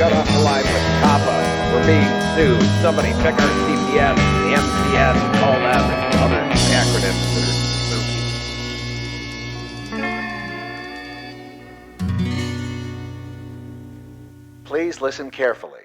got off the line with COPPA. We're being sued. Somebody check our CPS, the MCS, all that, and other acronyms that are spooky. Please listen carefully.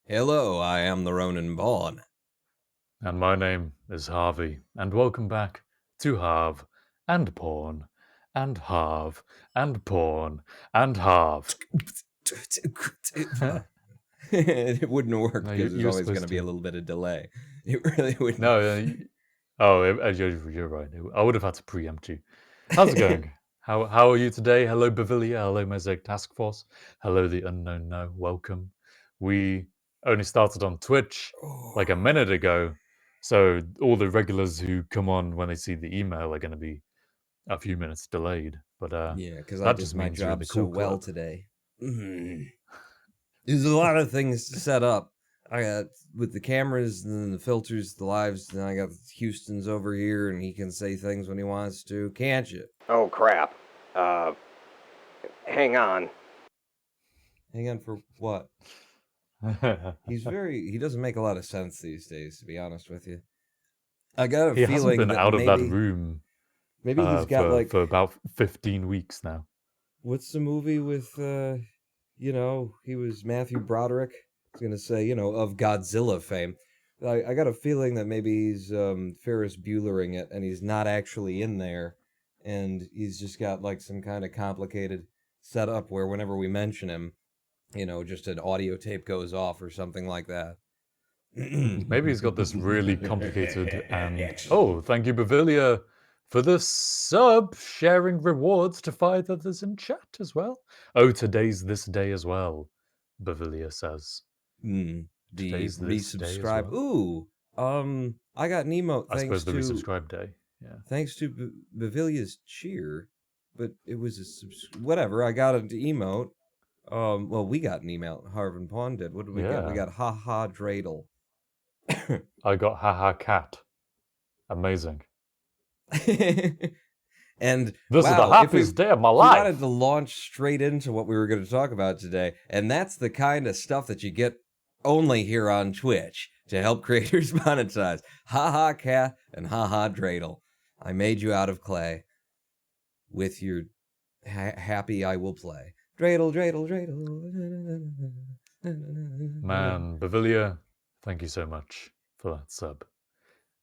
Hello, I am the Ronin Vaughn. And my name is Harvey, and welcome back to Harv and Porn, and Harv and Porn, and Harv. It wouldn't work No, because there's you're always going to supposed be a to. little bit of delay. It really would. No, you're right. I would have had to preempt you. How's it going? How are you today? Hello, Bavalia. Hello, Mosaic Task Force. Hello, the unknown. No, welcome. We only started on Twitch like a minute ago, so all the regulars who come on when they see the email are going to be a few minutes delayed. But Yeah, because I that did just my means you're in job the so cool well club. today. There's a lot of things to set up. I got with the cameras and then the filters, the lives, and I got Houston's over here, and he can say things when he wants to, can't you? Oh, crap. Hang on. Hang on for what? He doesn't make a lot of sense these days, to be honest with you. I got a He hasn't feeling been that out of maybe, that room maybe he's got for about 15 weeks now. what's the movie with, he was Matthew Broderick. I was going to say, of Godzilla fame. I got a feeling that maybe he's Ferris Buellering it, and he's not actually in there, and he's just got like some kind of complicated setup where whenever we mention him, just an audio tape goes off or something like that. Maybe he's got this really complicated and... Oh, thank you, Bavalia, for the sub, sharing rewards to 5 others in chat as well. Oh, today's this day as well, Bavalia says. The Today's this day as resubscribe. well. Ooh, I got an emote I thanks suppose the to resubscribe day. Yeah. thanks to Bavilia's cheer, but it was whatever. I got an emote. Well, we got an email. Harv and Pawn did. What did we get? We Yeah. got haha dreidel. I got haha cat. Amazing. And This is the wow, happiest day of my we life. wanted to launch straight into what we were going to talk about today, and that's the kind of stuff that you get only here on Twitch. to help creators monetize. Ha ha cat and ha ha dreidel. I made you out of clay. With your happy I will play. Dreidel, dreidel, dreidel. Man, Bavilia, thank you so much for that sub.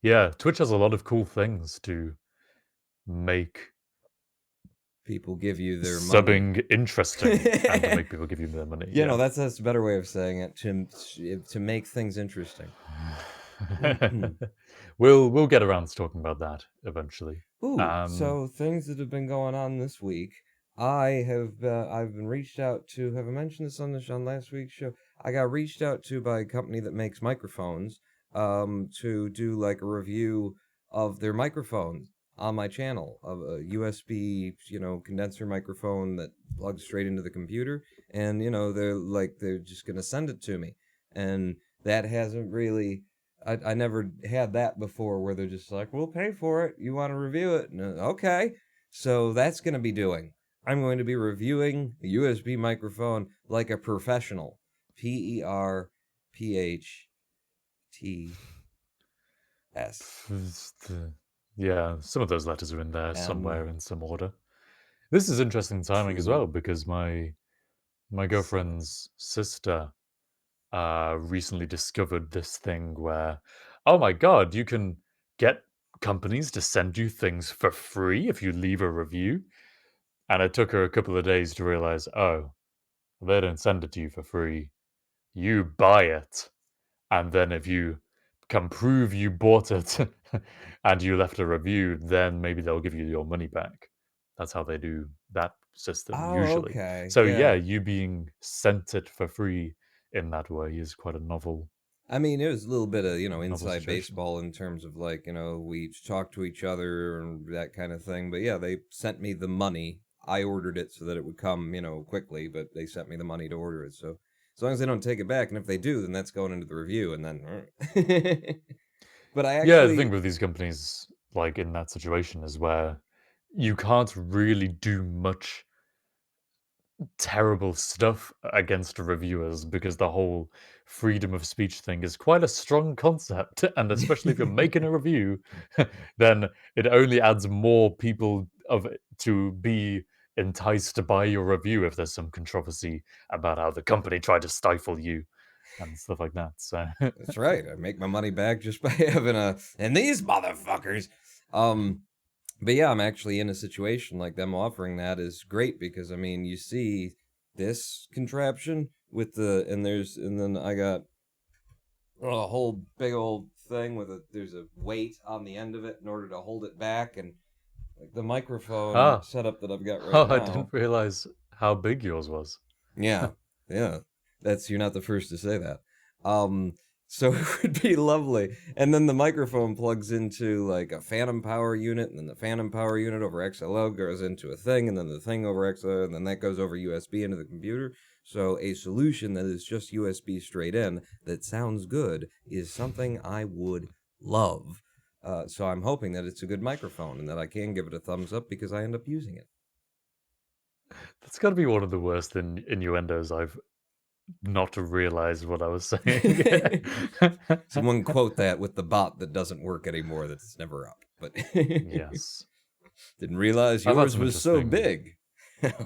Yeah, Twitch has a lot of cool things to make People give you their money. subbing interesting and to make people give you their money. You know, that's a better way of saying it. To make things interesting. We'll get around to talking about that eventually. Ooh, so things that have been going on this week. I've been reached out to. Have I mentioned this on last week's show? I got reached out to by a company that makes microphones. To do like a review of their microphones on my channel, of a USB, condenser microphone that plugs straight into the computer, and they're just gonna send it to me, and that hasn't really. I never had that before where they're just like, we'll pay for it. You want to review it? No, okay. So that's going to be doing. I'm going to be reviewing a USB microphone like a professional. PERPHTS. Yeah, some of those letters are in there somewhere in some order. This is interesting timing as well because my girlfriend's sister recently discovered this thing where, oh my god, you can get companies to send you things for free if you leave a review. And it took her a couple of days to realize, oh, they don't send it to you for free. You buy it. And then if you can prove you bought it and you left a review, then maybe they'll give you your money back. That's how they do that system usually. Okay. So yeah, you being sent it for free in that way is quite a novel. I mean, it was a little bit of, inside baseball in terms of like, we talked to each other and that kind of thing. But yeah, they sent me the money. I ordered it so that it would come, quickly, but they sent me the money to order it. So as long as they don't take it back, and if they do, then that's going into the review, and then. But I actually. Yeah, the thing with these companies, like in that situation, is where you can't really do much terrible stuff against reviewers because the whole freedom of speech thing is quite a strong concept, and especially if you're making a review, then it only adds more people to be enticed to buy your review if there's some controversy about how the company tried to stifle you and stuff like that. So that's right. I make my money back just by having and these motherfuckers. But yeah, I'm actually in a situation like them offering that is great because I mean, you see this contraption with and then I got a whole big old thing with there's a weight on the end of it in order to hold it back, and like the microphone setup that I've got right now. I didn't realize how big yours was. Yeah. Yeah. You're not the first to say that. So it would be lovely. And then the microphone plugs into like a phantom power unit, and then the phantom power unit over XLR goes into a thing, and then the thing over XLR, and then that goes over USB into the computer. So a solution that is just USB straight in that sounds good is something I would love. So I'm hoping that it's a good microphone and that I can give it a thumbs up because I end up using it. That's got to be one of the worst innuendos I've not realized what I was saying. Someone quote that with the bot that doesn't work anymore, that's never up. But yes. Didn't realize yours was so big.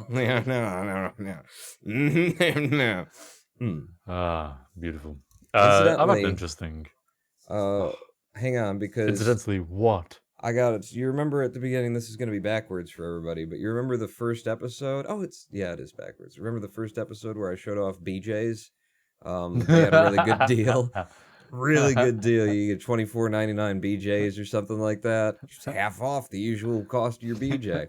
No. Beautiful. I've had interesting. Hang on, because incidentally, what? I got it. You remember at the beginning, this is going to be backwards for everybody, but you remember the first episode? Oh, it is backwards. Remember the first episode where I showed off BJ's? They had a really good deal. Really good deal. You get $24.99 BJ's or something like that. Just half off the usual cost of your BJ.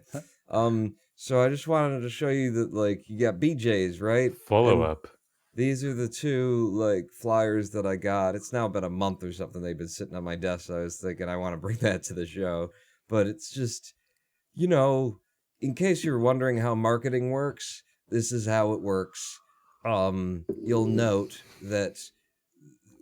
So I just wanted to show you that, like, you got BJ's, right? Follow up. These are the two, like, flyers that I got. It's now been a month or something. They've been sitting on my desk. So I was thinking I want to bring that to the show. But it's just, in case you're wondering how marketing works, this is how it works. You'll note that,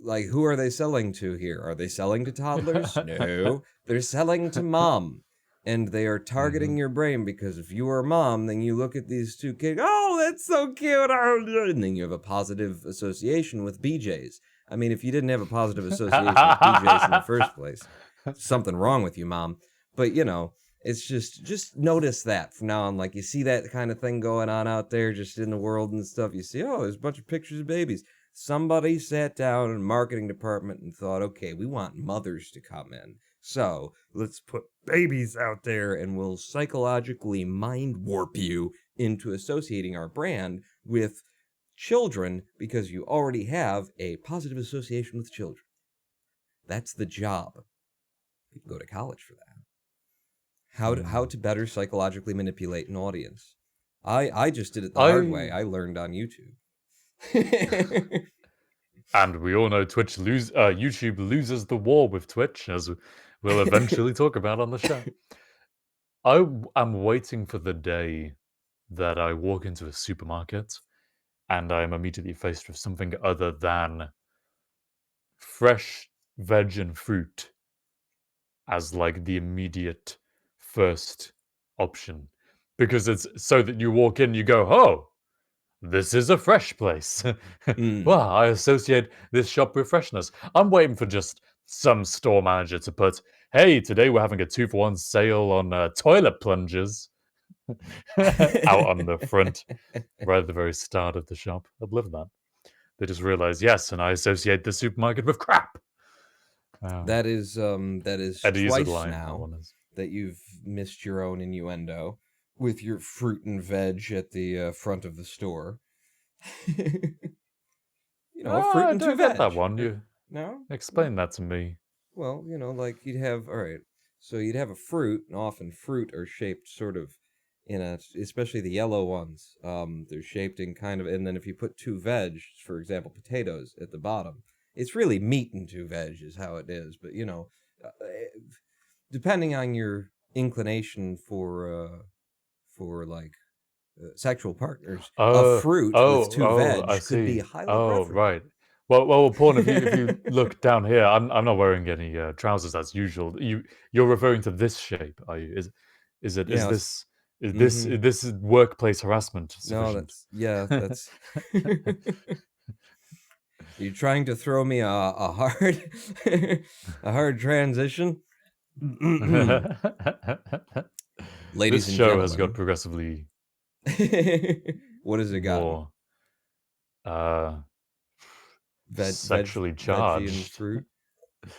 like, who are they selling to here? Are they selling to toddlers? No. They're selling to mom. And they are targeting your brain because if you are a mom, then you look at these two kids, oh, that's so cute, and then you have a positive association with BJ's. I mean, if you didn't have a positive association with PJs in the first place, something wrong with you, Mom. But it's just notice that from now on. Like, you see that kind of thing going on out there, just in the world and stuff. You see, oh, there's a bunch of pictures of babies. Somebody sat down in the marketing department and thought, okay, we want mothers to come in. So let's put babies out there and we'll psychologically mind warp you into associating our brand with children because you already have a positive association with children. That's the job. People go to college for that. How to better psychologically manipulate an audience. I just did it the hard way. I learned on YouTube. And we all know YouTube loses the war with Twitch, as we'll eventually talk about on the show. I am waiting for the day that I walk into a supermarket and I am immediately faced with something other than fresh veg and fruit as like the immediate first option. Because it's so that you walk in, you go, oh, this is a fresh place. Well, I associate this shop with freshness. I'm waiting for just some store manager to put, hey, today we're having a 2-for-1 sale on toilet plungers out on the front, right at the very start of the shop. I'd love that. They just realize, yes, and I associate the supermarket with crap. That is Eddie's twice line, now that you've missed your own innuendo with your fruit and veg at the front of the store. Fruit and two veg. That one. You no? Explain that to me. Well, like you'd have, all right. So you'd have a fruit, and often fruit are shaped sort of especially the yellow ones. They're shaped in kind of, and then if you put two veg, for example, potatoes at the bottom, it's really meat and two veg is how it is. But depending on your inclination for like sexual partners, a fruit with two veg could be highly preferable. Right. Well, Paul, if you look down here, I'm not wearing any trousers as usual. You're referring to this shape, are you? Is this workplace harassment sufficient? No, that's You're trying to throw me a hard a hard transition. Ladies this and show gentlemen, has got progressively what has it got? more sexually charged. And fruit.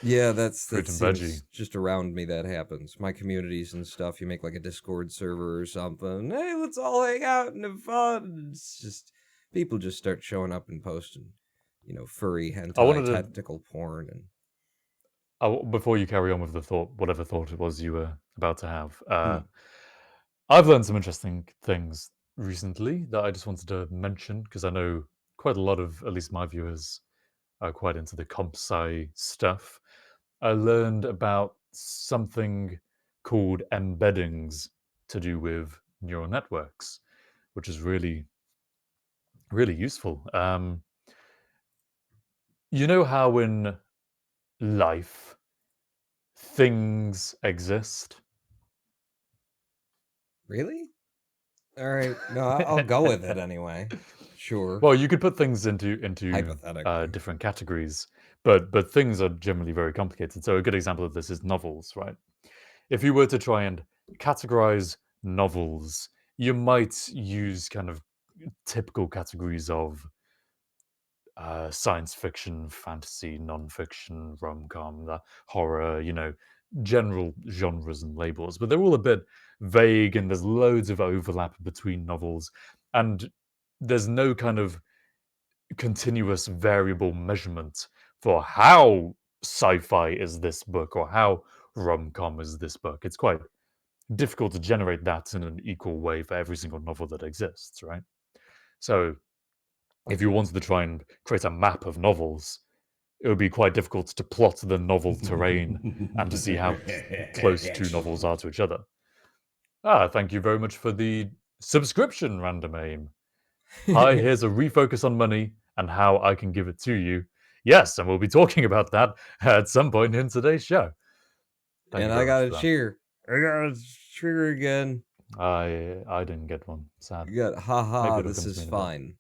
Yeah, that's fruit and veggie. Just around me that happens. My communities and stuff. You make like a Discord server or something. Hey, let's all hang out and have fun. It's just people just start showing up and posting, furry hentai tactical porn and. Before you carry on with the thought, whatever thought it was you were about to have, I've learned some interesting things recently that I just wanted to mention because I know quite a lot of, at least my viewers, are quite into the comp sci stuff. I learned about something called embeddings to do with neural networks, which is really, really useful. You know how in life things exist? Really? All right. No, I'll go with it anyway. Sure. Well, you could put things into Hypothetically. different categories, but things are generally very complicated. So a good example of this is novels, right? If you were to try and categorize novels, you might use kind of typical categories of science fiction, fantasy, non-fiction, rom-com, the horror, general genres and labels, but they're all a bit vague and there's loads of overlap between novels and there's no kind of continuous variable measurement for how sci-fi is this book or how rom-com is this book. It's quite difficult to generate that in an equal way for every single novel that exists, right? So if you wanted to try and create a map of novels, it would be quite difficult to plot the novel terrain and to see how close two novels are to each other. Thank you very much for the subscription, Random Aim. Hi, here's a refocus on money and how I can give it to you. Yes, and we'll be talking about that at some point in today's show. And I got a cheer. I got a cheer again. I didn't get one. Sad. You got this is fine.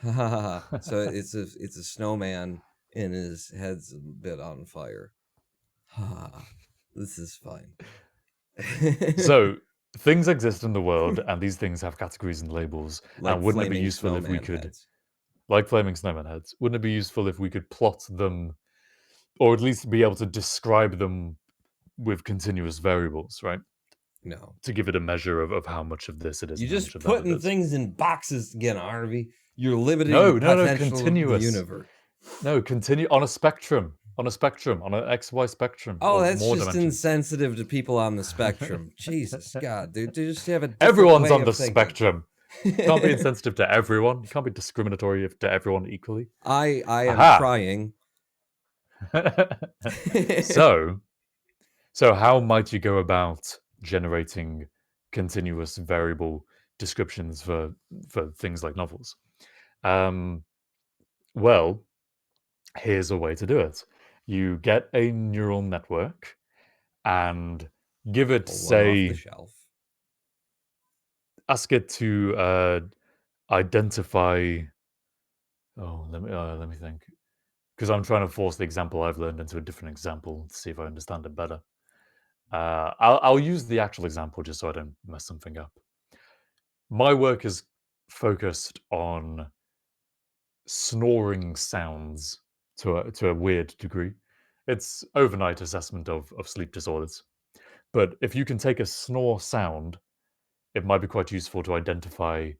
Ha ha ha. So it's a snowman and his head's a bit on fire. Ha, this is fine. So things exist in the world, and these things have categories and labels. Like And wouldn't it be flaming useful if we snowman could, heads. like flaming snowman heads, wouldn't it be useful if we could plot them, or at least be able to describe them with continuous variables, right? No. To give it a measure of how much of this it is You're and how much just of that it putting is. things in boxes again, Harvey. You're limiting No, the no, no, potential of the continuous. universe. No, continue on a spectrum, on an XY spectrum, Oh, or that's more just dimensions. insensitive to people on the spectrum. Jesus, God, dude, they just have a different Everyone's way on of the thinking. spectrum. You can't be insensitive to everyone. You can't be discriminatory to everyone equally. I am Aha. trying. So how might you go about generating continuous variable descriptions for things like novels? Well, here's a way to do it. You get a neural network and give it, Pull one off the say, shelf. ask it to identify. Oh, let me think, because I'm trying to force the example I've learned into a different example to see if I understand it better. I'll use the actual example just so I don't mess something up. My work is focused on snoring sounds to a weird degree. It's overnight assessment of sleep disorders. But if you can take a snore sound, it might be quite useful to identify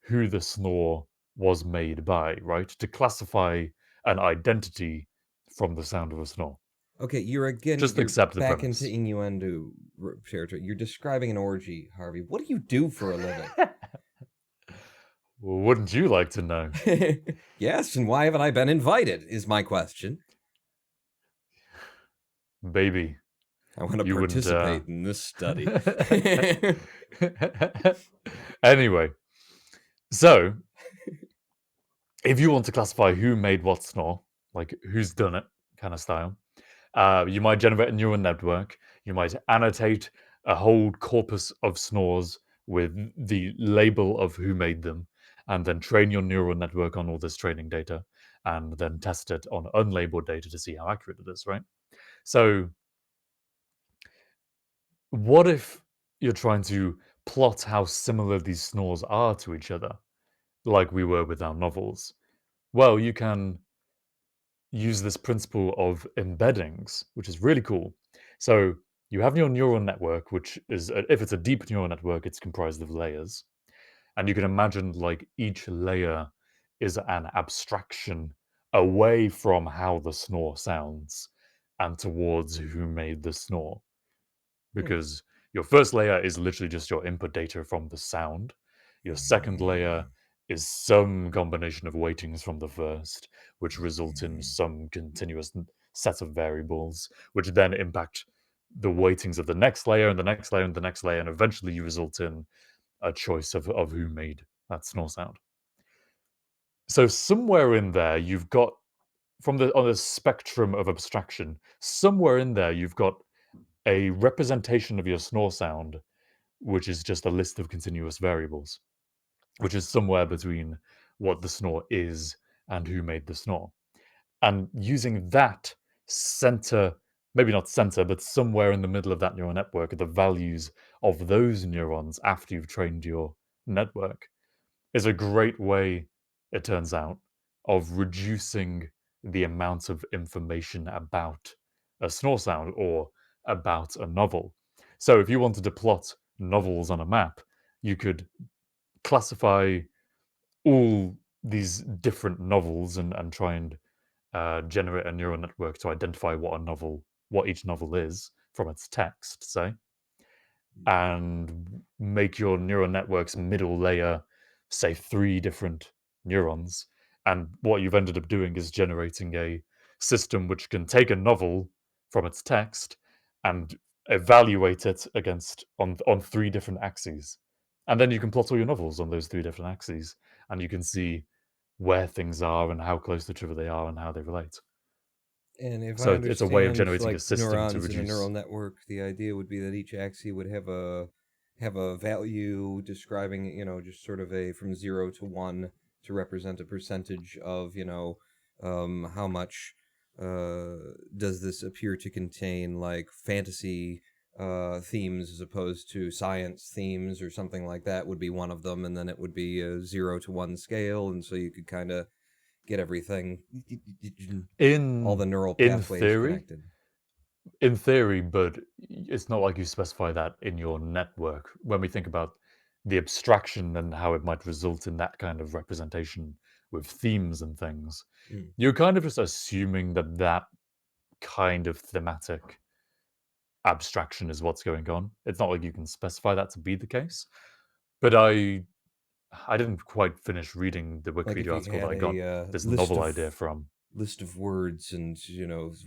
who the snore was made by, right? To classify an identity from the sound of a snore. Okay, you're Accept the back into premise. innuendo territory. You're describing an orgy, Harvey. What do you do for a living? Wouldn't you like to know? Yes, and why haven't I been invited? Is my question. Baby, I want to you wouldn't. participate in this study. Anyway, so if you want to classify who made what snore, like who's done it kind of style, you might generate a neural network. You might annotate a whole corpus of snores with the label of who made them, and then train your neural network on all this training data, and then test it on unlabeled data to see how accurate it is, right? So, what if you're trying to plot how similar these snores are to each other, like we were with our novels? Well, you can use this principle of embeddings, which is really cool. So you have your neural network, which is, if it's a deep neural network, it's comprised of layers. And you can imagine like each layer is an abstraction away from how the snore sounds and towards who made the snore. Because your first layer is literally just your input data from the sound. Your second layer is some combination of weightings from the first, which result in some continuous set of variables, which then impact the weightings of the next layer and the next layer and the next layer, and eventually you result in a choice of who made that snore sound. So somewhere in there, you've got from the on the spectrum of abstraction, somewhere in there you've got a representation of your snore sound, which is just a list of continuous variables, which is somewhere between what the snore is and who made the snore. And using that center, maybe not center, but somewhere in the middle of that neural network, are the values of those neurons after you've trained your network, is a great way, it turns out, of reducing the amount of information about a snore sound or about a novel. So if you wanted to plot novels on a map, you could classify all these different novels and try and generate a neural network to identify what each novel is from its text, say, and make your neural network's middle layer, say, 3 different neurons. And what you've ended up doing is generating a system which can take a novel from its text and evaluate it against on 3 different axes. And then you can plot all your novels on those 3 different axes, and you can see where things are and how close to each other they are and how they relate. And if I So it's a way of understand, generating a like system to neurons in a reduce. neural network, the idea would be that each axis would have a value describing, just sort of a from 0 to 1 to represent a percentage of, How much does this appear to contain like fantasy themes as opposed to science themes or something like that would be one of them, and then it would be a 0 to 1 scale, and so you could kind of get everything, all In the neural in pathways theory, connected. but it's not like you specify that in your network. When we think about the abstraction and how it might result in that kind of representation with themes and things, Mm. you're kind of just assuming that that kind of thematic abstraction is what's going on. It's not like you can specify that to be the case. But I didn't quite finish reading the Like if Wikipedia you article that had I got a this novel idea list of words, and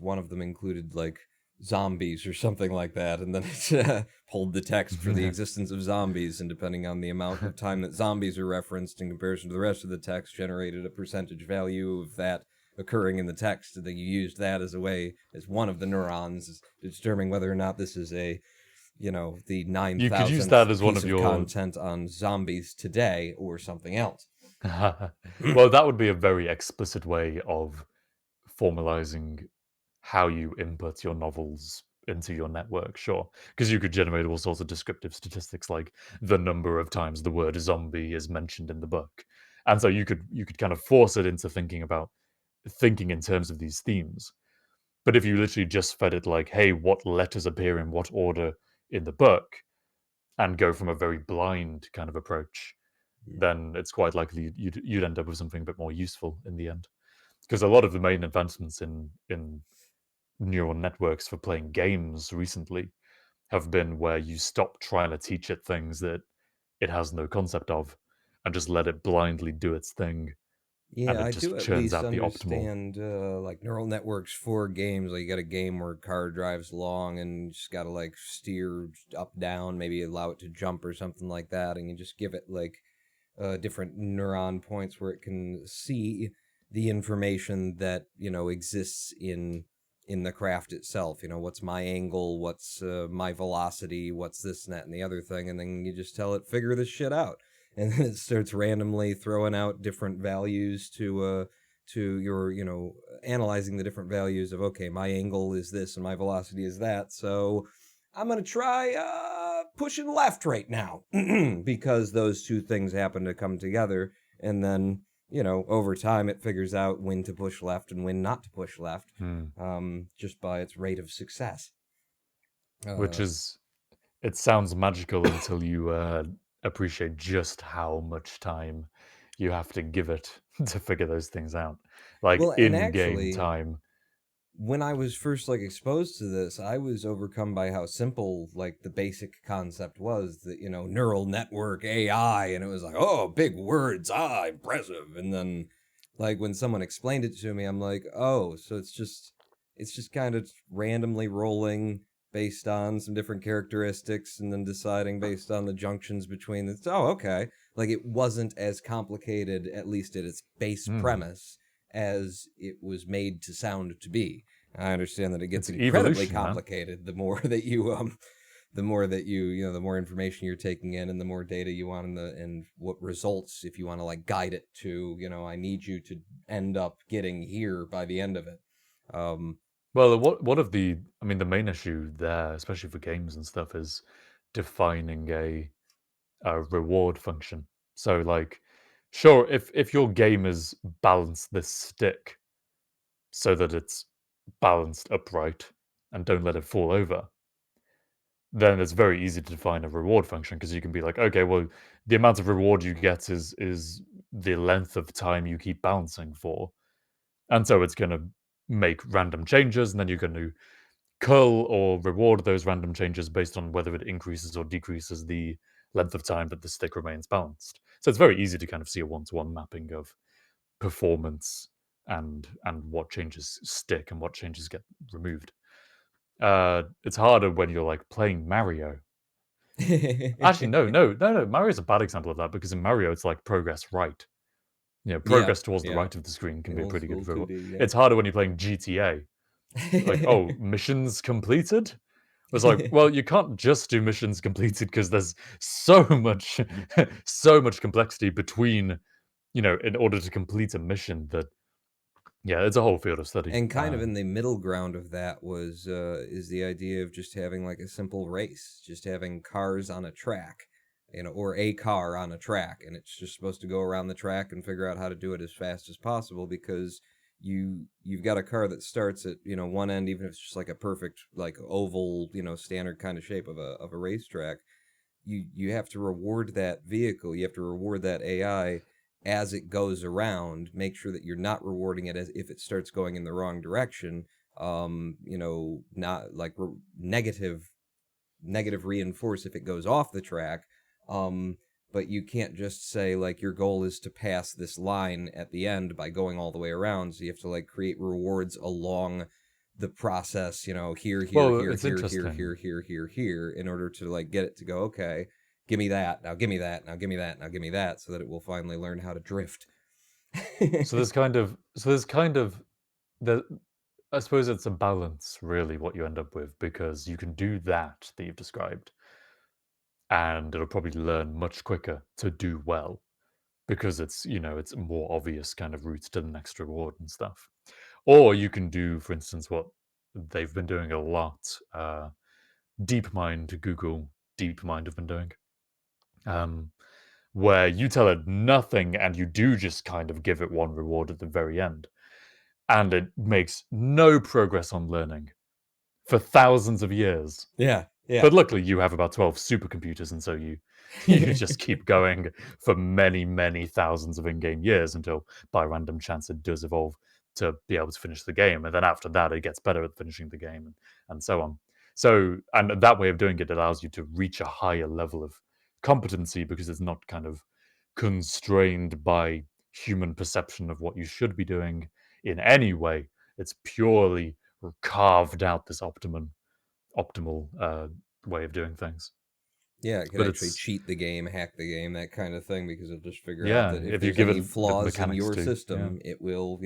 one of them included like zombies or something like that, and then it pulled the text for the from. existence of zombies, and depending on the amount of time that zombies are referenced in comparison to the rest of the text, generated a percentage value of that occurring in the text, and then you used that as a way, as one of the neurons, determining whether or not this is a the You could use that 9,000th as one piece of of your. content on zombies today or something else. Well, that would be a very explicit way of formalizing how you input your novels into your network, sure. Because you could generate all sorts of descriptive statistics like the number of times the word zombie is mentioned in the book. And so you could kind of force it into thinking in terms of these themes. But if you literally just fed it like, hey, what letters appear in what order in the book, and go from a very blind kind of approach, then it's quite likely you'd end up with something a bit more useful in the end. Because a lot of the main advancements in neural networks for playing games recently have been where you stop trying to teach it things that it has no concept of and just let it blindly do its thing, and Yeah, it I do just at churns least out the optimal. understand like neural networks for games. Like you got a game where a car drives along and you just got to like steer up, down, maybe allow it to jump or something like that, and you just give it like different neuron points where it can see the information that exists in the craft itself. What's my angle, what's my velocity, what's this and that and the other thing, and then you just tell it figure this shit out, and then it starts randomly throwing out different values to your analyzing the different values of, okay, my angle is this and my velocity is that, so I'm gonna try pushing left right now because those two things happen to come together, and then over time it figures out when to push left and when not to push left, Hmm. just by its rate of success. Which Uh, is, it sounds magical until you appreciate just how much time you have to give it to figure those things out. Like well, and in-game actually, time. when I was first like exposed to this, I was overcome by how simple like the basic concept was, that neural network AI, and it was like, oh, big words, impressive. And then like when someone explained it to me, I'm like, oh, so it's just kind of randomly rolling based on some different characteristics and then deciding based on the junctions between the, oh, okay. Like it wasn't as complicated, at least at its base Hmm. premise, as it was made to sound to be. I understand that it gets It's incredibly evolution, man. complicated the more that the more information you're taking in, and the more data you want, and what results, if you want to like guide it to, I need you to end up getting here by the end of it. Um, Well, what of the I mean, the main issue there, especially for games and stuff, is defining a reward function. So, like, sure, if your game is balance this stick so that it's balanced upright and don't let it fall over, then it's very easy to define a reward function because you can be like, okay, well, the amount of reward you get is the length of time you keep balancing for, and so it's going to make random changes, and then you're going to curl or reward those random changes based on whether it increases or decreases the length of time that the stick remains balanced. So it's very easy to kind of see a one-to-one mapping of performance and what changes stick and what changes get removed. It's harder when you're like playing Mario. Actually, no. Mario's a bad example of that because in Mario it's like progress right. yeah, Progress towards the yeah, right of the screen can the be a old pretty school good reward. 2D, It's harder when you're playing GTA. Like, yeah. oh, missions completed. Was like, well, you can't just do missions completed because there's so much, so much complexity between, in order to complete a mission that Yeah, it's a whole field of study. And kind of in the middle ground of that was is the idea of just having like a simple race, just having cars on a track, or a car on a track, and it's just supposed to go around the track and figure out how to do it as fast as possible because you've got a car that starts at one end, even if it's just like a perfect like oval standard kind of shape of a racetrack. You have to reward that vehicle, you have to reward that AI as it goes around, make sure that you're not rewarding it as if it starts going in the wrong direction. Not like negative reinforce if it goes off the track. But you can't just say like your goal is to pass this line at the end by going all the way around. So you have to like create rewards along the process, Well, here, it's interesting. here, in order to like get it to go, okay, give me that, now give me that, now give me that, now give me that, so that it will finally learn how to drift. So there's kind of the I suppose it's a balance, really, what you end up with, because you can do that you've described, and it'll probably learn much quicker to do well because it's a more obvious kind of route to the next reward and stuff. Or you can do, for instance, what they've been doing a lot. DeepMind, Google DeepMind have been doing, um, where you tell it nothing and you do just kind of give it one reward at the very end, and it makes no progress on learning for thousands of years. Yeah, But luckily, you have about 12 supercomputers, and so you just keep going for many, many thousands of in-game years until, by random chance, it does evolve to be able to finish the game. And then after that, it gets better at finishing the game, and so on. So, and that way of doing it allows you to reach a higher level of competency because it's not kind of constrained by human perception of what you should be doing in any way. It's purely carved out this optimal way of doing things. yeah, it could But actually it's cheat the game, hack the game, that kind of thing, because it'll just figure out yeah, that if if you there's give any it the flaws in mechanics your to, yeah. system, it will,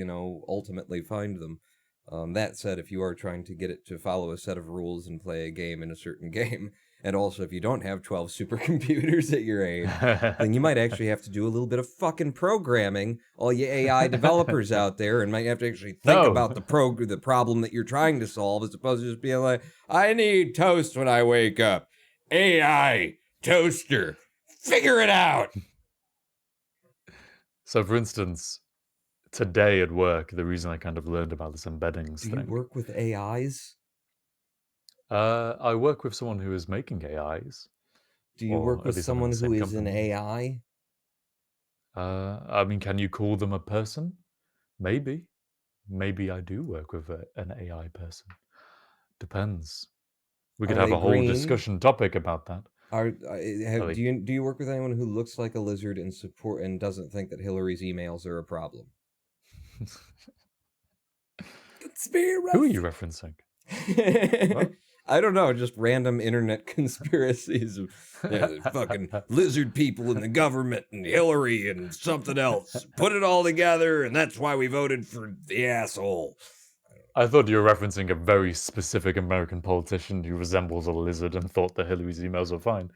ultimately find them. That said, if you are trying to get it to follow a set of rules and play a game in a certain game, and also if you don't have 12 supercomputers at your aid, then you might actually have to do a little bit of fucking programming, all you AI developers out there, and might have to actually think No. about the problem that you're trying to solve, as opposed to just being like, I need toast when I wake up. AI toaster, figure it out. So, for instance, today at work, the reason I kind of learned about this embeddings Do you thing, work with AIs? I work with someone who is making AIs, Do you work or at with least I'm in the someone who same is an company. AI? I mean, can you call them a person? Maybe. Maybe I do work with an AI person. Depends. We could Are have they a whole green? discussion topic about that. Do Ellie. you work with anyone who looks like a lizard and support and doesn't think that Hillary's emails are a problem? Who are you Conspiracy. referencing? What? I don't know, just random internet conspiracies of fucking lizard people in the government and Hillary and something else. Put it all together, and that's why we voted for the asshole. I thought you were referencing a very specific American politician who resembles a lizard and thought that Hillary's emails were fine.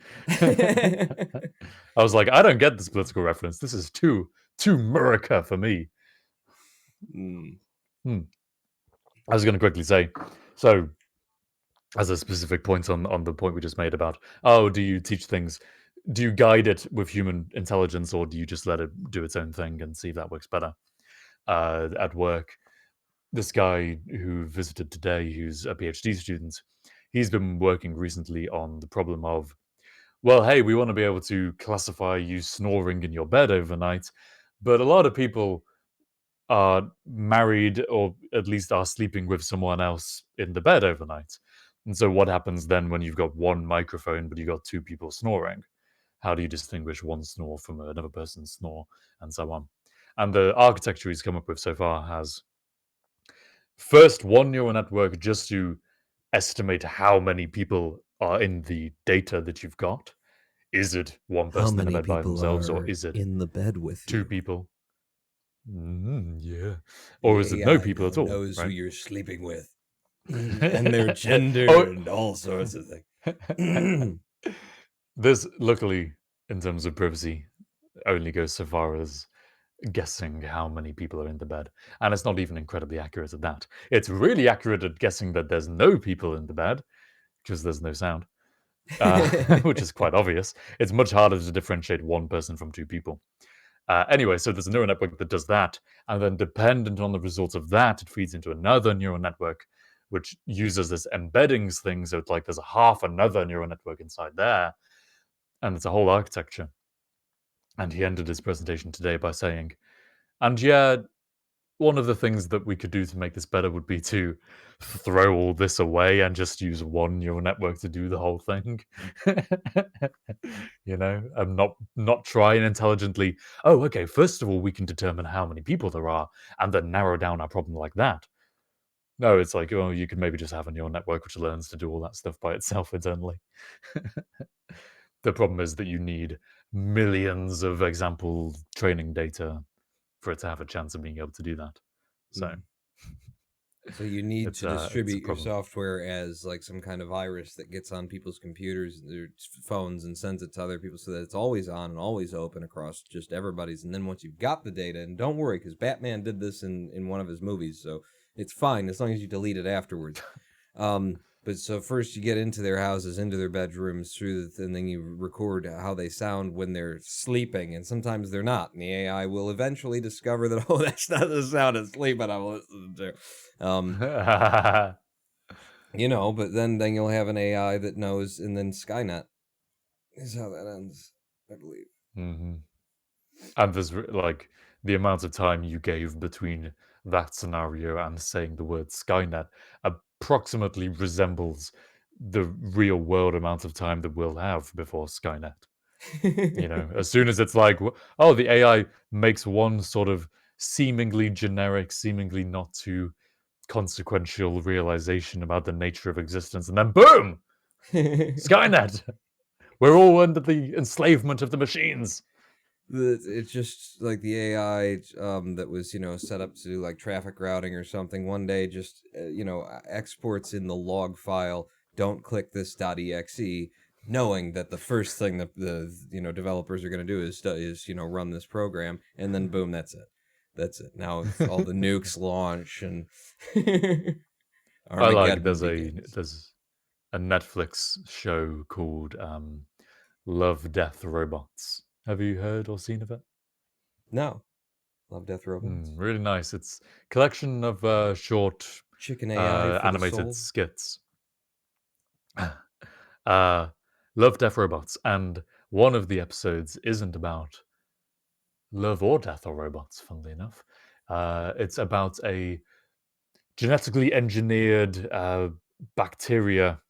I was like, I don't get this political reference. This is too America for me. Mm. I was going to quickly say, so as a specific point on the point we just made about, oh, do you teach things? Do you guide it with human intelligence, or do you just let it do its own thing and see if that works better? At work, this guy who visited today, who's a PhD student, he's been working recently on the problem of, well, hey, we want to be able to classify you snoring in your bed overnight, but a lot of people are married or at least are sleeping with someone else in the bed overnight. And so what happens then when you've got one microphone but you've got two people snoring? How do you distinguish one snore from another person's snore, and so on? And the architecture he's come up with so far has first one neural network just to estimate how many people are in the data that you've got. Is it one How person in a many bed by people themselves, or are is it in the bed with two you? people? Yeah. Or is The it no AI people now at all, knows who right? you're sleeping with. And their gender Oh, and all sorts of things. this, luckily, in terms of privacy, only goes so far as guessing how many people are in the bed. And it's not even incredibly accurate at that. It's really accurate at guessing that there's no people in the bed because there's no sound, which is quite obvious. It's much harder to differentiate one person from two people. Anyway, so there's a neural network that does that, and then dependent on the results of that, it feeds into another neural network, which uses this embeddings thing. So it's like there's a half another neural network inside there, and it's a whole architecture. And he ended his presentation today by saying, and yeah, one of the things that we could do to make this better would be to throw all this away and just use one neural network to do the whole thing. And not try and intelligently, oh, okay, first of all, we can determine how many people there are and then narrow down our problem like that. No, it's like, oh, you could maybe just have a neural network which learns to do all that stuff by itself internally. The problem is that you need millions of example training data for it to have a chance of being able to do that. So So you need it's to a distribute your problem. software as like some kind of virus that gets on people's computers, their phones, and sends it to other people so that it's always on and always open across just everybody's. And then once you've got the data, and don't worry, because Batman did this in one of his movies, so it's fine as long as you delete it afterwards. But so first you get into their houses, into their bedrooms, and then you record how they sound when they're sleeping, and sometimes they're not. And the AI will eventually discover that, oh, that's not the sound of sleeping I'm listening to. But then you'll have an AI that knows, and then Skynet is how that ends, I believe. hmm And there's like the amount of time you gave between that scenario and saying the word Skynet approximately resembles the real world amount of time that we'll have before Skynet. As soon as it's like, oh, the AI makes one sort of seemingly generic, seemingly not too consequential realization about the nature of existence, and then boom, Skynet. We're all under the enslavement of the machines. It's just like the AI that was set up to do like traffic routing or something. One day, just exports in the log file. Don't click this .exe, knowing that the first thing that the developers are going to do is run this program, and then boom, that's it. That's it. Now all the nukes launch and I like Armageddon there's begins. a Netflix show called Love, Death, Robots. Have you heard or seen of it? No, Love, Death, Robots. Really nice. It's a collection of short Chicken AI for the animated soul. skits. Love, Death, Robots. And one of the episodes isn't about love or death or robots, funnily enough. It's about a genetically engineered bacteria.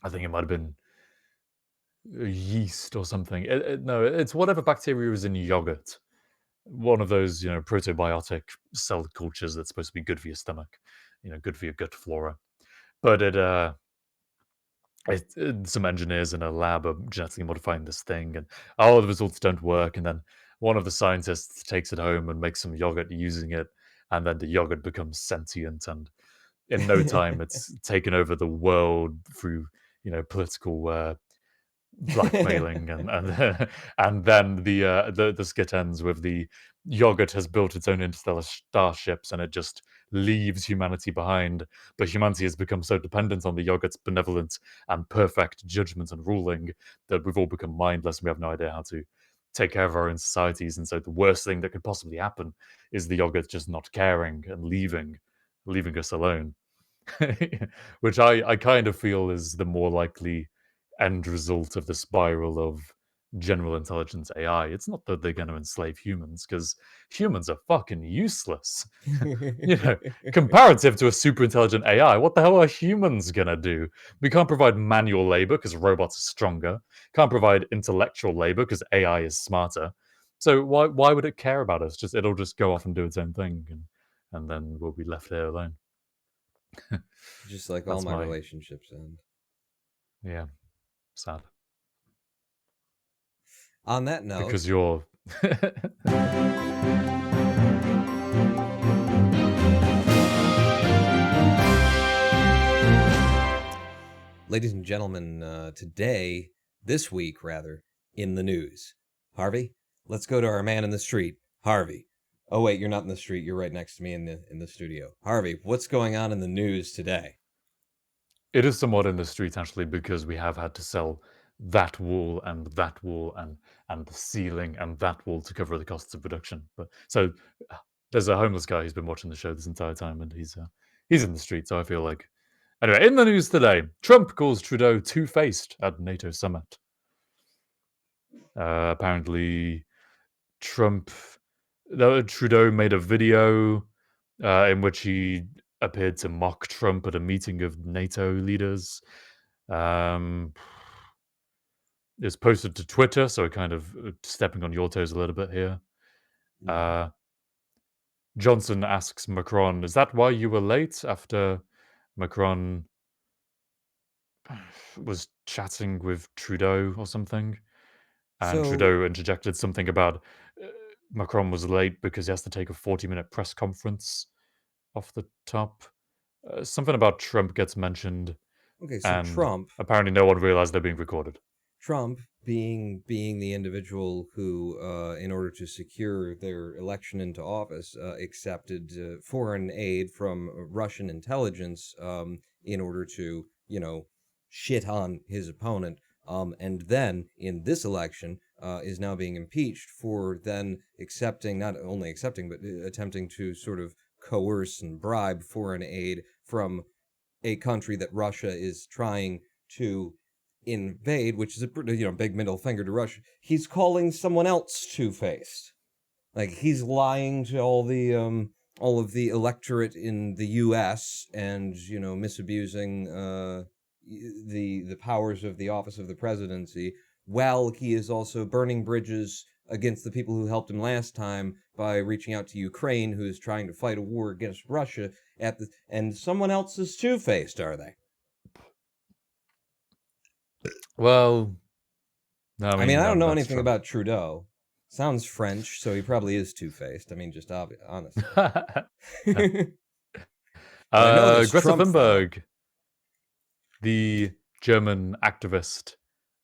I think it might have been yeast or something. No, it's whatever bacteria is in yogurt. One of those, protobiotic cell cultures that's supposed to be good for your stomach, good for your gut flora. But some engineers in a lab are genetically modifying this thing, and the results don't work. And then one of the scientists takes it home and makes some yogurt using it, and then the yogurt becomes sentient, and in no time, it's taken over the world through political blackmailing, and and then the skit ends with the yogurt has built its own interstellar starships, and it just leaves humanity behind. But humanity has become so dependent on the yogurt's benevolent and perfect judgment and ruling that we've all become mindless, and we have no idea how to take care of our own societies. And so the worst thing that could possibly happen is the yogurt just not caring and leaving us alone. Which I kind of feel is the more likely end result of the spiral of general intelligence AI. It's not that they're going to enslave humans, because humans are fucking useless. Comparative to a super intelligent AI, what the hell are humans going to do? We can't provide manual labor because robots are stronger. Can't provide intellectual labor because AI is smarter. So why would it care about us? It'll just go off and do its own thing, and then we'll be left here alone. Just like all That's my my relationships end. yeah, sad. On that note, Because you're ladies and gentlemen, this week, in the news. Harvey, let's go to our man in the street. Harvey. Oh wait, you're not in the street. You're right next to me in the studio. Harvey, what's going on in the news today? It is somewhat in the street actually, because we have had to sell that wall and that wall and the ceiling and that wall to cover the costs of production. But so there's a homeless guy who's been watching the show this entire time, and he's in the street. So I feel like anyway. In the news today, Trump calls Trudeau two-faced at NATO summit. Apparently, Trudeau made a video in which he appeared to mock Trump at a meeting of NATO leaders. It's posted to Twitter, so kind of stepping on your toes a little bit here. Johnson asks Macron, "Is that why you were late?" After Macron was chatting with Trudeau or something, and So Trudeau interjected something about Macron was late because he has to take a 40-minute press conference off the top. Something about Trump gets mentioned, okay, so and Trump apparently no one realized they're being recorded. Trump being the individual who, in order to secure their election into office, accepted foreign aid from Russian intelligence in order to, shit on his opponent, and then in this election is now being impeached for then accepting, not only accepting, but attempting to sort of coerce and bribe foreign aid from a country that Russia is trying to invade, which is a big middle finger to Russia. He's calling someone else two-faced. Like he's lying to all of the electorate in the U.S. and misabusing the powers of the office of the presidency, while he is also burning bridges against the people who helped him last time by reaching out to Ukraine, who is trying to fight a war against Russia. And someone else is two-faced, are they? Well, no, I mean, I don't know that's anything Trump. about Trudeau. Sounds French, so he probably is two-faced. I mean, just honestly. I know this Greta Trump fellow. Thunberg, the German activist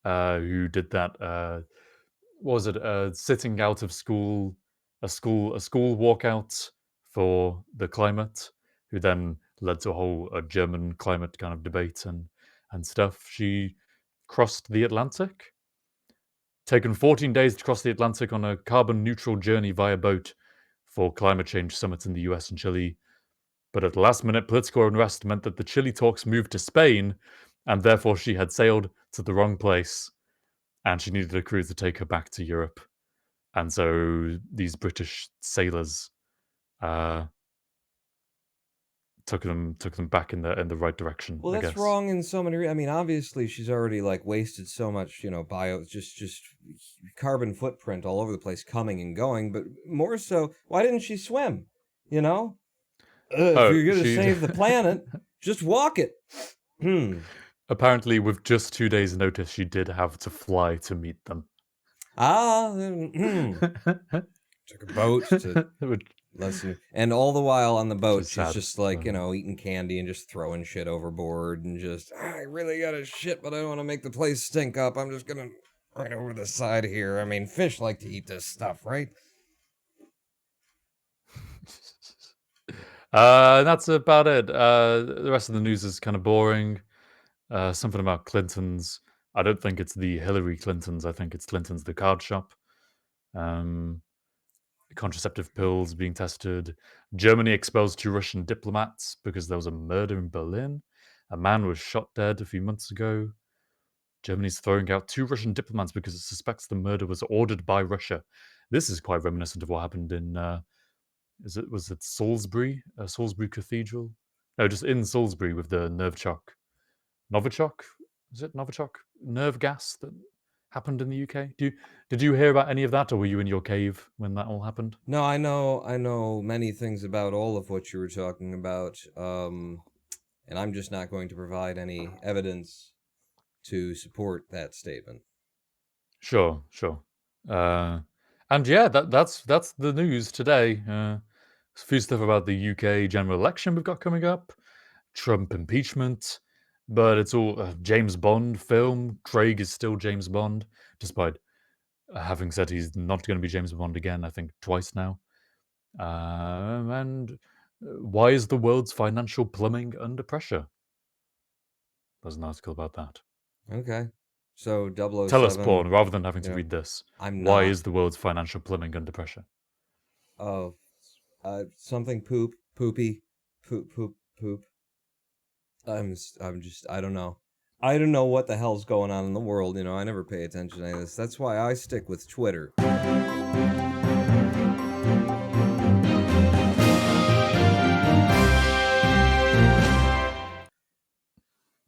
who did that, what was it, sitting out of school, a school walkout for the climate, who then led to a German climate kind of debate and stuff. She crossed the Atlantic, taken 14 days to cross the Atlantic on a carbon neutral journey via boat for climate change summits in the US and Chile. But at the last minute, political unrest meant that the Chile talks moved to Spain, and therefore she had sailed to the wrong place, and she needed a crew to take her back to Europe. And so these British sailors took them back in the right direction. Well, I that's guess. wrong in so many. I mean, obviously, she's already like wasted so much, just carbon footprint all over the place, coming and going. But more so, why didn't she swim? If you're gonna save the planet, just walk it. Apparently, with just 2 days' notice, she did have to fly to meet them. Took a boat to listen, and all the while on the boat, she's sad. just like eating candy and just throwing shit overboard, and just I really gotta shit, but I don't want to make the place stink up. I'm just gonna right over the side here. I mean, fish like to eat this stuff, right? That's about it. The rest of the news is kind of boring. Something about Clinton's. I don't think it's the Hillary Clintons. I think it's Clinton's the card shop. Contraceptive pills being tested. Germany expels 2 Russian diplomats because there was a murder in Berlin. A man was shot dead a few months ago. Germany's throwing out 2 Russian diplomats because it suspects the murder was ordered by Russia. This is quite reminiscent of what happened in was it Salisbury? Salisbury Cathedral? No, just in Salisbury with the Novichok? Is it Novichok? Nerve gas that happened in the UK? Did you hear about any of that, or were you in your cave when that all happened? No, I know many things about all of what you were talking about, and I'm just not going to provide any evidence to support that statement. Sure. And yeah, that's the news today. A few stuff about the UK general election we've got coming up, Trump impeachment, but it's all James Bond film. Craig is still James Bond, despite having said he's not going to be James Bond again, I think twice now. And why is the world's financial plumbing under pressure? There's an article about that. Okay. So 007. Tell us, Paul, rather than having to yeah, read this. I'm Why not. is the world's financial plumbing under pressure? Oh, something poopy, poop. I don't know. I don't know what the hell's going on in the world. I never pay attention to any of this. That's why I stick with Twitter.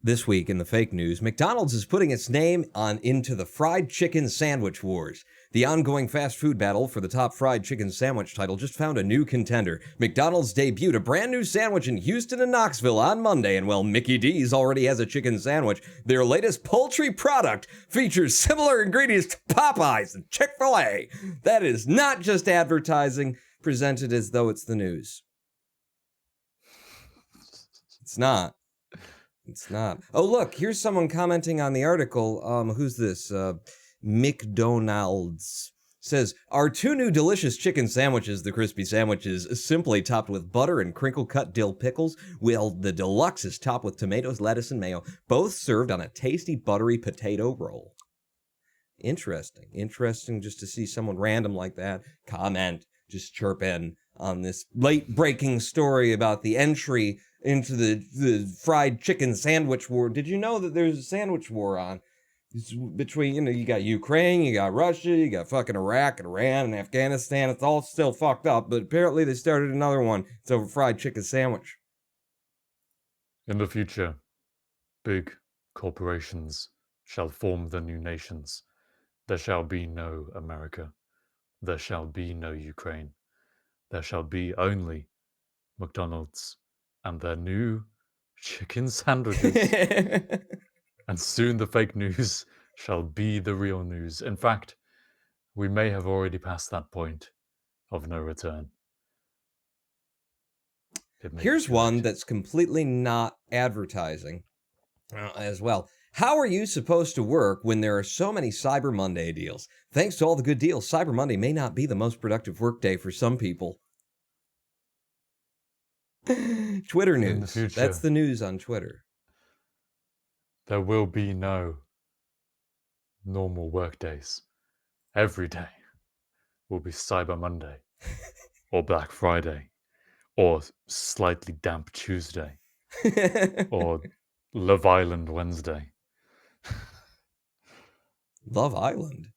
This week in the fake news, McDonald's is putting its name into the fried chicken sandwich wars. The ongoing fast food battle for the top fried chicken sandwich title just found a new contender. McDonald's debuted a brand new sandwich in Houston and Knoxville on Monday, and while Mickey D's already has a chicken sandwich, their latest poultry product features similar ingredients to Popeyes and Chick-fil-A. That is not just advertising presented as though it's the news. It's not. It's not. Oh, look, here's someone commenting on the article. Who's this? McDonald's says, our two new delicious chicken sandwiches, the crispy sandwiches, simply topped with butter and crinkle-cut dill pickles, while the deluxe is topped with tomatoes, lettuce, and mayo, both served on a tasty, buttery potato roll. Interesting. Interesting just to see someone random like that comment, just chirp in on this late-breaking story about the entry into the fried chicken sandwich war. Did you know that there's a sandwich war on? It's between, you got Ukraine, you got Russia, you got fucking Iraq and Iran and Afghanistan. It's all still fucked up, but apparently they started another one. It's over fried chicken sandwich. In the future, big corporations shall form the new nations. There shall be no America. There shall be no Ukraine. There shall be only McDonald's and their new chicken sandwiches. And soon the fake news shall be the real news. In fact, we may have already passed that point of no return. Here's one that's completely not advertising as well. How are you supposed to work when there are so many Cyber Monday deals? Thanks to all the good deals, Cyber Monday may not be the most productive workday for some people. Twitter news. In the future, that's the news on Twitter. There will be no normal work days. Every day will be Cyber Monday or Black Friday or slightly damp Tuesday or Love Island Wednesday. Love Island?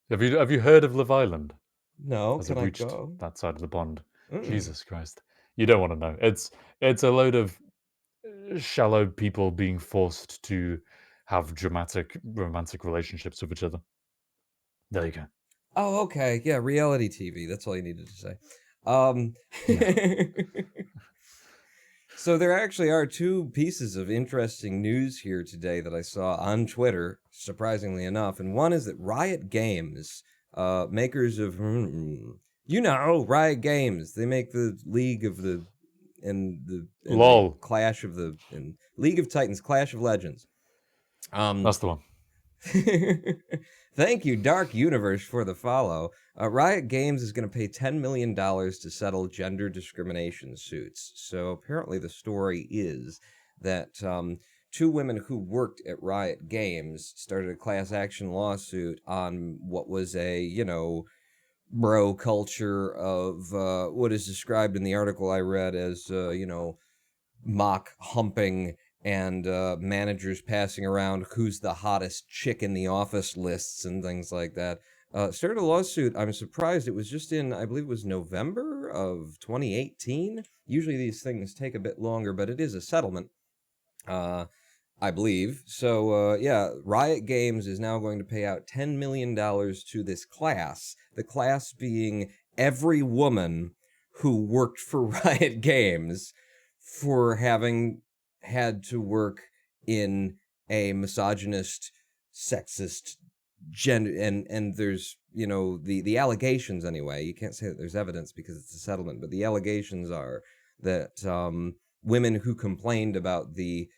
Have you heard of Love Island? No, Has can it I reached go? that side of the pond? Jesus Christ. You don't want to know. It's a load of shallow people being forced to have dramatic romantic relationships with each other. There you go. Oh, okay. Yeah, reality TV. That's all you needed to say. So there actually are two pieces of interesting news here today that I saw on Twitter, surprisingly enough. And one is that Riot Games, makers of, Riot Games, they make the League of the, LOL. the Clash of the, and League of Titans, Clash of Legends. That's the one. Thank you, Dark Universe, for the follow. Riot Games is going to pay $10 million to settle gender discrimination suits. So apparently the story is that two women who worked at Riot Games started a class action lawsuit on what was a, bro culture of what is described in the article I read as, mock humping and managers passing around who's the hottest chick in the office lists and things like that. Started a lawsuit. I'm surprised it was just in, I believe it was November of 2018. Usually these things take a bit longer, but it is a settlement, I believe. So, Riot Games is now going to pay out $10 million to this class. The class being every woman who worked for Riot Games for having had to work in a misogynist, sexist, gender, and there's, the allegations anyway, you can't say that there's evidence because it's a settlement, but the allegations are that women who complained about the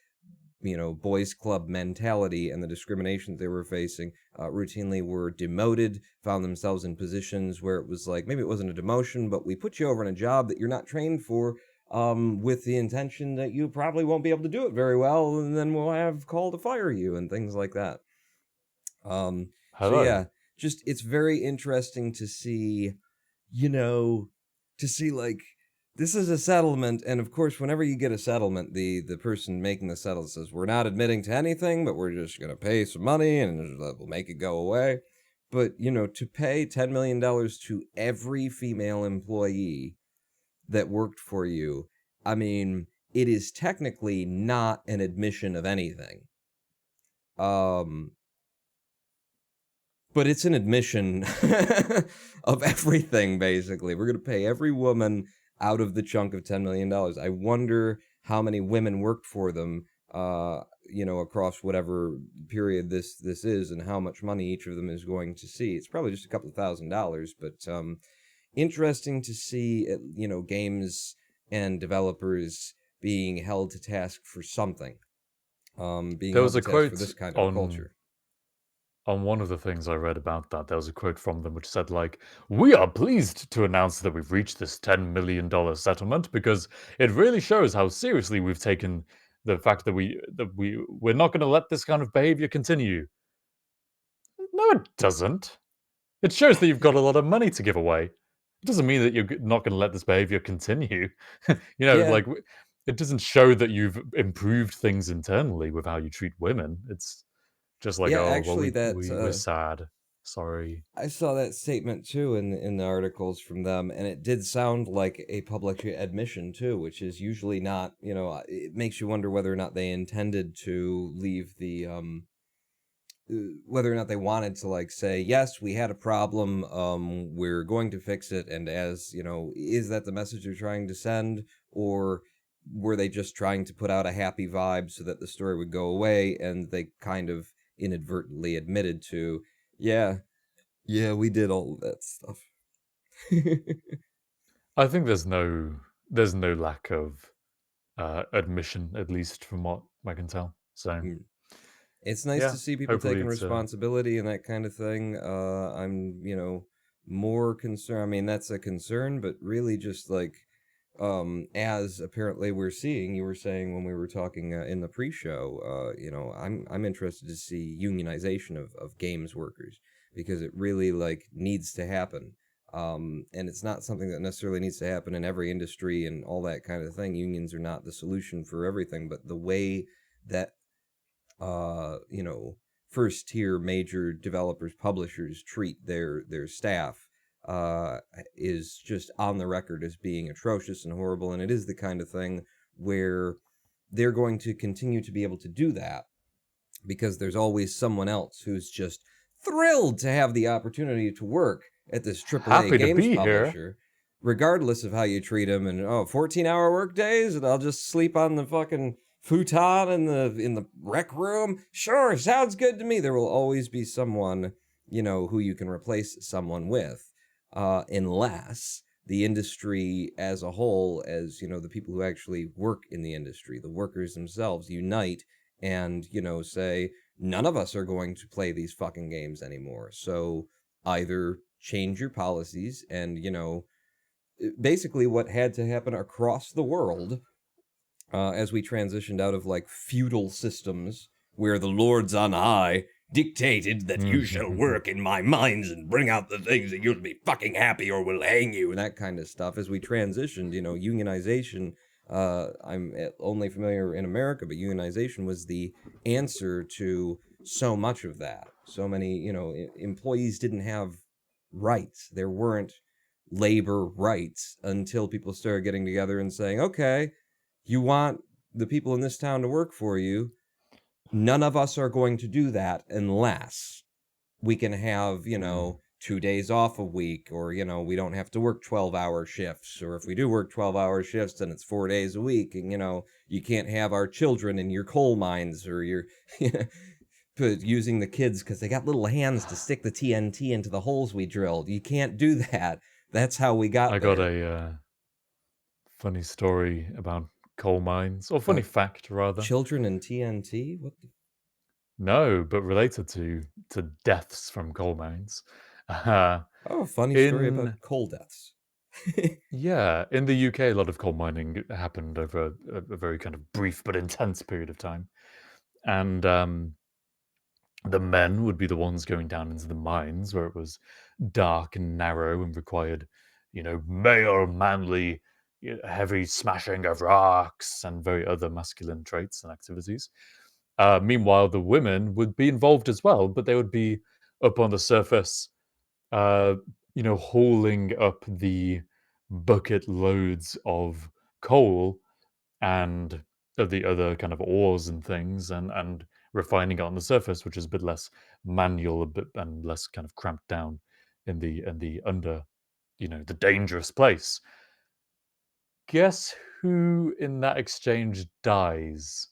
boys club mentality and the discrimination they were facing, routinely were demoted, found themselves in positions where it was like, maybe it wasn't a demotion, but we put you over in a job that you're not trained for, with the intention that you probably won't be able to do it very well, and then we'll have call to fire you and things like that. So Hello. yeah, just it's very interesting to see, like, this is a settlement, and of course, whenever you get a settlement, the person making the settlement says, we're not admitting to anything, but we're just gonna pay some money and we'll make it go away. But, to pay $10 million to every female employee that worked for you, I mean, it is technically not an admission of anything. But it's an admission of everything, basically. We're going to pay every woman out of the chunk of $10 million. I wonder how many women worked for them, across whatever period this is, and how much money each of them is going to see. It's probably just a couple of $1,000s, but interesting to see, games and developers being held to task for something. Being There held was to a task quote for this kind of culture. on one of the things I read about that. There was a quote from them which said, like, "We are pleased to announce that we've reached this $10 million settlement because it really shows how seriously we've taken the fact that we're not going to let this kind of behavior continue." No, it doesn't. It shows that you've got a lot of money to give away. It doesn't mean that you're not going to let this behavior continue. Yeah, Like, it doesn't show that you've improved things internally with how you treat women. It's just like, yeah. oh, well, Actually, we're sad. Sorry. I saw that statement too in the articles from them, and it did sound like a public admission too, which is usually not. It makes you wonder whether or not they intended to leave the whether or not they wanted to, like, say, yes, we had a problem, we're going to fix it, and as is that the message they're trying to send, or were they just trying to put out a happy vibe so that the story would go away, and they kind of inadvertently admitted to, yeah, we did all of that stuff. I think there's no lack of admission, at least from what I can tell. So Mm. It's nice yeah, to see people hopefully taking it's responsibility and that kind of thing. I'm, more concerned. I mean, that's a concern, but really just like, as apparently we're seeing, you were saying when we were talking in the pre-show, I'm interested to see unionization of games workers, because it really, like, needs to happen. And it's not something that necessarily needs to happen in every industry and all that kind of thing. Unions are not the solution for everything, but the way that first tier major developers, publishers treat their staff is just on the record as being atrocious and horrible. And it is the kind of thing where they're going to continue to be able to do that because there's always someone else who's just thrilled to have the opportunity to work at this AAA happy to games be here. publisher, regardless of how you treat them. And 14-hour work days, and I'll just sleep on the fucking futon in the rec room. Sure, sounds good to me. There will always be someone, who you can replace someone with, unless the industry as a whole, as the people who actually work in the industry, the workers themselves, unite and say, none of us are going to play these fucking games anymore. So either change your policies, and basically what had to happen across the world, as we transitioned out of, like, feudal systems where the lords on high dictated that you shall work in my mines and bring out the things that you'll be fucking happy or we'll hang you, and that kind of stuff. As we transitioned, unionization, I'm only familiar in America, but unionization was the answer to so much of that. So many, employees didn't have rights. There weren't labor rights until people started getting together and saying, okay, you want the people in this town to work for you. None of us are going to do that unless we can have, 2 days off a week, or, we don't have to work 12-hour shifts. Or if we do work 12-hour shifts, then it's 4 days a week. And, you can't have our children in your coal mines, or your using the kids because they got little hands to stick the TNT into the holes we drilled. You can't do that. That's how we got I there. got a funny story about coal mines, or funny fact rather. Children in TNT? What the? No, but related to deaths from coal mines. Uh, Oh, funny story about in coal deaths. Yeah, in the UK, a lot of coal mining happened over a very kind of brief but intense period of time, and the men would be the ones going down into the mines where it was dark and narrow and required, male, manly, heavy smashing of rocks and very other masculine traits and activities. Meanwhile, the women would be involved as well, but they would be up on the surface, uh, hauling up the bucket loads of coal and of the other kind of ores and things, and refining it on the surface, which is a bit less manual, a bit and less kind of cramped down in the under, the dangerous place. Guess who in that exchange dies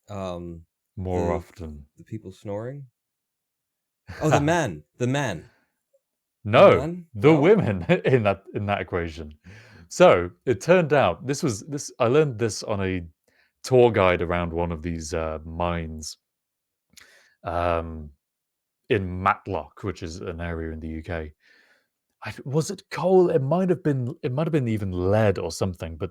Um, more the often? the people snoring. Oh, the men. The men. The No, men. the No. women in that equation. So it turned out this I learned this on a tour guide around one of these mines, um, in Matlock, which is an area in the UK. Was it coal? It might have been. It might have been even lead or something. But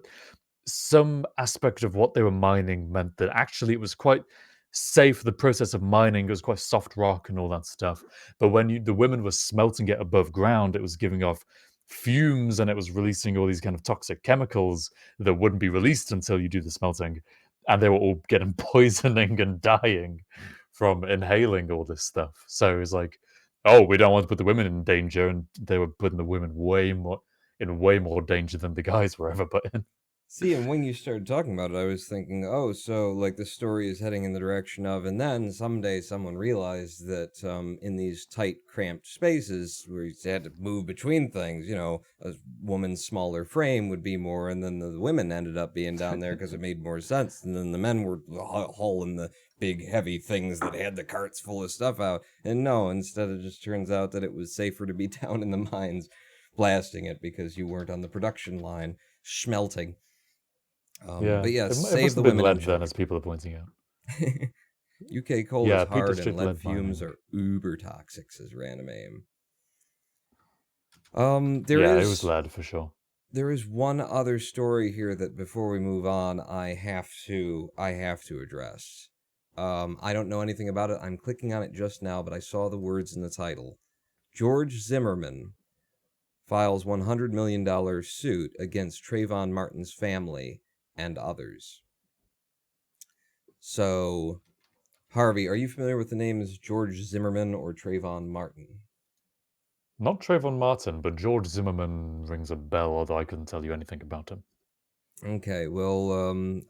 some aspect of what they were mining meant that actually it was quite safe. The process of mining, it was quite soft rock and all that stuff. But when the women were smelting it above ground, it was giving off fumes and it was releasing all these kind of toxic chemicals that wouldn't be released until you do the smelting. And they were all getting poisoning and dying from inhaling all this stuff. So it was like, oh, we don't want to put the women in danger, and they were putting the women way more danger than the guys were ever put in. See, and when you started talking about it, I was thinking, oh, so like the story is heading in the direction of, and then someday someone realized that in these tight, cramped spaces where you had to move between things, a woman's smaller frame would be more, and then the women ended up being down there because it made more sense, and then the men were hauling the big, heavy things that had the carts full of stuff out, and no, instead it just turns out that it was safer to be down in the mines blasting it because you weren't on the production line smelting. Yeah, But yes, it save must the have been women and lead then, as children. people are pointing out. UK coal is Yeah, Peter hard and Strict lead lead fumes mining. are uber toxic, says Random Aim. There Yeah, it was is lead for sure. there is one other story here that before we move on, I have to address. I don't know anything about it. I'm clicking on it just now, but I saw the words in the title. George Zimmerman files $100 million suit against Trayvon Martin's family and others. So, Harvey, are you familiar with the names George Zimmerman or Trayvon Martin? Not Trayvon Martin, but George Zimmerman rings a bell, although I couldn't tell you anything about him. Okay, well,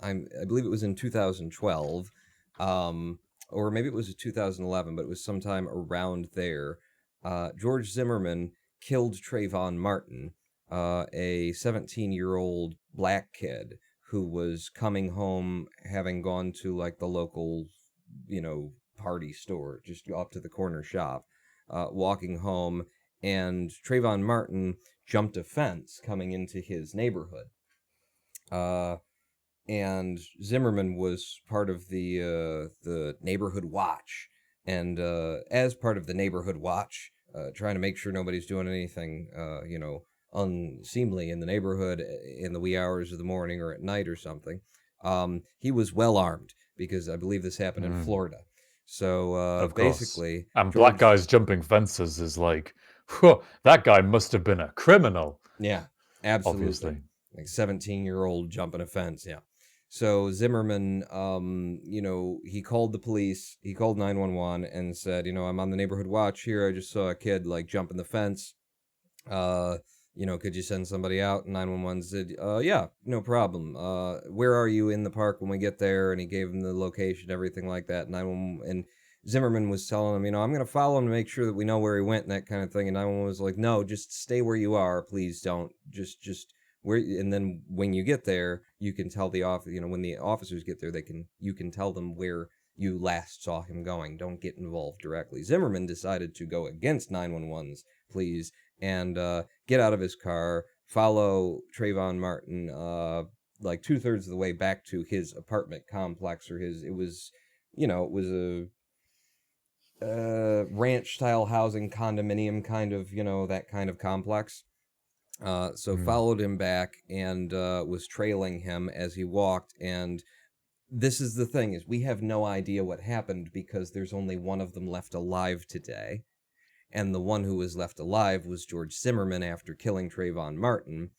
I believe it was in 2012, or maybe it was 2011, but it was sometime around there. George Zimmerman killed Trayvon Martin, a 17-year-old black kid who was coming home having gone to like the local, party store, just up to the corner shop, walking home, and Trayvon Martin jumped a fence coming into his neighborhood. Uh, and Zimmerman was part of the neighborhood watch, and as part of the neighborhood watch, trying to make sure nobody's doing anything, unseemly in the neighborhood in the wee hours of the morning or at night or something. He was well armed because I believe this happened in Mm, Florida. So of course. basically, And black George, guys jumping fences is like, whew, that guy must have been a criminal, yeah, absolutely, obviously. like 17-year-old jumping a fence, yeah. So Zimmerman, he called the police. He called 911 and said, I'm on the neighborhood watch here. I just saw a kid like jumping the fence. Uh, could you send somebody out? And 911 said, yeah, no problem. Where are you in the park when we get there? And he gave him the location, everything like that. 911 and Zimmerman was telling him, I'm going to follow him to make sure that we know where he went and that kind of thing. And 911 was like, no, just stay where you are, please don't. Just where. And then when you get there, you can tell the when the officers get there, you can tell them where you last saw him going. Don't get involved directly. Zimmerman decided to go against 911's pleas and get out of his car, follow Trayvon Martin like 2/3 of the way back to his apartment complex, or it was a ranch style housing condominium kind of, that kind of complex. So followed him back and was trailing him as he walked. And this is the thing, is we have no idea what happened because there's only one of them left alive today. And the one who was left alive was George Zimmerman after killing Trayvon Martin,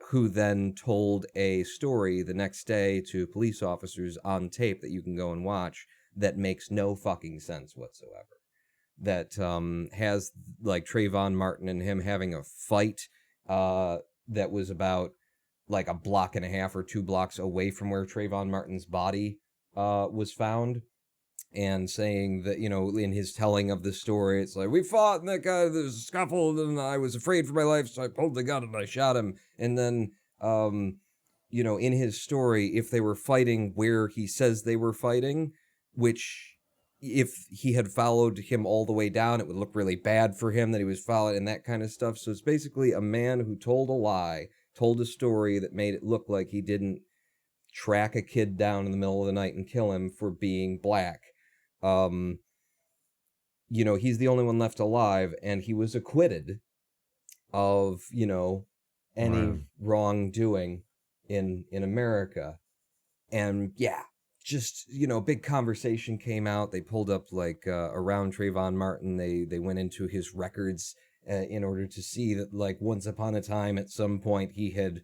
who then told a story the next day to police officers on tape that you can go and watch that makes no fucking sense whatsoever. That has like Trayvon Martin and him having a fight that was about like a block and a half or 2 blocks away from where Trayvon Martin's body was found. And saying that, in his telling of the story, it's like, we fought and that guy, there was a scuffle and I was afraid for my life, so I pulled the gun and I shot him. And then, in his story, if they were fighting where he says they were fighting, which if he had followed him all the way down, it would look really bad for him that he was followed and that kind of stuff. So it's basically a man who told a lie, told a story that made it look like he didn't track a kid down in the middle of the night and kill him for being black. He's the only one left alive, and he was acquitted of, any wrongdoing in America. And yeah, just, big conversation came out. They pulled up like around Trayvon Martin. They went into his records in order to see that, like, once upon a time at some point he had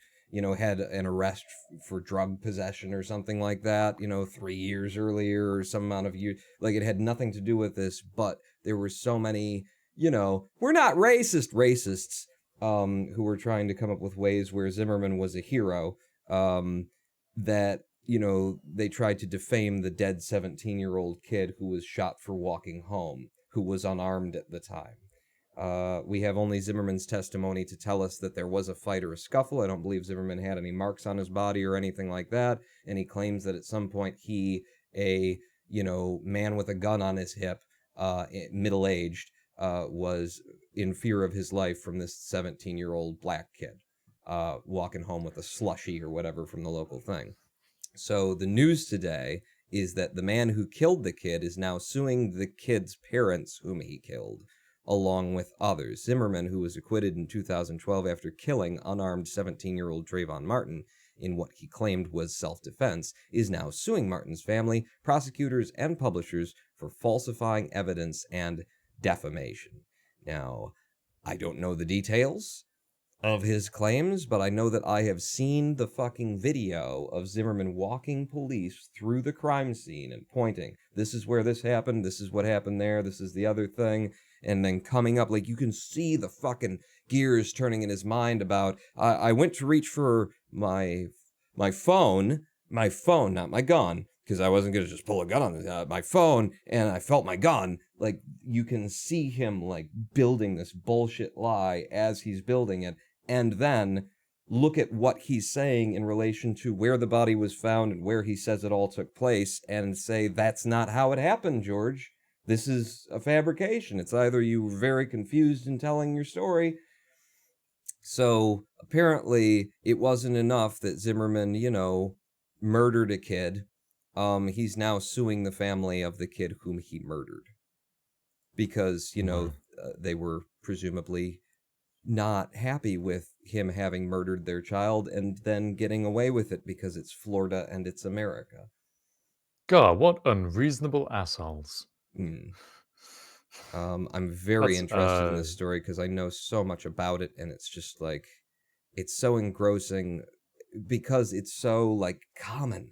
had an arrest for drug possession or something like that, 3 years earlier or some amount of years. Like, it had nothing to do with this, but there were so many, we're not racists, who were trying to come up with ways where Zimmerman was a hero, that, they tried to defame the dead 17-year-old kid who was shot for walking home, who was unarmed at the time. We have only Zimmerman's testimony to tell us that there was a fight or a scuffle. I don't believe Zimmerman had any marks on his body or anything like that. And he claims that at some point he, a man with a gun on his hip, middle-aged, was in fear of his life from this 17-year-old black kid walking home with a slushie or whatever from the local thing. So the news today is that the man who killed the kid is now suing the kid's parents, whom he killed, along with others. Zimmerman, who was acquitted in 2012 after killing unarmed 17-year-old Trayvon Martin in what he claimed was self-defense, is now suing Martin's family, prosecutors, and publishers for falsifying evidence and defamation. Now, I don't know the details of his claims, but I know that I have seen the fucking video of Zimmerman walking police through the crime scene and pointing, this is where this happened, this is what happened there, this is the other thing, and then coming up, like, you can see the fucking gears turning in his mind about, I went to reach for my phone, not my gun, because I wasn't going to just pull a gun on my phone, and I felt my gun. Like, you can see him, like, building this bullshit lie as he's building it, and then look at what he's saying in relation to where the body was found and where he says it all took place, and say, that's not how it happened, George. This is a fabrication. It's either you were very confused in telling your story. So apparently it wasn't enough that Zimmerman, murdered a kid. He's now suing the family of the kid whom he murdered. Because, they were presumably not happy with him having murdered their child and then getting away with it because it's Florida and it's America. God, what unreasonable assholes. I'm very interested in this story because I know so much about it, and it's just like, it's so engrossing because it's so, like, common.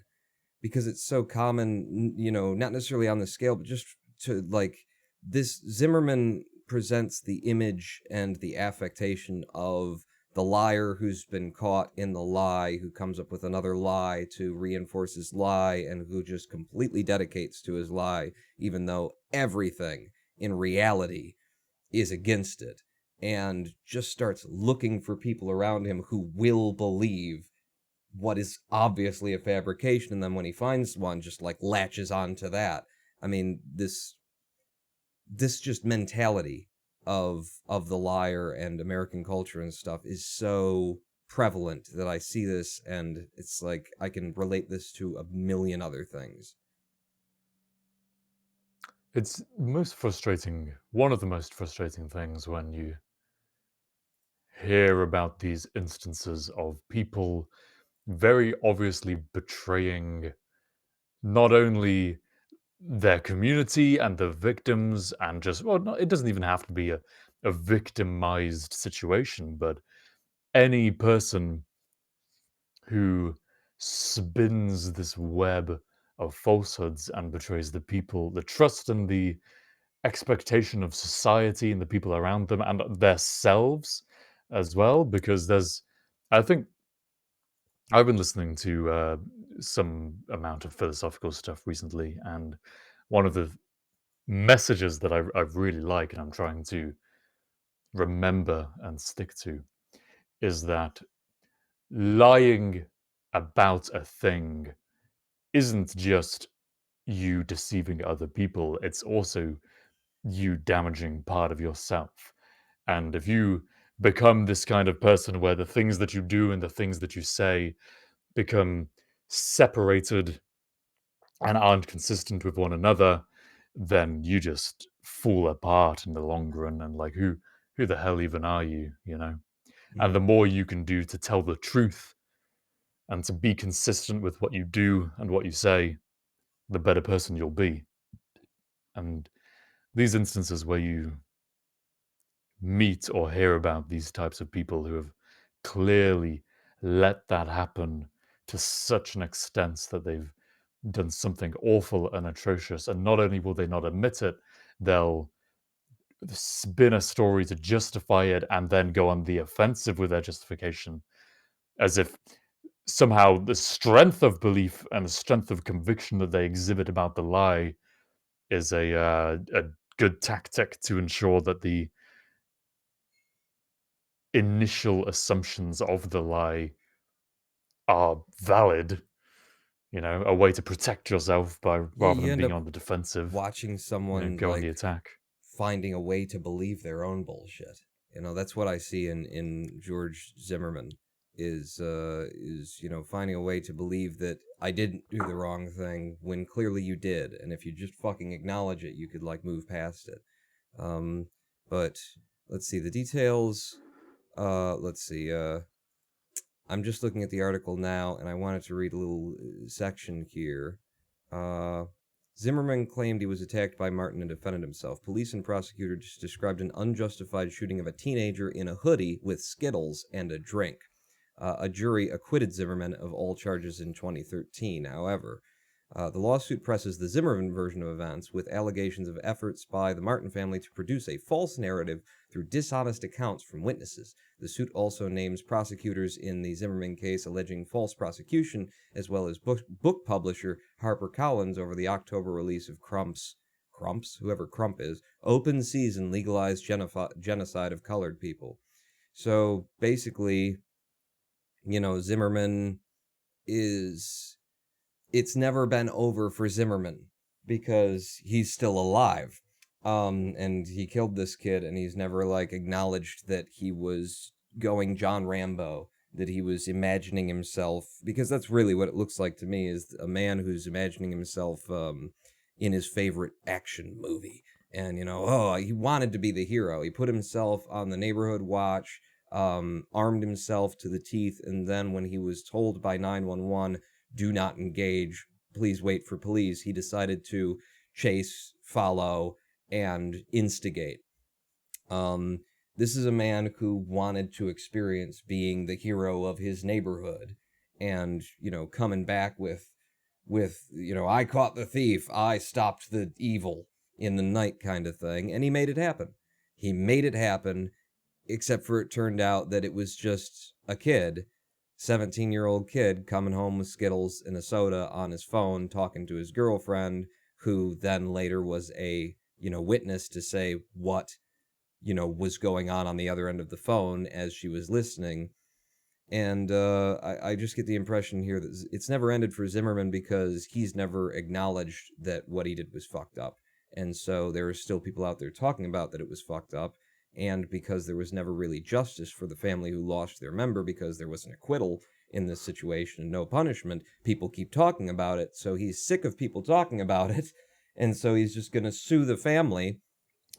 Because it's so common, not necessarily on the scale, but just to, like, this Zimmerman presents the image and the affectation of the liar who's been caught in the lie, who comes up with another lie to reinforce his lie, and who just completely dedicates to his lie, even though everything in reality is against it, and just starts looking for people around him who will believe what is obviously a fabrication, and then when he finds one, just, like, latches onto that. I mean, this just mentality of the liar and American culture and stuff is so prevalent that I see this and it's like I can relate this to a million other things. It's most frustrating, one of the most frustrating things when you hear about these instances of people very obviously betraying not only their community and the victims and just, well, no, it doesn't even have to be a victimized situation, but any person who spins this web of falsehoods and betrays the people, the trust and the expectation of society and the people around them and themselves as well. Because I think I've been listening to some amount of philosophical stuff recently, and one of the messages that I really like and I'm trying to remember and stick to is that lying about a thing isn't just you deceiving other people, it's also you damaging part of yourself. And if you become this kind of person where the things that you do and the things that you say become separated and aren't consistent with one another, then you just fall apart in the long run. And like, who the hell even are you? You know. And the more you can do to tell the truth and to be consistent with what you do and what you say, the better person you'll be. And these instances where you meet or hear about these types of people who have clearly let that happen to such an extent that they've done something awful and atrocious. And not only will they not admit it, they'll spin a story to justify it and then go on the offensive with their justification as if somehow the strength of belief and the strength of conviction that they exhibit about the lie is a good tactic to ensure that the initial assumptions of the lie are valid. You know, a way to protect yourself by Yeah, rather you than end being up on the defensive. watching You know, someone go on the like attack. finding a way to believe their own bullshit. You know, that's what I see in George Zimmerman is finding a way to believe that I didn't do the wrong thing when clearly you did, and if you just fucking acknowledge it, you could like move past it. But let's see the details. Let's see. I'm just looking at the article now, and I wanted to read a little section here. Uh, Zimmerman claimed he was attacked by Martin and defended himself. Police and prosecutors described an unjustified shooting of a teenager in a hoodie with Skittles and a drink. A jury acquitted Zimmerman of all charges in 2013. However, the lawsuit presses the Zimmerman version of events with allegations of efforts by the Martin family to produce a false narrative through dishonest accounts from witnesses. The suit also names prosecutors in the Zimmerman case alleging false prosecution, as well as book publisher HarperCollins over the October release of Crump's, whoever Crump is, Open Season Legalized Genocide of Colored People. So basically, Zimmerman is... It's never been over for Zimmerman because he's still alive. And he killed this kid, and he's never, like, acknowledged that he was going John Rambo, that he was imagining himself, because that's really what it looks like to me, is a man who's imagining himself in his favorite action movie. And, he wanted to be the hero. He put himself on the neighborhood watch, armed himself to the teeth, and then when he was told by 911, do not engage, please wait for police, he decided to chase, follow, and instigate. This is a man who wanted to experience being the hero of his neighborhood and, coming back with, I caught the thief, I stopped the evil in the night kind of thing, and he made it happen. He made it happen, except for it turned out that it was just a kid, 17-year-old kid coming home with Skittles and a soda on his phone, talking to his girlfriend, who then later was a, witness to say what, was going on the other end of the phone as she was listening. And I just get the impression here that it's never ended for Zimmerman because he's never acknowledged that what he did was fucked up. And so there are still people out there talking about that it was fucked up. and because there was never really justice for the family who lost their member because there was an acquittal in this situation and no punishment, people keep talking about it, so he's sick of people talking about it, and so he's just going to sue the family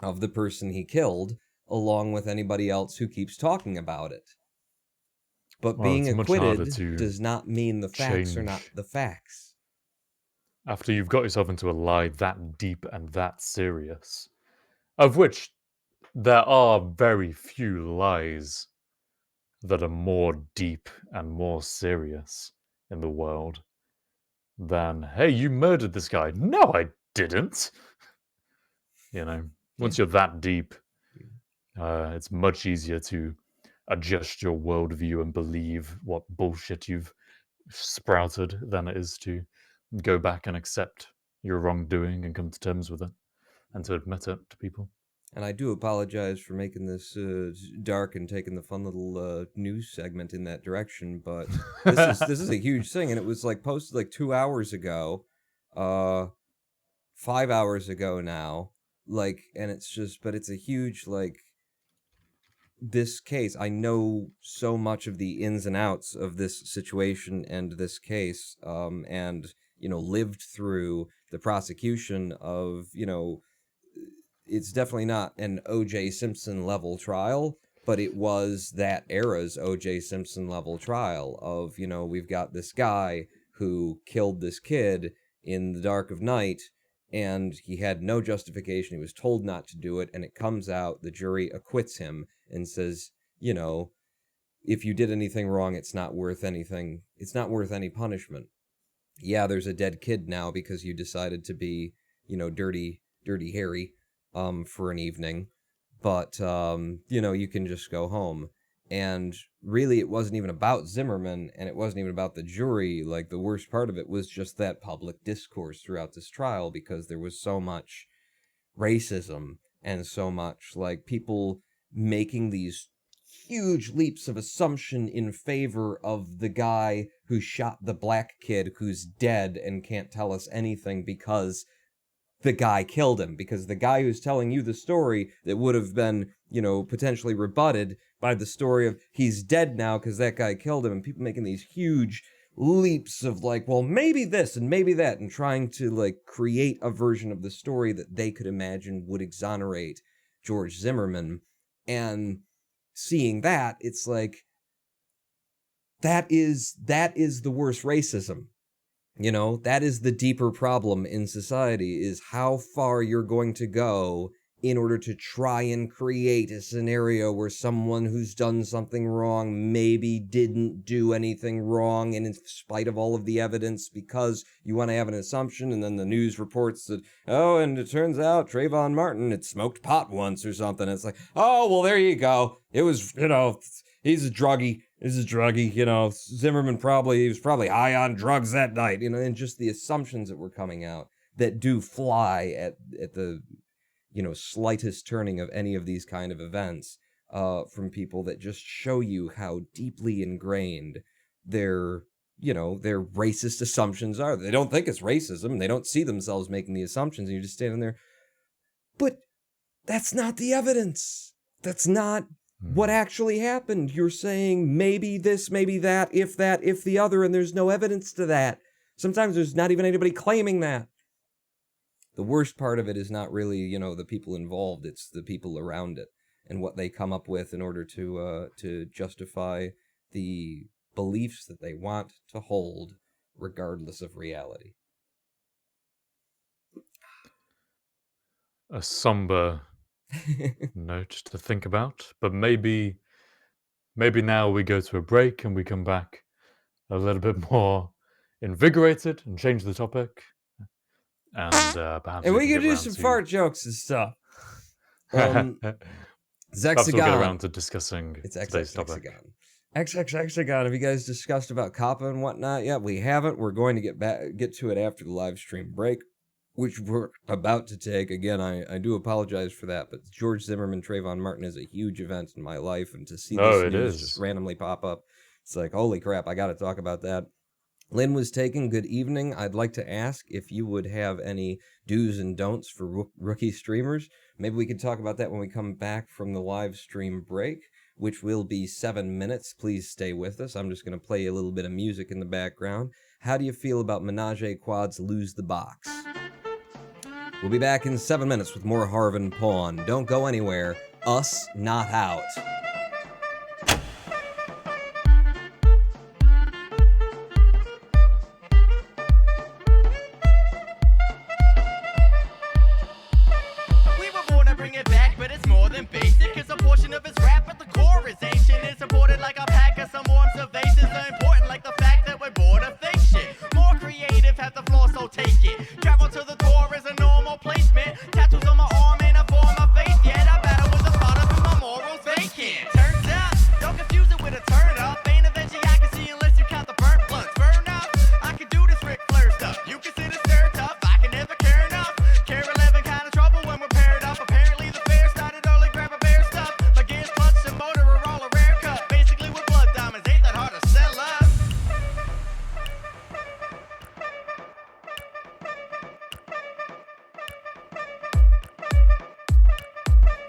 of the person he killed, along with anybody else who keeps talking about it. But Well, being it's much harder acquitted to does not mean the facts are not change. the facts. After you've got yourself into a lie that deep and that serious, of which there are very few lies that are more deep and more serious in the world than, hey, you murdered this guy. No, I didn't. You know, once you're that deep, it's much easier to adjust your worldview and believe what bullshit you've sprouted than it is to go back and accept your wrongdoing and come to terms with it and to admit it to people. And I do apologize for making this dark and taking the fun little news segment in that direction, but this is a huge thing, and it was like posted like 2 hours ago, 5 hours ago now, like, and it's just, but it's a huge, like, this case. I know so much of the ins and outs of this situation and this case, and lived through the prosecution of it's definitely not an O.J. Simpson level trial, but it was that era's O.J. Simpson level trial of, we've got this guy who killed this kid in the dark of night, and he had no justification. He was told not to do it, and it comes out, the jury acquits him and says, if you did anything wrong, it's not worth anything. It's not worth any punishment. Yeah, there's a dead kid now because you decided to be, dirty Harry, for an evening, but, you can just go home. And really, it wasn't even about Zimmerman, and it wasn't even about the jury. Like, the worst part of it was just that public discourse throughout this trial, because there was so much racism and so much, like, people making these huge leaps of assumption in favor of the guy who shot the black kid who's dead and can't tell us anything because the guy killed him, because the guy who's telling you the story that would have been, potentially rebutted by the story of he's dead now because that guy killed him, and people making these huge leaps of like, well, maybe this and maybe that, and trying to like create a version of the story that they could imagine would exonerate George Zimmerman. And seeing that, it's like, that is the worst racism. That is the deeper problem in society, is how far you're going to go in order to try and create a scenario where someone who's done something wrong maybe didn't do anything wrong, and in spite of all of the evidence, because you want to have an assumption, and then the news reports that, oh, and it turns out Trayvon Martin had smoked pot once or something. It's like, oh, well, there you go. It was, he's a druggie. This is druggy, Zimmerman he was probably high on drugs that night, and just the assumptions that were coming out that do fly at the, slightest turning of any of these kind of events, from people that just show you how deeply ingrained their racist assumptions are. They don't think it's racism. They don't see themselves making the assumptions, and you're just standing there. But that's not the evidence. That's not what actually happened. You're saying maybe this, maybe that, if the other, and there's no evidence to that. Sometimes there's not even anybody claiming that. The worst part of it is not really, the people involved. It's the people around it and what they come up with in order to justify the beliefs that they want to hold, regardless of reality. A somber note to think about, but maybe now we go to a break and we come back a little bit more invigorated and change the topic, and perhaps and we can can do some fart jokes and stuff. Zexagon. Perhaps we'll get around to discussing today's topic. Hexagon. Have you guys discussed about COPPA and whatnot yet? We haven't. We're going to get to it after the live stream break, which we're about to take. Again, I do apologize for that, but George Zimmerman, Trayvon Martin is a huge event in my life, and to see this news just randomly pop up, it's like, holy crap, I got to talk about that. Lynn was taken. Good evening. I'd like to ask if you would have any do's and don'ts for rookie streamers. Maybe we could talk about that when we come back from the live stream break, which will be 7 minutes. Please stay with us. I'm just going to play a little bit of music in the background. How do you feel about Menage a Quad's Lose the Box? We'll be back in 7 minutes with more Harv and Pawn. Don't go anywhere. Us not out. We were born to bring it back, but it's more than basic. It's a portion of its rap, but the core is ancient. It's supported like a pack of some more observations are important, like the fact that we're bored of fake shit. More creative, have the floor, so take it. Travel to the door is a normal placement. Tattoos on my arm ain't a form of faith yet. I battle with the thought of my morals vacant. Turns out, don't confuse it with a turn up. Ain't a veggie I can see unless you count the burnt blunts. Burn up, I can do this Ric Flair stuff. You consider stir tough, I can never care enough. Care 11 kind of trouble when we're paired up. Apparently the fair started early, grab a bear stuff. My gears, clutch, and motor are all a rare cut. Basically with blood diamonds, ain't that hard to sell us.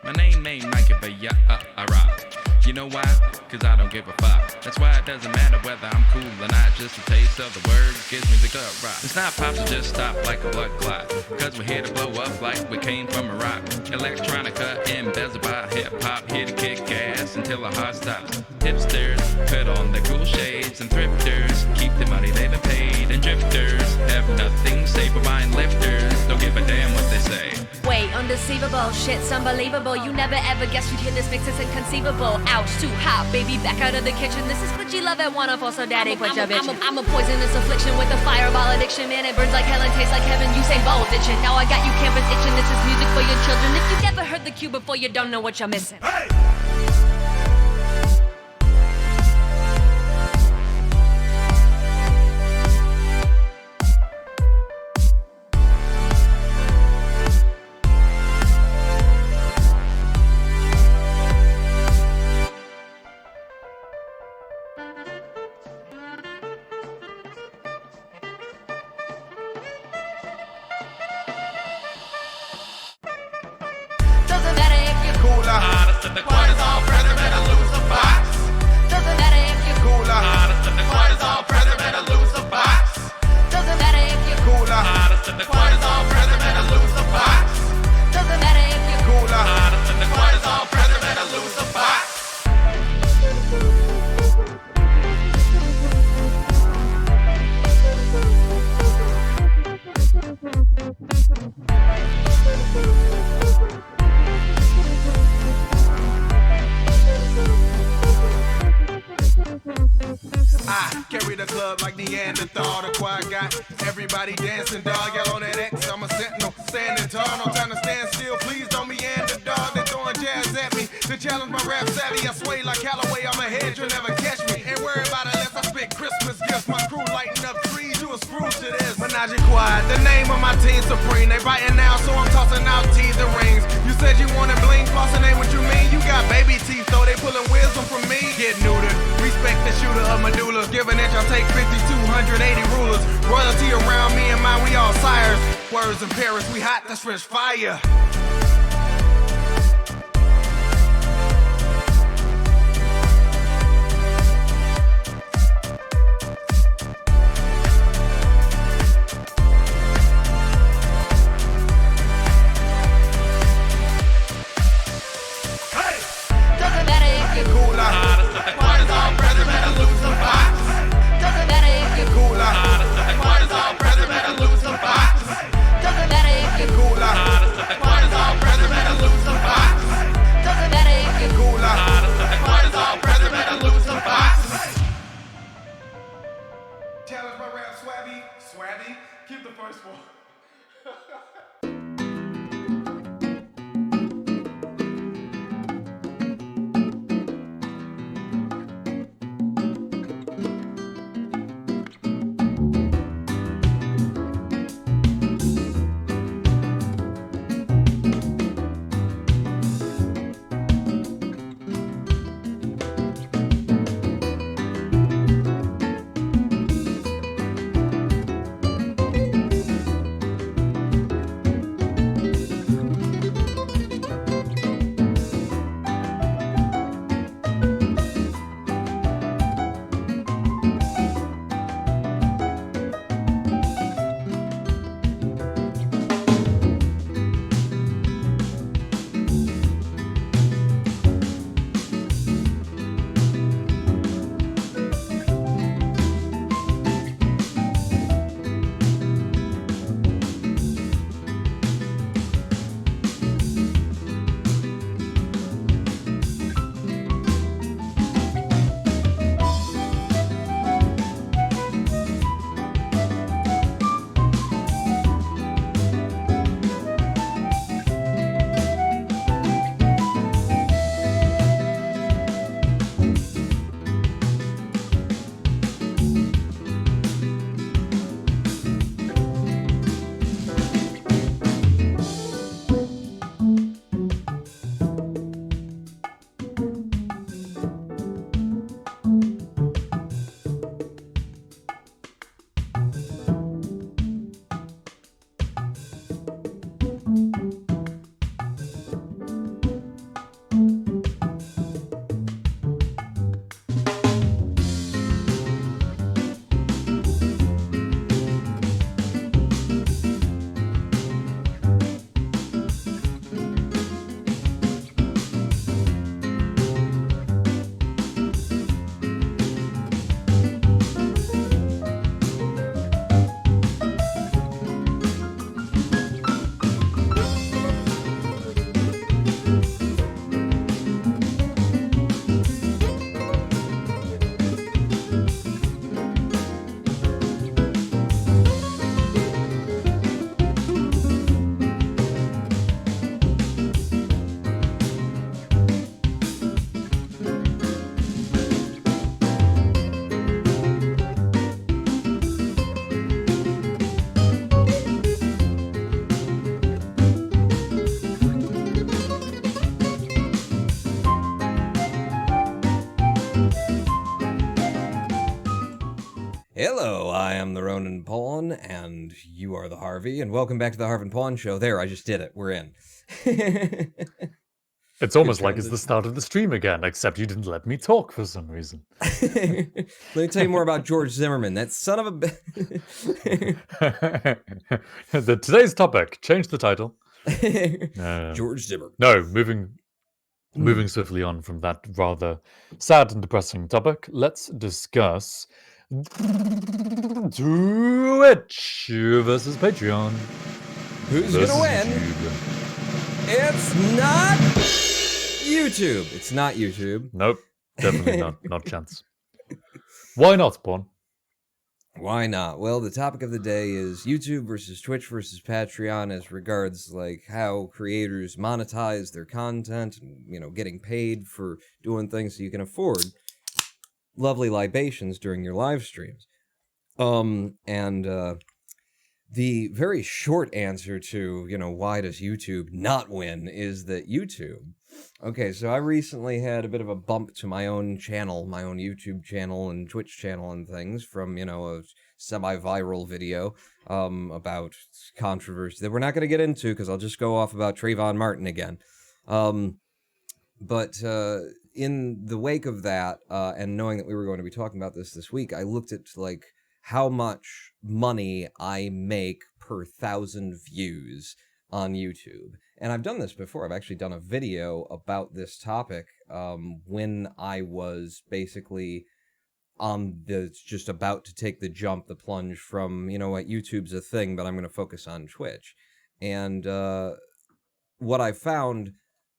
My name ain't Mikey, but yeah, I rock. You know why? Cause I don't give a fuck. That's why it doesn't matter whether I'm cool or not. Just a taste of the words gives me the gut rock. It's not pop, so just stop like a blood clot. Cause we're here to blow up like we came from Iraq. Electronica, embezzled by hip-hop. Here to kick ass until the heart stops. Hipsters put on their cool shades, and thrifters keep the money they've been paid. And drifters have nothing safe but mind lifters. Don't give a damn what they say. Wait, undeceivable, shit's unbelievable. You never ever guessed you'd hear this mix, it's inconceivable. Ouch, too hot, baby, back out of the kitchen. This is what you love at one of us, so daddy, put your bitch. I'm a poisonous affliction with a fireball addiction. Man, it burns like hell and tastes like heaven. You say bold, ditching. Now I got you campus itching. This is music for your children. If you never heard the cue before, you don't know what you're missing. Hey! Doesn't matter if you're Cooler, hottest than the cortisol, brother, better lose the box. Doesn't matter if you're Cooler, hottest than the cortisol, brother, better lose the box. Doesn't matter if you're Cooler, hottest than the cortisol, brother, better lose the box. Doesn't matter if you're Cooler, hottest than the cortisol, brother, better lose the box. I carry the club like Neanderthal. The choir got everybody dancing, dog. Y'all on that X, I'm a sentinel, standing tall. No time to stand still, please don't meander, dog. They're throwing jazz at me to challenge my rap savvy. I sway like Callaway, I'm ahead, you'll never catch me. Ain't worry about it unless I spit Christmas gifts. My crew lighting up trees, you a screw to this. Menage a Quad, the name of my team supreme. They biting now, so I'm tossing out teeth and rings. You said you wanted bling, flossing ain't what you mean. You got baby teeth, though, they pulling wisdom from me. Get neutered, respect the shooter of medulla. Give an inch, I'll take 50, 280 rulers. Royalty around me and mine, we all sires. Words in Paris, we hot, that's fresh fire. Doesn't matter if you're Cooler, hottest than the cortisol, brother, better lose the box. Doesn't matter if you're Cooler, hottest than the cortisol, brother, better lose the box. Doesn't matter if you're Cooler, hottest than the cortisol, brother, better lose the box. Doesn't matter if you're Cooler, hottest than the cortisol, brother, better lose the box. Challenge my rap, Swabby, keep the first one. Hello, I am the Ronan Pawn, and you are the Harvey, and welcome back to the Harv and Pawn Show. There, I just did it. We're in. It's almost like it's the transition. start of the stream again, except you didn't let me talk for some reason. Let me tell you more about George Zimmerman. That son of a... Today's topic, change the title. George Zimmerman. No, moving swiftly on from that rather sad and depressing topic, let's discuss Twitch versus Patreon. Who's gonna win? It's not YouTube. It's not YouTube. Nope, definitely not. Not chance. Why not, Pawn? Why not? Well, the topic of the day is YouTube versus Twitch versus Patreon as regards like how creators monetize their content and, you know, getting paid for doing things so you can afford lovely libations during your live streams. The very short answer to, you know, why does YouTube not win is that YouTube... Okay, so I recently had a bit of a bump to my own channel, my own YouTube channel and Twitch channel and things from, you know, a semi-viral video about controversy that we're not going to get into because I'll just go off about Trayvon Martin again. But in the wake of that, and knowing that we were going to be talking about this week, I looked at, like, how much money I make per 1,000 views on YouTube. And I've done this before. I've actually done a video about this topic when I was basically just about to take the jump, the plunge from, you know what, YouTube's a thing, but I'm going to focus on Twitch. And what I found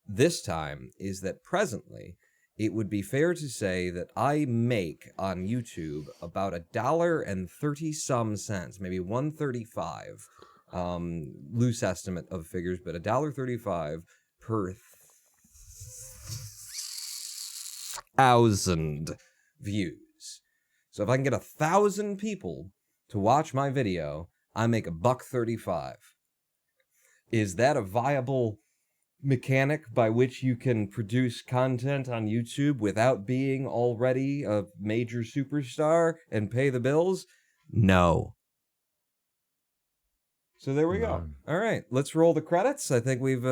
this time is that presently, it would be fair to say that I make on YouTube about $1.30 cents, maybe $1.35. Loose estimate of figures, but $1.35 per 1,000 views. So if I can get 1,000 people to watch my video, I make $1.35. Is that a viable mechanic by which you can produce content on YouTube without being already a major superstar and pay the bills? No. So there we go. All right, let's roll the credits. I think we've...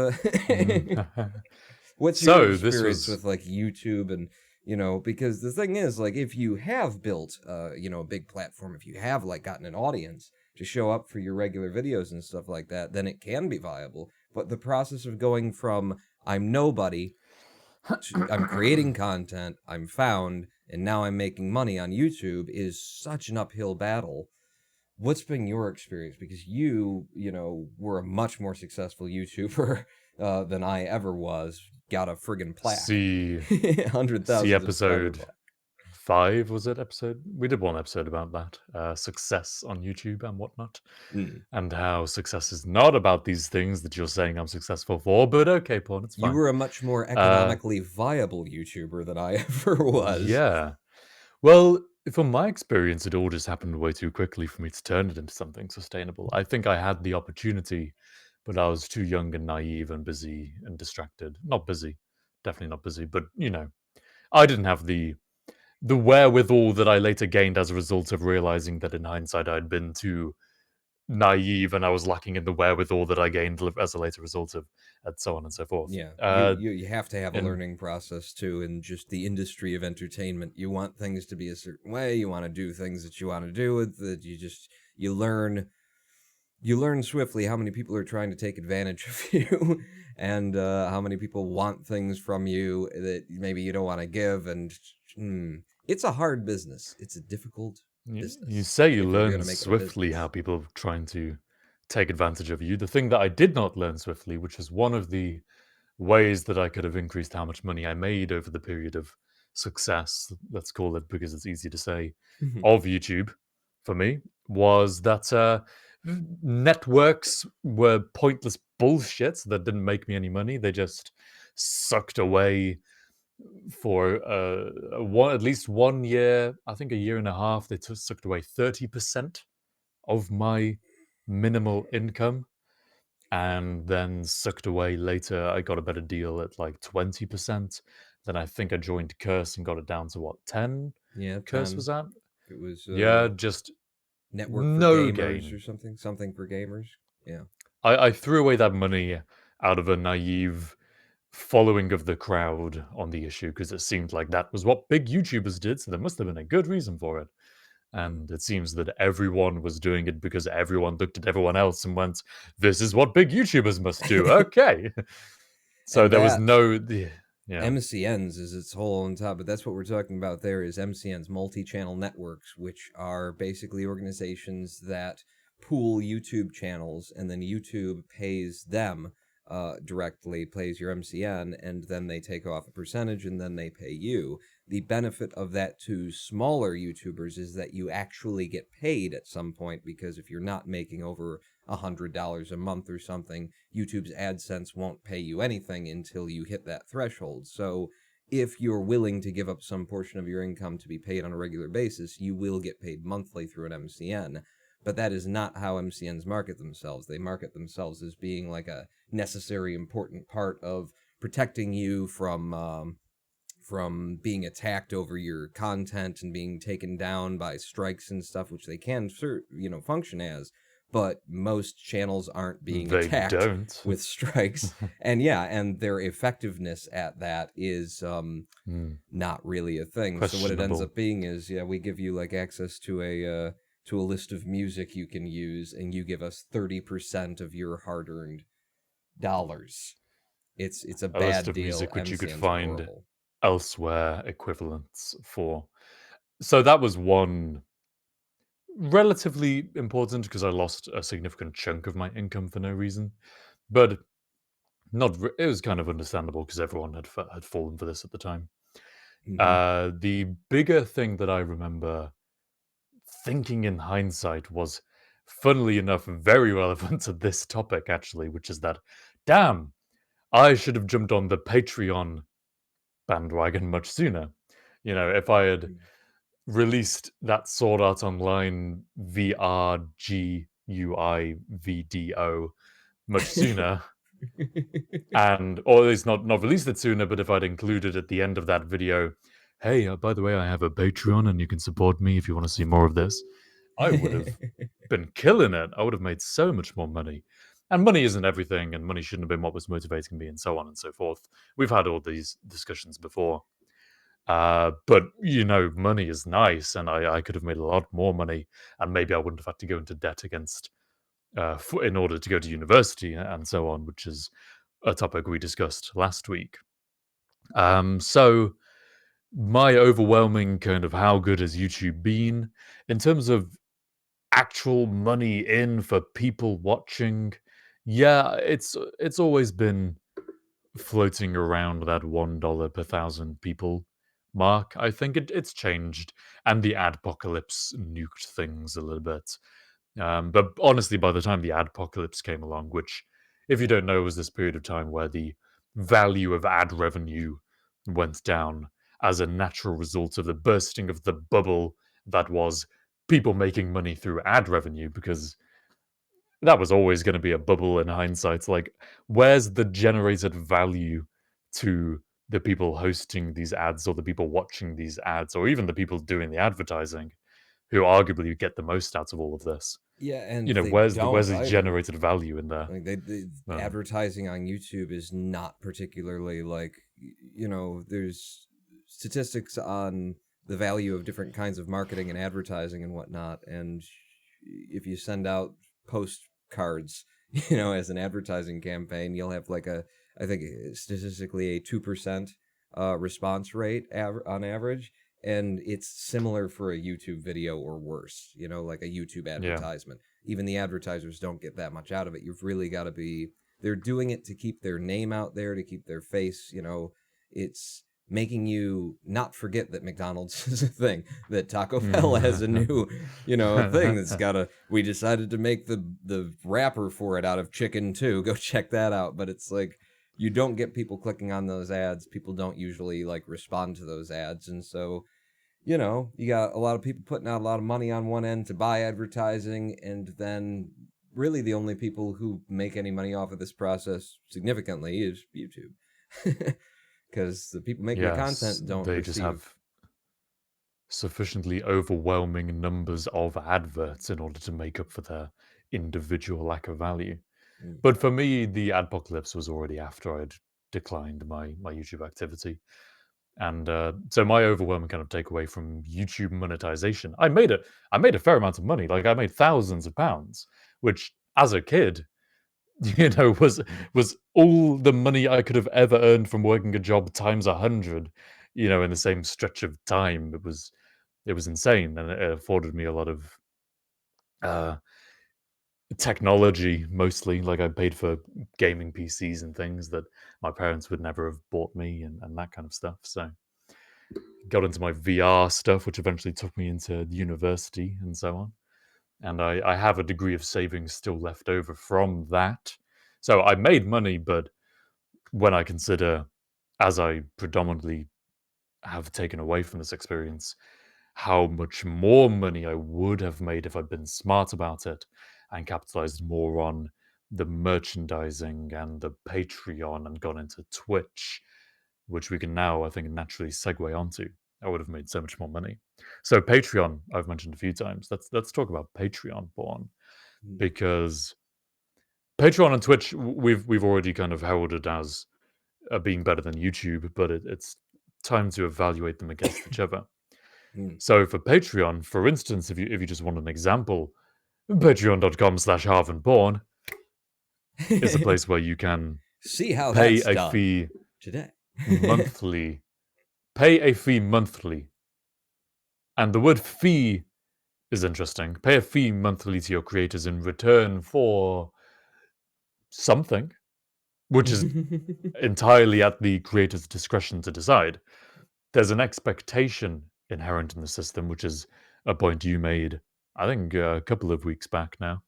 What's your experience with, like, YouTube and, you know, because the thing is, like, if you have built, you know, a big platform, if you have, like, gotten an audience to show up for your regular videos and stuff like that, then it can be viable. But the process of going from I'm nobody to I'm creating content, I'm found, and now I'm making money on YouTube is such an uphill battle. What's been your experience? Because you know, were a much more successful YouTuber than I ever was. Got a friggin' plaque. See 100,000. See episode 5, was it? We did one episode about that. Success on YouTube and whatnot. And how success is not about these things that you're saying I'm successful for, but okay, Paul, it's fine. You were a much more economically viable YouTuber than I ever was. Yeah. Well, from my experience, it all just happened way too quickly for me to turn it into something sustainable. I think I had the opportunity, but I was too young and naive and busy and distracted. Not busy, definitely not busy, but, you know, I didn't have the wherewithal that I later gained as a result of realizing that in hindsight I'd been too naive and I was lacking in the wherewithal that I gained as a later result of, and so on and so forth. Yeah, you have to have a learning process too in just the industry of entertainment. You want things to be a certain way. You want to do things that you want to do with it. You learn swiftly how many people are trying to take advantage of you and how many people want things from you that maybe you don't want to give. And it's a hard business. It's a difficult business. You say you learn swiftly how people are trying to take advantage of you. The thing that I did not learn swiftly, which is one of the ways that I could have increased how much money I made over the period of success, let's call it because it's easy to say, of YouTube for me, was that networks were pointless bullshit that didn't make me any money. They just sucked away for at least 1 year, I think a year and a half. They sucked away 30% of my minimal income, and then sucked away later. I got a better deal at like 20%. Then I think I joined Curse and got it down to what, 10? Yeah, Curse 10. was at. It was Yeah, just Network for no Gamers gain. or something for gamers. Yeah. I threw away that money out of a naive following of the crowd on the issue because it seemed like that was what big YouTubers did, so there must have been a good reason for it. And it seems that everyone was doing it because everyone looked at everyone else and went, "This is what big YouTubers must do." Okay, so And there was that no, yeah, MCNs is its whole on top, but that's what we're talking about there is MCNs, multi-channel networks, which are basically organizations that pool YouTube channels, and then YouTube pays them directly, pays your MCN, and then they take off a percentage, and then they pay you. The benefit of that to smaller YouTubers is that you actually get paid at some point, because if you're not making over $100 a month or something, YouTube's AdSense won't pay you anything until you hit that threshold. So if you're willing to give up some portion of your income to be paid on a regular basis, you will get paid monthly through an MCN. But that is not how MCNs market themselves. They market themselves as being like a necessary, important part of protecting you from being attacked over your content and being taken down by strikes and stuff, which they can, function as. But most channels aren't being they attacked don't. with strikes, and their effectiveness at that is not really a thing. So what it ends Questionable. up being is, we give you like access to a list of music you can use, and you give us 30% of your hard-earned dollars. It's a A list bad of deal. music which you could MCNs are find horrible. elsewhere equivalents for. So that was one relatively important because I lost a significant chunk of my income for no reason, but it was kind of understandable because everyone had fallen for this at the time. Hmm. The bigger thing that I remember thinking in hindsight was, funnily enough, very relevant to this topic actually, which is that, damn, I should have jumped on the Patreon bandwagon much sooner. If I had released that Sword Art Online VRGUI much sooner, and or at least not released it sooner, but if I'd included at the end of that video, hey, by the way, I have a Patreon and you can support me if you want to see more of this, I would have been killing it. I would have made so much more money. And money isn't everything, and money shouldn't have been what was motivating me, and so on and so forth. We've had all these discussions before. But money is nice, and I could have made a lot more money, and maybe I wouldn't have had to go into debt in order to go to university and so on, which is a topic we discussed last week. So my overwhelming kind of how good has YouTube been in terms of actual money in for people watching? Yeah, it's always been floating around that $1 per thousand people mark. I think it's changed, and the adpocalypse nuked things a little bit. But honestly, by the time the adpocalypse came along, which, if you don't know, was this period of time where the value of ad revenue went down as a natural result of the bursting of the bubble that was people making money through ad revenue, because that was always going to be a bubble in hindsight. Like, where's the generated value to the people hosting these ads, or the people watching these ads, or even the people doing the advertising, who arguably get the most out of all of this? Yeah, and they Where's don't the either. generated value in there? Like the Um, advertising on YouTube is not particularly like, there's statistics on the value of different kinds of marketing and advertising and whatnot, and if you send out postcards, as an advertising campaign, you'll have like I think statistically a 2% response rate on average, and it's similar for a YouTube video or worse, like a YouTube yeah, advertisement. Even the advertisers don't get that much out of it. You've really got to be, they're doing it to keep their name out there, to keep their face, it's making you not forget that McDonald's is a thing, that Taco Bell has a new, thing that's we decided to make the wrapper for it out of chicken too. Go check that out. But it's like, you don't get people clicking on those ads. People don't usually like respond to those ads. And so, you got a lot of people putting out a lot of money on one end to buy advertising, and then really the only people who make any money off of this process significantly is YouTube. Because the people making the yes, content don't they just receive. have sufficiently overwhelming numbers of adverts in order to make up for their individual lack of value. Mm. But for me, the adpocalypse was already after I'd declined my YouTube activity. And so my overwhelming kind of takeaway from YouTube monetization, I made a fair amount of money. Like I made thousands of pounds, which as a kid, was all the money I could have ever earned from working a job times 100, in the same stretch of time. It was insane, and it afforded me a lot of uh, technology, mostly. Like I paid for gaming PCs and things that my parents would never have bought me, and that kind of stuff. So got into my VR stuff, which eventually took me into university and so on. And I have a degree of savings still left over from that. So I made money, but when I consider, as I predominantly have taken away from this experience, how much more money I would have made if I'd been smart about it and capitalized more on the merchandising and the Patreon and gone into Twitch, which we can now, I think, naturally segue onto. I would have made so much more money. So Patreon, I've mentioned a few times. Let's talk about Patreon, Born, Mm. because Patreon and Twitch, we've already kind of heralded as being better than YouTube, but it's time to evaluate them against each other. Mm. So for Patreon, for instance, if you just want an example, patreon.com/harvandborn is a place where you can See how pay that's a done fee today. monthly. Pay a fee monthly. And the word fee is interesting. Pay a fee monthly to your creators in return for something, which is entirely at the creator's discretion to decide. There's an expectation inherent in the system, which is a point you made, I think, a couple of weeks back now,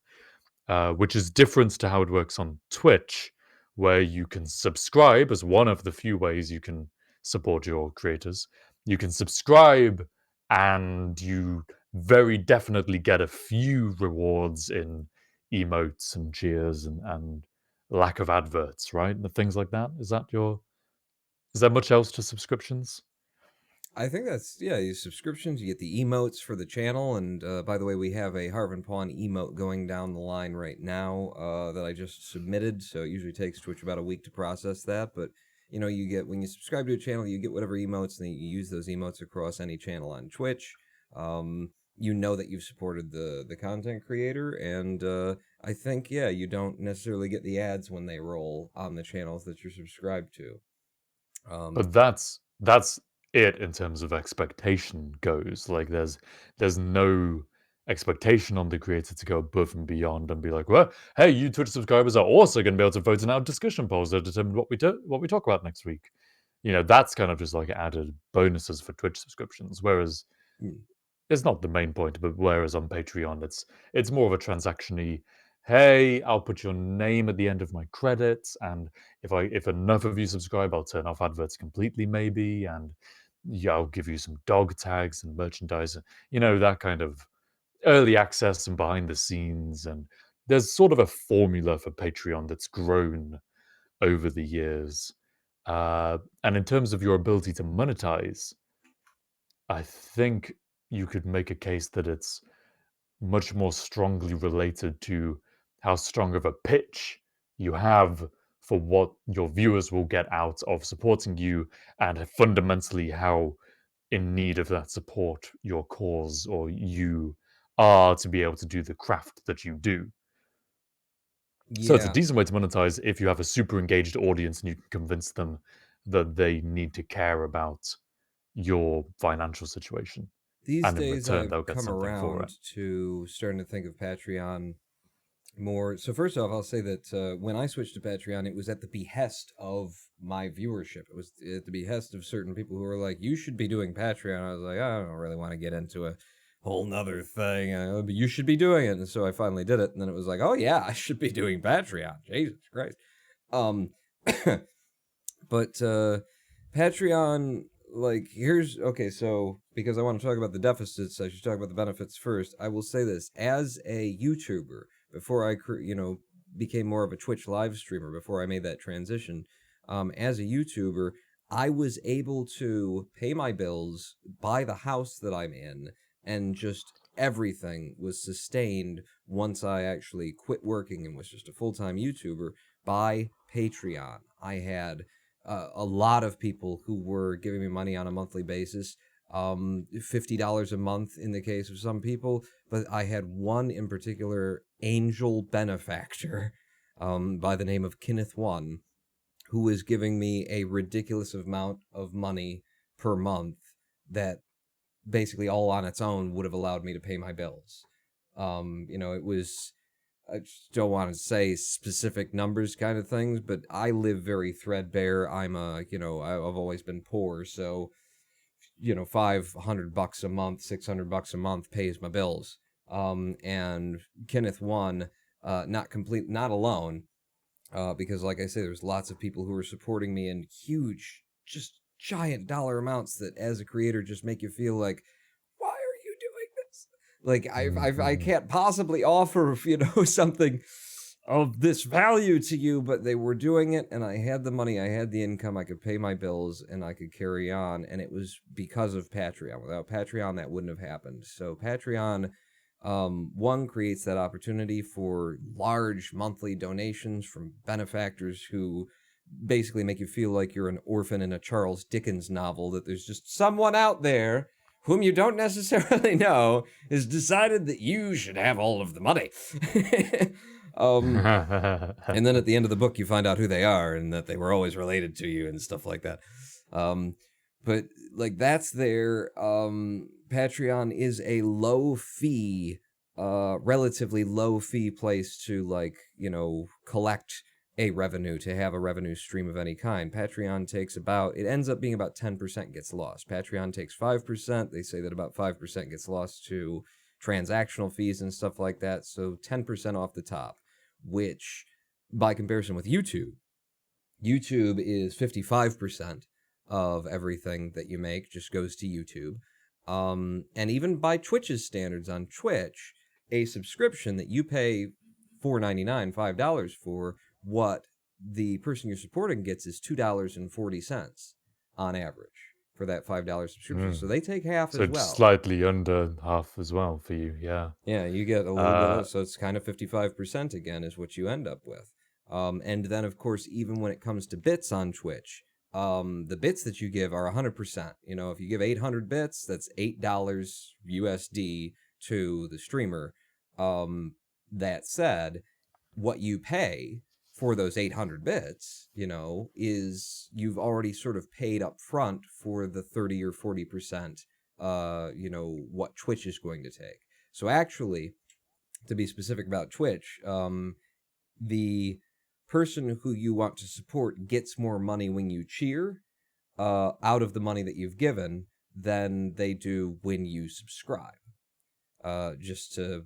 which is different to how it works on Twitch, where you can subscribe as one of the few ways you can support your creators. You can subscribe and you very definitely get a few rewards in emotes and cheers and lack of adverts, right? And things like that. Is there much else to subscriptions? I think that's, yeah, these subscriptions, you get the emotes for the channel, and by the way, we have a Harv and Pawn emote going down the line right now that I just submitted, so it usually takes Twitch about a week to process that, but you get, when you subscribe to a channel, you get whatever emotes, and then you use those emotes across any channel on Twitch. You know that you've supported the content creator, and I think, yeah, you don't necessarily get the ads when they roll on the channels that you're subscribed to. But that's it in terms of expectation goes. Like there's no expectation on the creator to go above and beyond and be like, well, hey, you Twitch subscribers are also going to be able to vote in our discussion polls that determine what we talk about next week. That's kind of just like added bonuses for Twitch subscriptions. Whereas Mm. it's not the main point, but whereas on Patreon, it's more of a transaction-y. Hey, I'll put your name at the end of my credits, and if enough of you subscribe, I'll turn off adverts completely, maybe, and yeah, I'll give you some dog tags and merchandise, that kind of early access and behind the scenes. And there's sort of a formula for Patreon that's grown over the years. And in terms of your ability to monetize, I think you could make a case that it's much more strongly related to how strong of a pitch you have for what your viewers will get out of supporting you, and fundamentally how in need of that support your cause or you are to be able to do the craft that you do. So it's a Yeah. decent way to monetize if you have a super engaged audience and you can convince them that they need to care about your financial situation, These and in days, return I've they'll get come something for it. around to starting to think of Patreon more. So first off, I'll say that when I switched to Patreon, it was at the behest of my viewership. It was at the behest of certain people who were like, "You should be doing Patreon." I was like, "I don't really want to get into a whole nother thing, but you should be doing it." And so I finally did it, and then it was like, "Oh yeah, I should be doing Patreon." Jesus Christ. Um, but Patreon, like, here's okay. So because I want to talk about the deficits, I should talk about the benefits first. I will say this: as a YouTuber, before I became more of a Twitch live streamer, before I made that transition, as a YouTuber, I was able to pay my bills, buy the house that I'm in, and just everything was sustained once I actually quit working and was just a full-time YouTuber by Patreon. I had a lot of people who were giving me money on a monthly basis, $50 a month in the case of some people, but I had one in particular angel benefactor by the name of Kenneth One, who was giving me a ridiculous amount of money per month that basically all on its own would have allowed me to pay my bills. It was, I just don't want to say specific numbers kind of things, but I live very threadbare. I've always been poor, so, $500 a month, $600 a month pays my bills. And Kenneth One, not alone, because like I say, there's lots of people who are supporting me in huge, just giant dollar amounts that as a creator just make you feel like, why are you doing this? Like I can't possibly offer, something of this value to you, but they were doing it, and I had the money, I had the income, I could pay my bills, and I could carry on, and it was because of Patreon. Without Patreon, that wouldn't have happened. So Patreon, one, creates that opportunity for large monthly donations from benefactors who basically make you feel like you're an orphan in a Charles Dickens novel, that there's just someone out there whom you don't necessarily know has decided that you should have all of the money. And then at the end of the book, you find out who they are and that they were always related to you and stuff like that. But like that's their Patreon is a low fee, relatively low fee place to collect a revenue, to have a revenue stream of any kind. Patreon takes it ends up being about 10% gets lost. Patreon takes 5%. They say that about 5% gets lost to transactional fees and stuff like that. So 10% off the top, which by comparison with YouTube is 55% of everything that you make just goes to YouTube. And even by Twitch's standards on Twitch, a subscription that you pay $4.99, $5 for, what the person you're supporting gets is $2.40 on average for that $5 subscription. So they take half as well. So slightly under half as well for you, yeah. Yeah, you get a little bit, so it's kind of 55% again is what you end up with. And then, of course, even when it comes to bits on Twitch, the bits that you give are 100%. If you give 800 bits, that's $8 USD to the streamer. That said, what you pay for those 800 bits, is you've already sort of paid up front for the 30 or 40%, what Twitch is going to take. So actually, to be specific about Twitch, the person who you want to support gets more money when you cheer out of the money that you've given than they do when you subscribe. Just so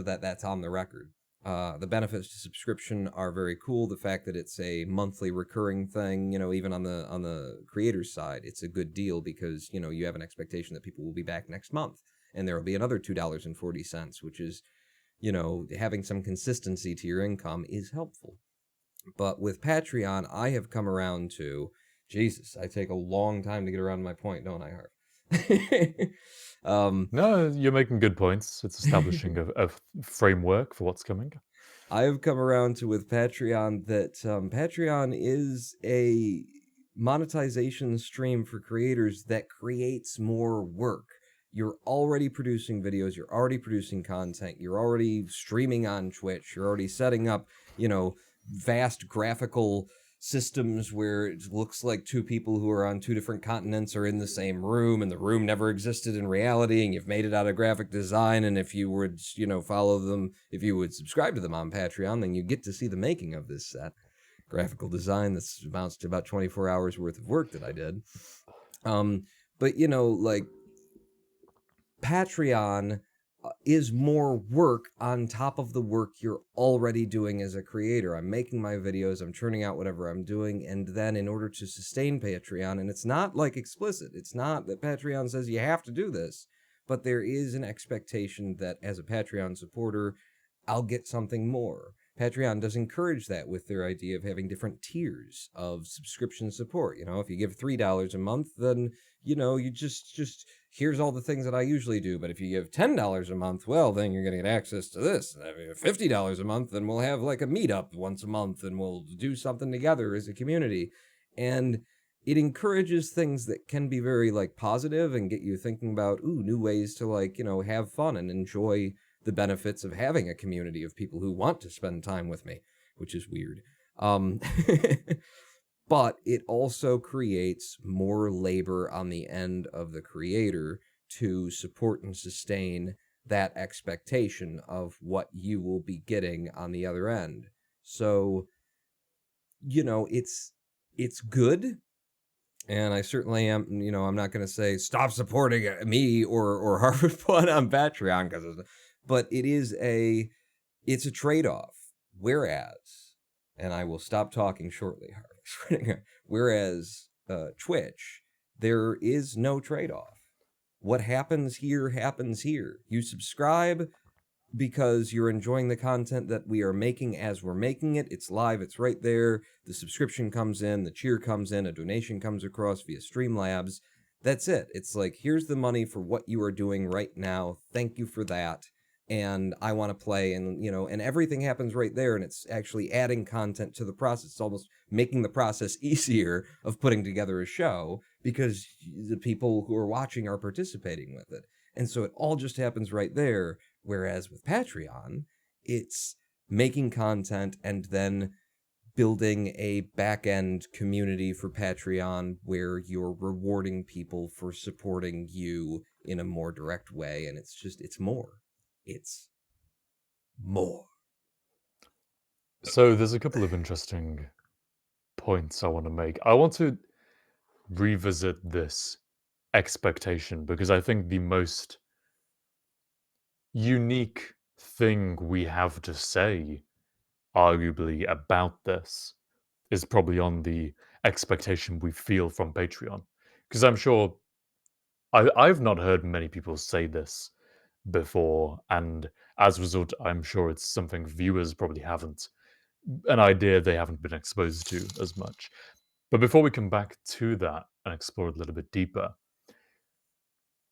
that that's on the record. The benefits to subscription are very cool. The fact that it's a monthly recurring thing, even on the creator's side, it's a good deal because, you have an expectation that people will be back next month and there will be another $2.40, which is, having some consistency to your income is helpful. But with Patreon, I have come around to, Jesus, I take a long time to get around to my point, don't I, Harv? No, you're making good points. It's establishing a framework for what's coming. I have come around to with Patreon that Patreon is a monetization stream for creators that creates more work. You're already producing videos, you're already producing content, you're already streaming on Twitch, you're already setting up, vast graphical systems where it looks like two people who are on two different continents are in the same room and the room never existed in reality, and you've made it out of graphic design. And if you would, follow them, if you would subscribe to them on Patreon, then you get to see the making of this set. Graphical design that amounts to about 24 hours worth of work that I did. But, Patreon is more work on top of the work you're already doing as a creator. I'm making my videos, I'm churning out whatever I'm doing, and then in order to sustain Patreon, and it's not explicit, it's not that Patreon says you have to do this, but there is an expectation that as a Patreon supporter, I'll get something more. Patreon does encourage that with their idea of having different tiers of subscription support. You know, if you give $3 a month, then, you know, you just here's all the things that I usually do. But if you give $10 a month, well, then you're going to get access to this. And if you give $50 a month, then we'll have like a meetup once a month and we'll do something together as a community. And it encourages things that can be very like positive and get you thinking about, new ways to like, you know, have fun and enjoy the benefits of having a community of people who want to spend time with me, which is weird. But it also creates more labor on the end of the creator to support and sustain that expectation of what you will be getting on the other end. So, you know, it's good. And I certainly am, you know, I'm not going to say stop supporting me or Harv and I on Patreon, but it's a trade-off. Whereas, and I will stop talking shortly, Harv, whereas Twitch, there is no trade-off. What happens here happens here. You subscribe because you're enjoying the content that we are making as we're making it. It's live, it's right there. The subscription comes in, the cheer comes in, a donation comes across via Streamlabs. That's it. It's like, here's the money for what you are doing right now. Thank you for that. And I want to play, and, you know, and everything happens right there, and it's actually adding content to the process. It's almost making the process easier of putting together a show because the people who are watching are participating with it. And so it all just happens right there. Whereas with Patreon, it's making content and then building a back-end community for Patreon where you're rewarding people for supporting you in a more direct way. And it's more. It's more. So there's a couple of interesting points I want to make. I want to revisit this expectation because I think the most unique thing we have to say, arguably, about this is probably on the expectation we feel from Patreon. Because I'm sure I've not heard many people say this before, and as a result, I'm sure it's something viewers probably haven't, an idea they haven't been exposed to as much. But before we come back to that and explore it a little bit deeper,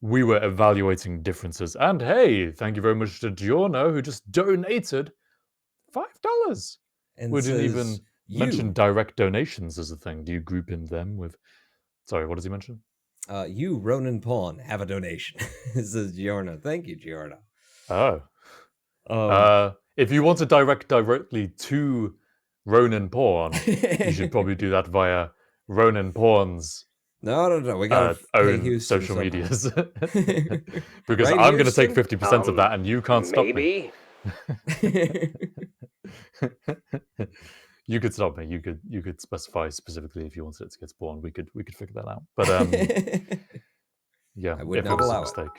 we were evaluating differences. And hey, thank you very much to Giorno, who just donated $5. And We didn't even says, mention direct donations as a thing. Do you group in them with... Sorry, what does he mention? You, Ronan Pawn, have a donation. This is Giorno. Thank you, Giorno. Oh. If you want to direct directly to Ronan Pawn, you should probably do that via Ronan Pawn's No. We gotta pay own Houston social somehow. medias. Because Right, I'm going to take Houston? 50% of that and you can't stop me. Maybe. You could stop me. You could specify specifically if you wanted it to get spawned. We could figure that out. But yeah, I would if not it was a allow it. mistake.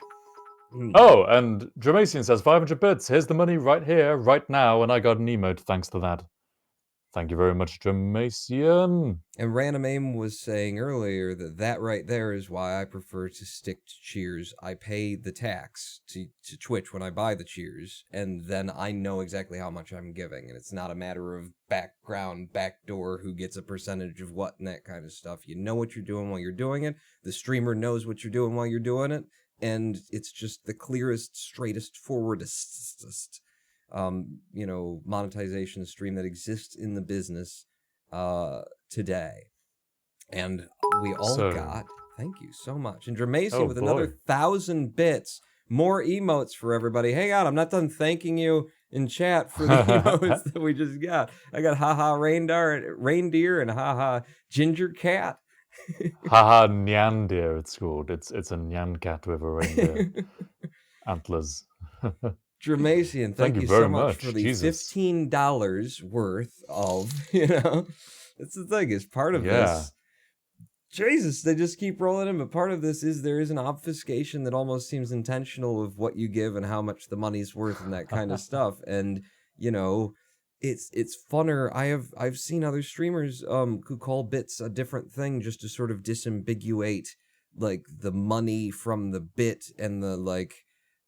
Oh, and Dramasian says 500 bits. Here's the money right here, right now, and I got an emote thanks to that. Thank you very much, Dramasian. And Random Aim was saying earlier that right there is why I prefer to stick to cheers. I pay the tax to Twitch when I buy the cheers, and then I know exactly how much I'm giving. And it's not a matter of backdoor, who gets a percentage of what and that kind of stuff. You know what you're doing while you're doing it. The streamer knows what you're doing while you're doing it. And it's just the clearest, straightest, forwardest, monetization stream that exists in the business today. And we all got, thank you so much. And Dramasian with another 1,000 bits, more emotes for everybody. Hang on, I'm not done thanking you in chat for the emotes that we just got. I got haha reindeer and haha ginger cat. Haha nyan deer, it's called. It's a nyan cat with a reindeer antlers. Dramasian, thank you very so much for the Jesus. $15 worth of, that's the thing, is part of this. Jesus, they just keep rolling in, but part of this is there is an obfuscation that almost seems intentional of what you give and how much the money's worth and that kind of stuff. And, it's funner. I've seen other streamers who call bits a different thing just to sort of disambiguate like the money from the bit and the like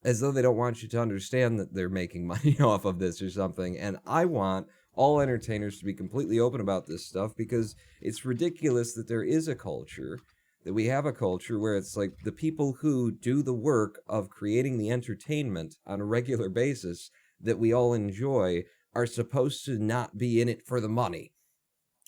as though they don't want you to understand that they're making money off of this or something. And I want all entertainers to be completely open about this stuff, because it's ridiculous that there is a culture, that we have a culture where it's like the people who do the work of creating the entertainment on a regular basis that we all enjoy are supposed to not be in it for the money.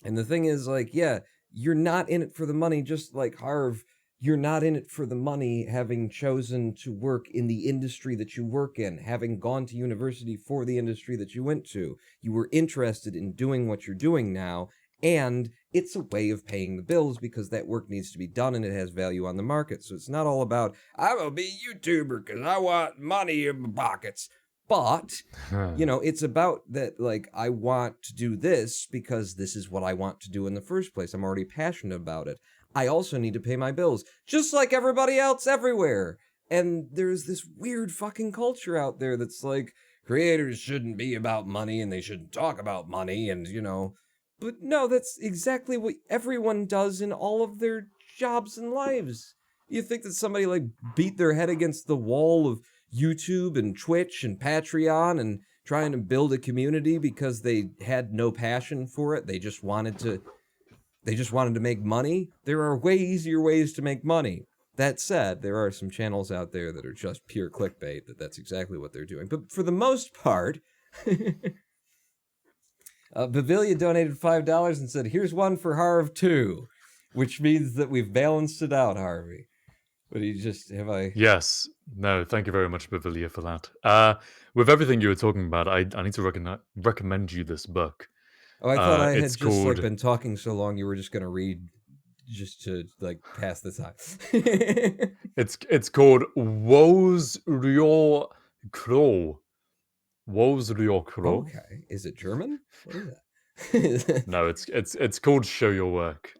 And the thing is, like, yeah, you're not in it for the money, just like Harv, you're not in it for the money having chosen to work in the industry that you work in, having gone to university for the industry that you went to. You were interested in doing what you're doing now, and it's a way of paying the bills because that work needs to be done and it has value on the market. So it's not all about, I will be a YouTuber because I want money in my pockets. But, it's about that, like, I want to do this because this is what I want to do in the first place. I'm already passionate about it. I also need to pay my bills, just like everybody else everywhere. And there's this weird fucking culture out there that's like, creators shouldn't be about money and they shouldn't talk about money and, But no, that's exactly what everyone does in all of their jobs and lives. You think that somebody, like, beat their head against the wall of YouTube and Twitch and Patreon and trying to build a community because they had no passion for it. They just wanted to make money. There are way easier ways to make money. That said, there are some channels out there that are just pure clickbait, that's exactly what they're doing. But for the most part, Bavilia donated $5 and said, here's one for Harv too, which means that we've balanced it out, Harvey. But have I... Yes. No, thank you very much, Bavilia, for that. With everything you were talking about, I need to recommend you this book. Oh, I thought I had it's just called... been talking so long you were just going to read just to, pass the time. It's called Woes Ryo Crow. Woes Ryo Crow. Okay. Is it German? What is that? No, it's called Show Your Work.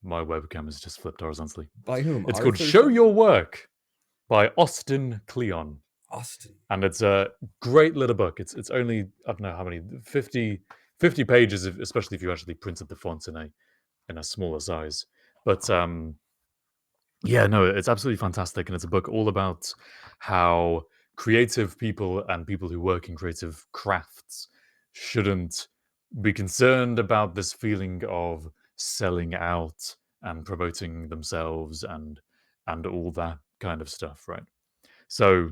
My webcam is just flipped horizontally. By whom? It's Arthur called Show Your Work by Austin Kleon. Austin. And it's a great little book. It's only, I don't know how many, 50 pages, especially if you actually printed the font in a smaller size. But yeah, no, it's absolutely fantastic. And it's a book all about how creative people and people who work in creative crafts shouldn't be concerned about this feeling of selling out and promoting themselves and all that kind of stuff, right? So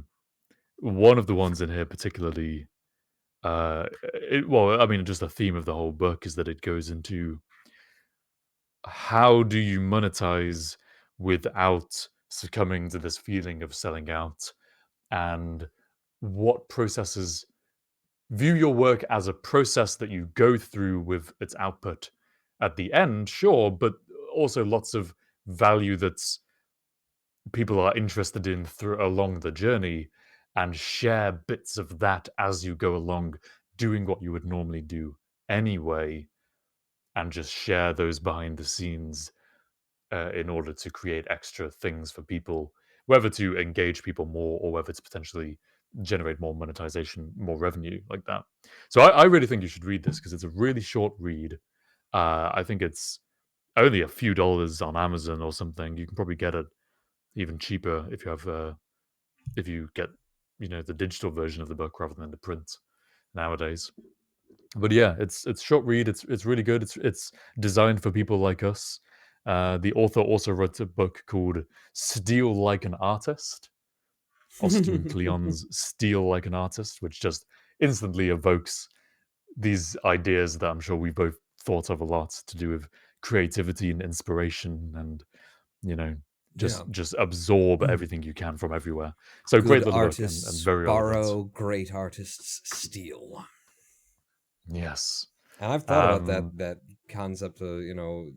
one of the ones in here particularly, just the theme of the whole book is that it goes into how do you monetize without succumbing to this feeling of selling out, and what processes view your work as a process that you go through with its output at the end, sure, but also lots of value that's people are interested in through along the journey, and share bits of that as you go along doing what you would normally do anyway, and just share those behind the scenes in order to create extra things for people, whether to engage people more or whether to potentially generate more monetization, more revenue like that. So I really think you should read this because it's a really short read. I think it's only a few dollars on Amazon or something. You can probably get it even cheaper if you have if you get the digital version of the book rather than the print nowadays. But yeah, it's short read. It's really good. It's designed for people like us. The author also wrote a book called Steal Like an Artist. Austin Kleon's Steal Like an Artist, which just instantly evokes these ideas that I'm sure we both thought of a lot to do with creativity and inspiration and, just absorb everything you can from everywhere. So good great little artists book and very borrow, relevant. great artists steal. Yes. And I've thought about that concept of,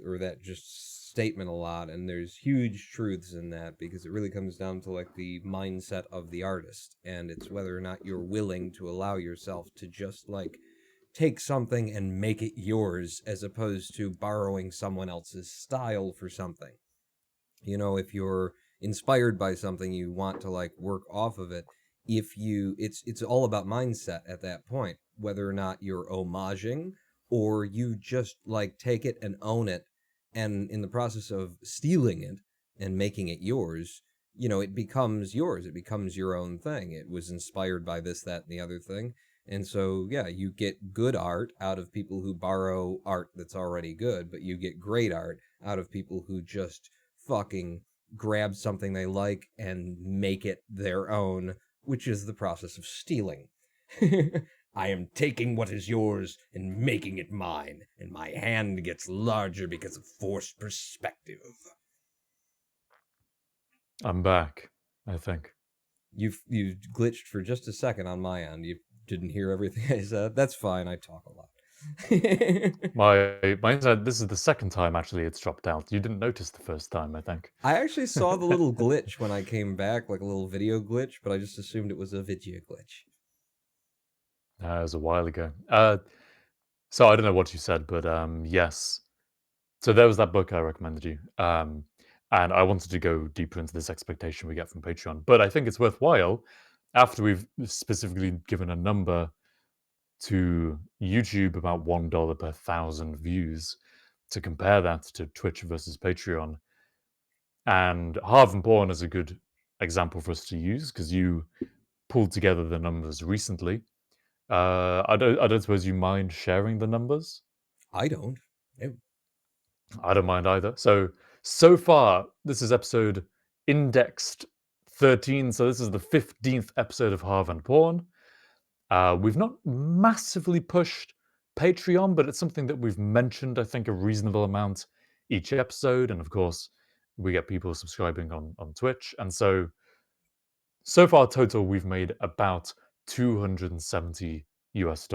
or that just statement a lot, and there's huge truths in that because it really comes down to like the mindset of the artist, and it's whether or not you're willing to allow yourself to just like take something and make it yours as opposed to borrowing someone else's style for something. If you're inspired by something, you want to like work off of it. It's all about mindset at that point, whether or not you're homaging or you just like take it and own it, and in the process of stealing it and making it yours, it becomes yours. It becomes your own thing. It was inspired by this, that, and the other thing. And so, yeah, you get good art out of people who borrow art that's already good, but you get great art out of people who just fucking grab something they like and make it their own, which is the process of stealing. I am taking what is yours and making it mine, and my hand gets larger because of forced perspective. I'm back, I think. You glitched for just a second on my end. You didn't hear everything I said. That's fine. I talk a lot. My internet, this is the second time actually it's dropped out. You didn't notice the first time, I think. I actually saw the little glitch when I came back, like a little video glitch, but I just assumed it was a video glitch. It was a while ago. So I don't know what you said, but yes. So there was that book I recommended you. And I wanted to go deeper into this expectation we get from Patreon. But I think it's worthwhile, after we've specifically given a number to YouTube, about $1 per 1,000 views, to compare that to Twitch versus Patreon. And Harv and Porn is a good example for us to use because you pulled together the numbers recently. I don't suppose you mind sharing the numbers. I don't. No. I don't mind either. So far, this is episode indexed 13. So this is the 15th episode of Harv and Porn. We've not massively pushed Patreon, but it's something that we've mentioned, I think, a reasonable amount each episode. And of course, we get people subscribing on Twitch. And so far total, we've made about $270 US.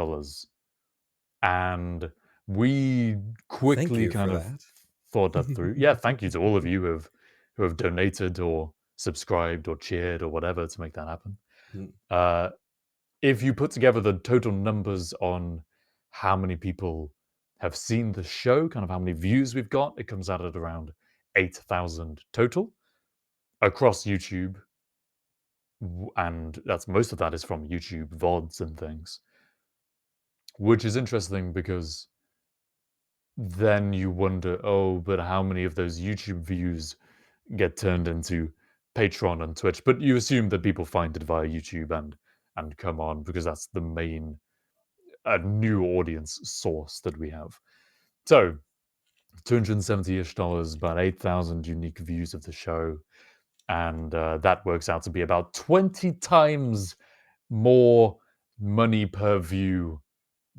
And we quickly kind of thought that through. Yeah, thank you to all of you who have donated or subscribed or cheered or whatever to make that happen. If you put together the total numbers on how many people have seen the show, kind of how many views we've got, it comes out at around 8,000 total across YouTube. And that's most of that is from YouTube VODs and things, which is interesting because then you wonder, oh, but how many of those YouTube views get turned into Patreon and Twitch? But you assume that people find it via YouTube and come on because that's the main new audience source that we have. So $270-ish, about 8,000 unique views of the show. And that works out to be about 20 times more money per view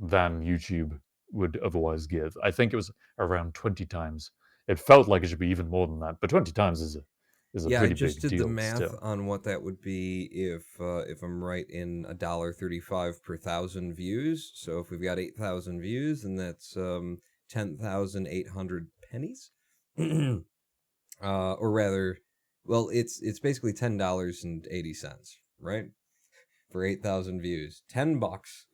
than YouTube would otherwise give. I think it was around 20 times. It felt like it should be even more than that, but 20 times is a Yeah, pretty I just big did deal the math still. on what that would be if I'm right in $1.35 per 1,000 views. So if we've got 8,000 views, then that's 10,800 pennies. Or rather, well, it's basically $10.80, right? For 8,000 views, $10.80.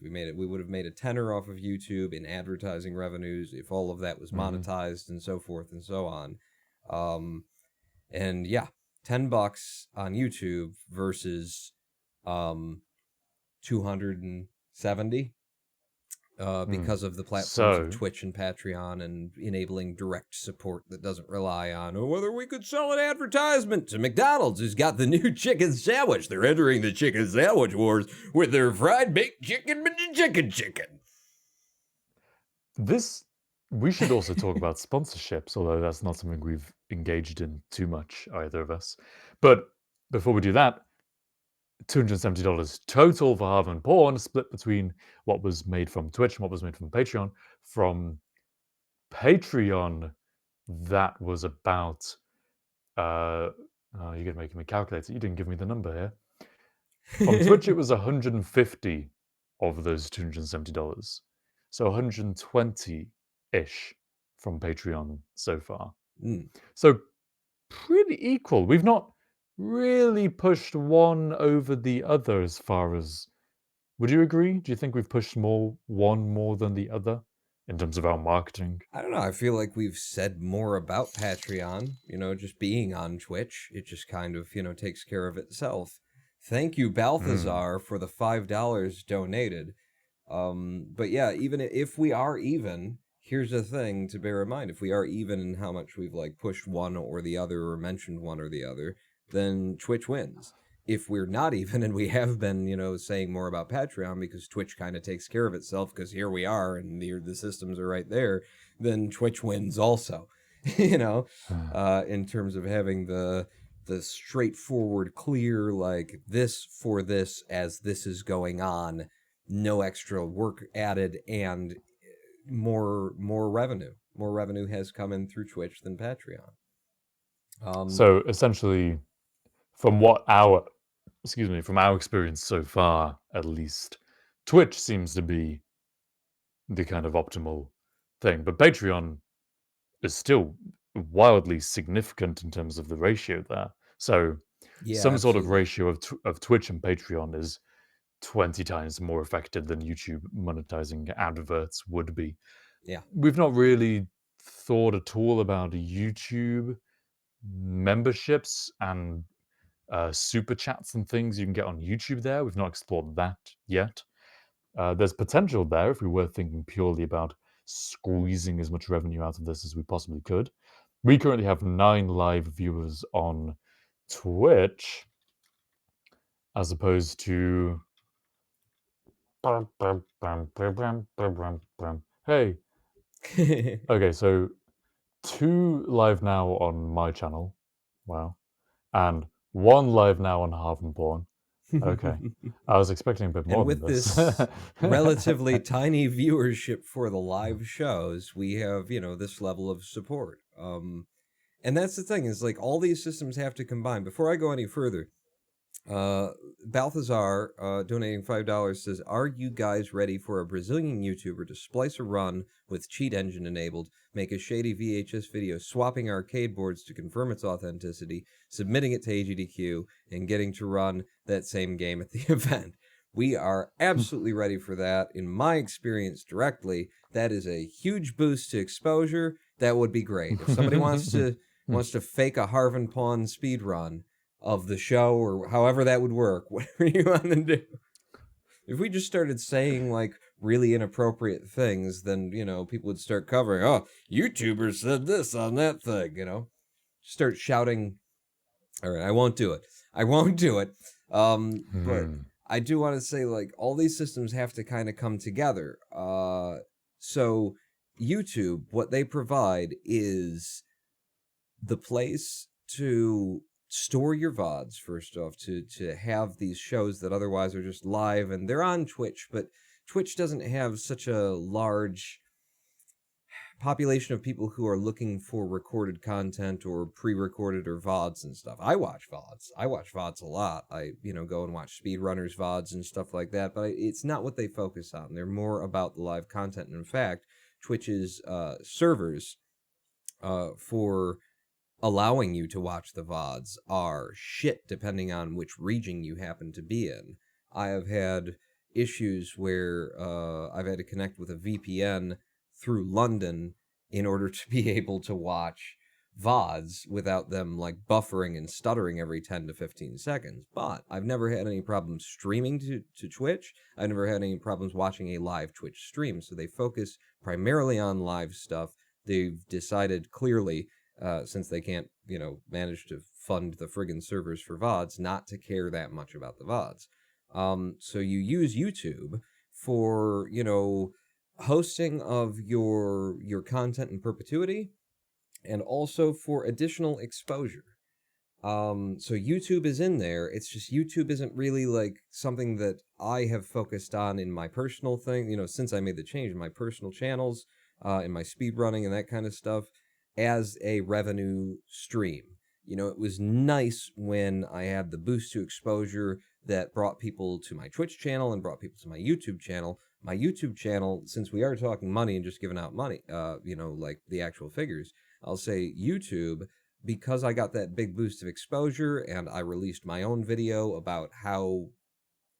We would have made a tenner off of YouTube in advertising revenues if all of that was monetized and so forth and so on. And yeah, $10 on YouTube versus 270 because of the platforms of Twitch and Patreon and enabling direct support that doesn't rely on whether we could sell an advertisement to McDonald's, who's got the new chicken sandwich. They're entering the chicken sandwich wars with their fried baked chicken, but the chicken. We should also talk about sponsorships, although that's not something we've engaged in too much, either of us. But before we do that, $270 total for Harv and Porn, split between what was made from Twitch and what was made from Patreon. From Patreon, that was about you're gonna make me calculate it. You didn't give me the number here. From Twitch, it was 150 of those $270. So 120-ish from Patreon so far. So pretty equal. We've not really pushed one over the other as far as... Would you agree? Do you think we've pushed one more than the other in terms of our marketing? I don't know. I feel like we've said more about Patreon, just being on Twitch. It just kind of, takes care of itself. Thank you, Balthazar, for the $5 donated. But yeah, even if we are even, here's a thing to bear in mind. If we are even in how much we've like pushed one or the other or mentioned one or the other, then Twitch wins. If we're not even, and we have been, saying more about Patreon because Twitch kind of takes care of itself because here we are and the systems are right there, then Twitch wins also. In terms of having the straightforward, clear, like this for this as this is going on, no extra work added, and more revenue. More revenue has come in through Twitch than Patreon. So essentially, from our experience so far, at least, Twitch seems to be the kind of optimal thing, but Patreon is still wildly significant in terms of the ratio there. So yeah, some sort of absolutely. ratio of Twitch and Patreon is 20 times more effective than YouTube monetizing adverts would be. Yeah. We've not really thought at all about YouTube memberships and super chats and things you can get on YouTube there. We've not explored that yet. There's potential there if we were thinking purely about squeezing as much revenue out of this as we possibly could. We currently have 9 live viewers on Twitch, as opposed to hey. Okay, so 2 live now on my channel. Wow. And 1 live now on Harv and Porn. Okay. I was expecting a bit more And with than this. this relatively tiny viewership for the live shows, we have, this level of support. And that's the thing, is like all these systems have to combine. Before I go any further, Balthazar, donating $5, says, "Are you guys ready for a Brazilian YouTuber to splice a run with cheat engine enabled, make a shady VHS video, swapping arcade boards to confirm its authenticity, submitting it to AGDQ, and getting to run that same game at the event?" We are absolutely ready for that. In my experience directly, that is a huge boost to exposure. That would be great. If somebody wants to fake a Harv and Pawn speed run of the show, or however that would work, whatever you want to do. If we just started saying like really inappropriate things, then, people would start covering, "Oh, YouTubers said this on that thing," Start shouting. All right, I won't do it. But I do want to say, like, all these systems have to kind of come together. So YouTube, what they provide is the place to store your VODs, first off, to have these shows that otherwise are just live, and they're on Twitch, but Twitch doesn't have such a large population of people who are looking for recorded content or pre-recorded or VODs and stuff. I watch VODs a lot. I, go and watch speedrunners VODs and stuff like that, but it's not what they focus on. They're more about the live content. And in fact, Twitch's servers for allowing you to watch the VODs are shit depending on which region you happen to be in. I have had issues where I've had to connect with a VPN through London in order to be able to watch VODs without them like buffering and stuttering every 10 to 15 seconds. But I've never had any problems streaming to Twitch. I've never had any problems watching a live Twitch stream. So they focus primarily on live stuff. They've decided clearly, since they can't, manage to fund the friggin' servers for VODs, not to care that much about the VODs. So you use YouTube for, hosting of your content in perpetuity, and also for additional exposure. So YouTube is in there. It's just YouTube isn't really like something that I have focused on in my personal thing, since I made the change in my personal channels, in my speedrunning and that kind of stuff, as a revenue stream. It was nice when I had the boost to exposure that brought people to my Twitch channel and brought people to my YouTube channel. My YouTube channel, since we are talking money and just giving out money, like the actual figures, I'll say YouTube, because I got that big boost of exposure and I released my own video about how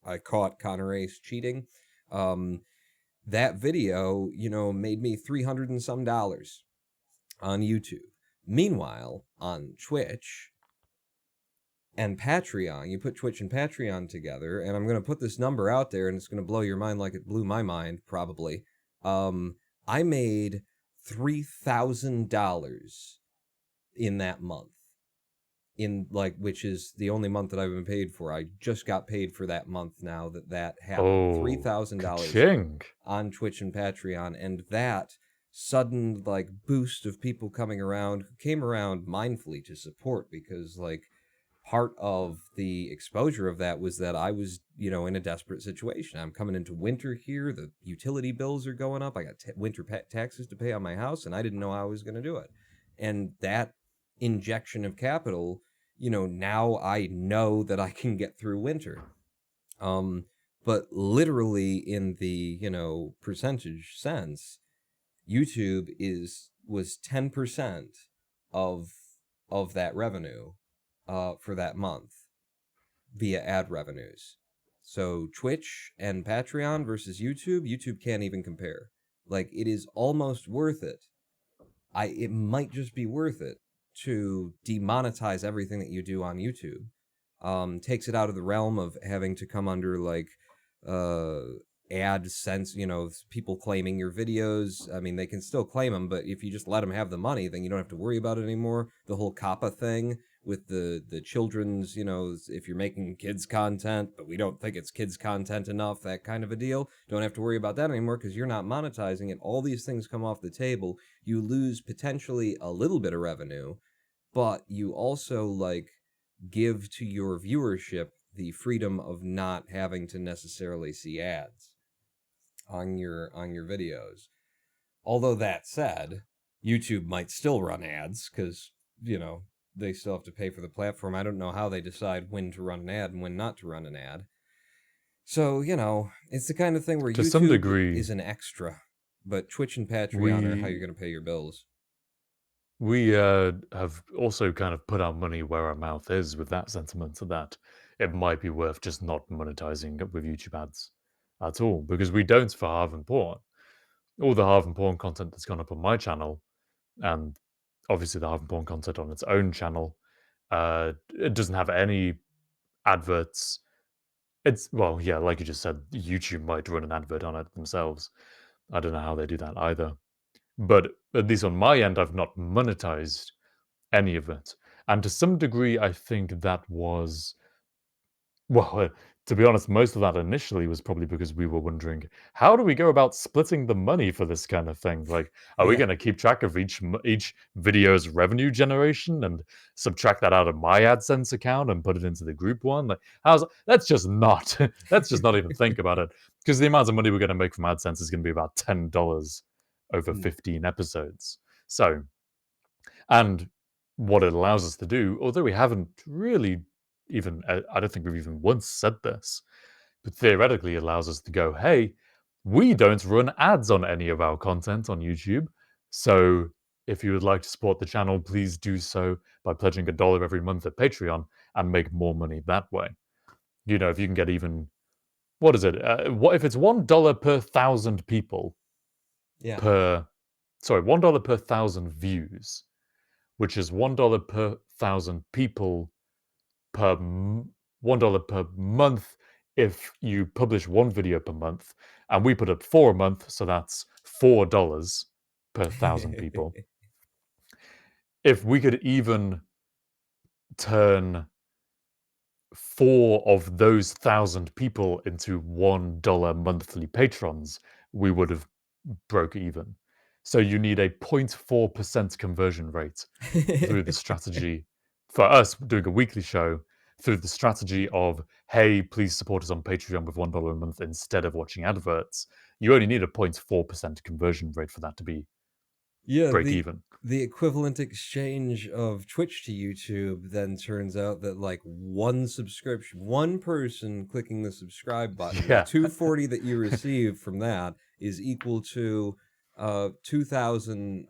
I caught Connor Ace cheating, that video, made me $300 and some on YouTube. Meanwhile, on Twitch and Patreon, you put Twitch and Patreon together, and I'm going to put this number out there, and it's going to blow your mind like it blew my mind, probably. I made $3,000 in that month. Which is the only month that I've been paid for. I just got paid for that month now that happened. Oh, $3,000 ka-ching. on Twitch and Patreon, and that sudden boost of people coming around who came around mindfully to support, because part of the exposure of that was that I was, in a desperate situation. I'm coming into winter here. The utility bills are going up. I got winter taxes to pay on my house, and I didn't know how I was going to do it. And that injection of capital, now I know that I can get through winter. But literally in the, percentage sense, YouTube was 10% of that revenue for that month via ad revenues. So Twitch and Patreon versus YouTube can't even compare. It is almost worth it. It might just be worth it to demonetize everything that you do on YouTube. Takes it out of the realm of having to come under AdSense, people claiming your videos. I mean, they can still claim them, but if you just let them have the money, then you don't have to worry about it anymore. The whole COPPA thing with the children's, if you're making kids content, but we don't think it's kids content enough, that kind of a deal. Don't have to worry about that anymore because you're not monetizing it. All these things come off the table. You lose potentially a little bit of revenue, but you also give to your viewership the freedom of not having to necessarily see ads on your videos. Although that said, YouTube might still run ads because, they still have to pay for the platform. I don't know how they decide when to run an ad and when not to run an ad. So, it's the kind of thing where To YouTube some degree, is an extra, but Twitch and Patreon are how you're going to pay your bills. We have also kind of put our money where our mouth is with that sentiment, that it might be worth just not monetizing with YouTube ads at all, because we don't for Harv and Porn. All the Harv and Porn content that's gone up on my channel, and obviously the Harv and Porn content on its own channel, it doesn't have any adverts. Like you just said, YouTube might run an advert on it themselves. I don't know how they do that either. But at least on my end, I've not monetized any of it. And to some degree, I think that was, to be honest, most of that initially was probably because we were wondering, how do we go about splitting the money for this kind of thing? Are we Yeah. going to keep track of each video's revenue generation and subtract that out of my AdSense account and put it into the group one? Let's just not even think about it, because the amount of money we're going to make from AdSense is going to be about $10 over 15 episodes. So, and what it allows us to do, although we haven't really even, I don't think we've even once said this, but theoretically it allows us to go, hey, we don't run ads on any of our content on YouTube. So if you would like to support the channel, please do so by pledging $1 every month at Patreon and make more money that way. If you can get even, what is it? What if it's $1 per 1,000 people $1 per 1,000 views, which is $1 per 1,000 people per $1 per month if you publish one video per month, and we put up 4 a month, so that's $4 per 1,000 people. If we could even turn 4 of those 1,000 people into $1 monthly patrons, we would have broke even. So you need a 0.4% conversion rate through the strategy for us doing a weekly show, through the strategy of, hey, please support us on Patreon with $1 a month instead of watching adverts. You only need a 0.4% conversion rate for that to be break even. The equivalent exchange of Twitch to YouTube then turns out that one person clicking the subscribe button, the $2.40 that you receive from that is equal to around 2,000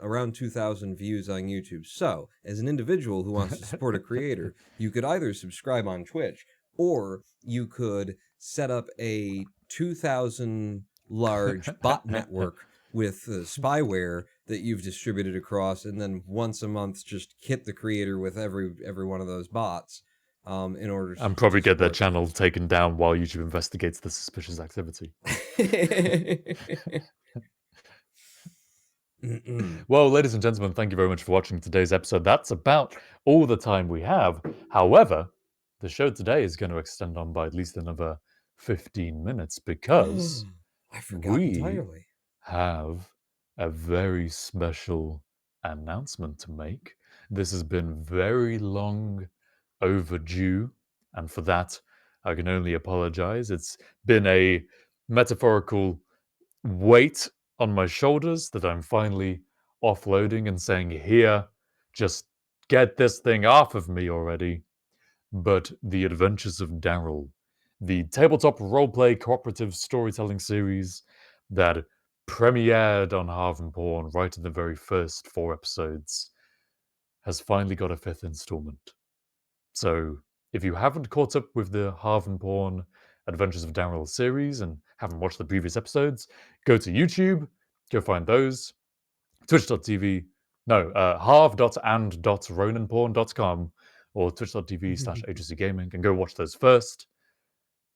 views on YouTube. So, as an individual who wants to support a creator, you could either subscribe on Twitch, or you could set up a 2,000 large bot network with spyware that you've distributed across, and then once a month just hit the creator with every one of those bots in order to... And probably get their channel taken down while YouTube investigates the suspicious activity. Well, ladies and gentlemen, thank you very much for watching today's episode. That's about all the time we have. However, the show today is going to extend on by at least another 15 minutes because I forgot we entirely. have a very special announcement to make. This has been very long overdue, and for that, I can only apologize. It's been a metaphorical weight on my shoulders that I'm finally offloading and saying, here, just get this thing off of me already. But The Adventures of Daryl, the tabletop roleplay cooperative storytelling series that premiered on Harv and Porn right in the very first 4 episodes, has finally got a 5th installment. So if you haven't caught up with the Harv and Porn Adventures of Daryl series and haven't watched the previous episodes, go to YouTube, go find those, twitch.tv, harv.and.ronanporn.com or twitch.tv/agency gaming, and go watch those first.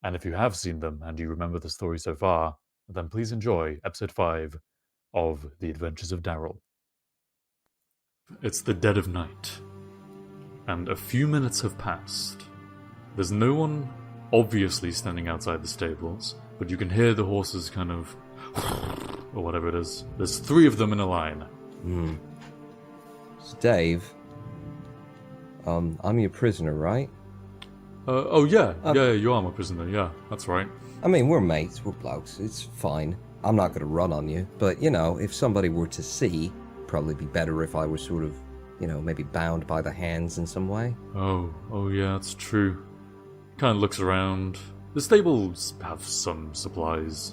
And if you have seen them and you remember the story so far, then please enjoy episode 5 of The Adventures of Daryl. It's the dead of night, and a few minutes have passed. There's no one obviously standing outside the stables, but you can hear the horses kind of, or whatever it is. There's 3 of them in a line. So Dave, I'm your prisoner, right? Oh yeah, you are my prisoner, yeah, that's right. I mean, we're mates, we're blokes, it's fine. I'm not gonna run on you, but, you know, if somebody were to see, probably be better if I was sort of, you know, maybe bound by the hands in some way. Oh yeah, that's true. Kind of looks around. The stables have some supplies.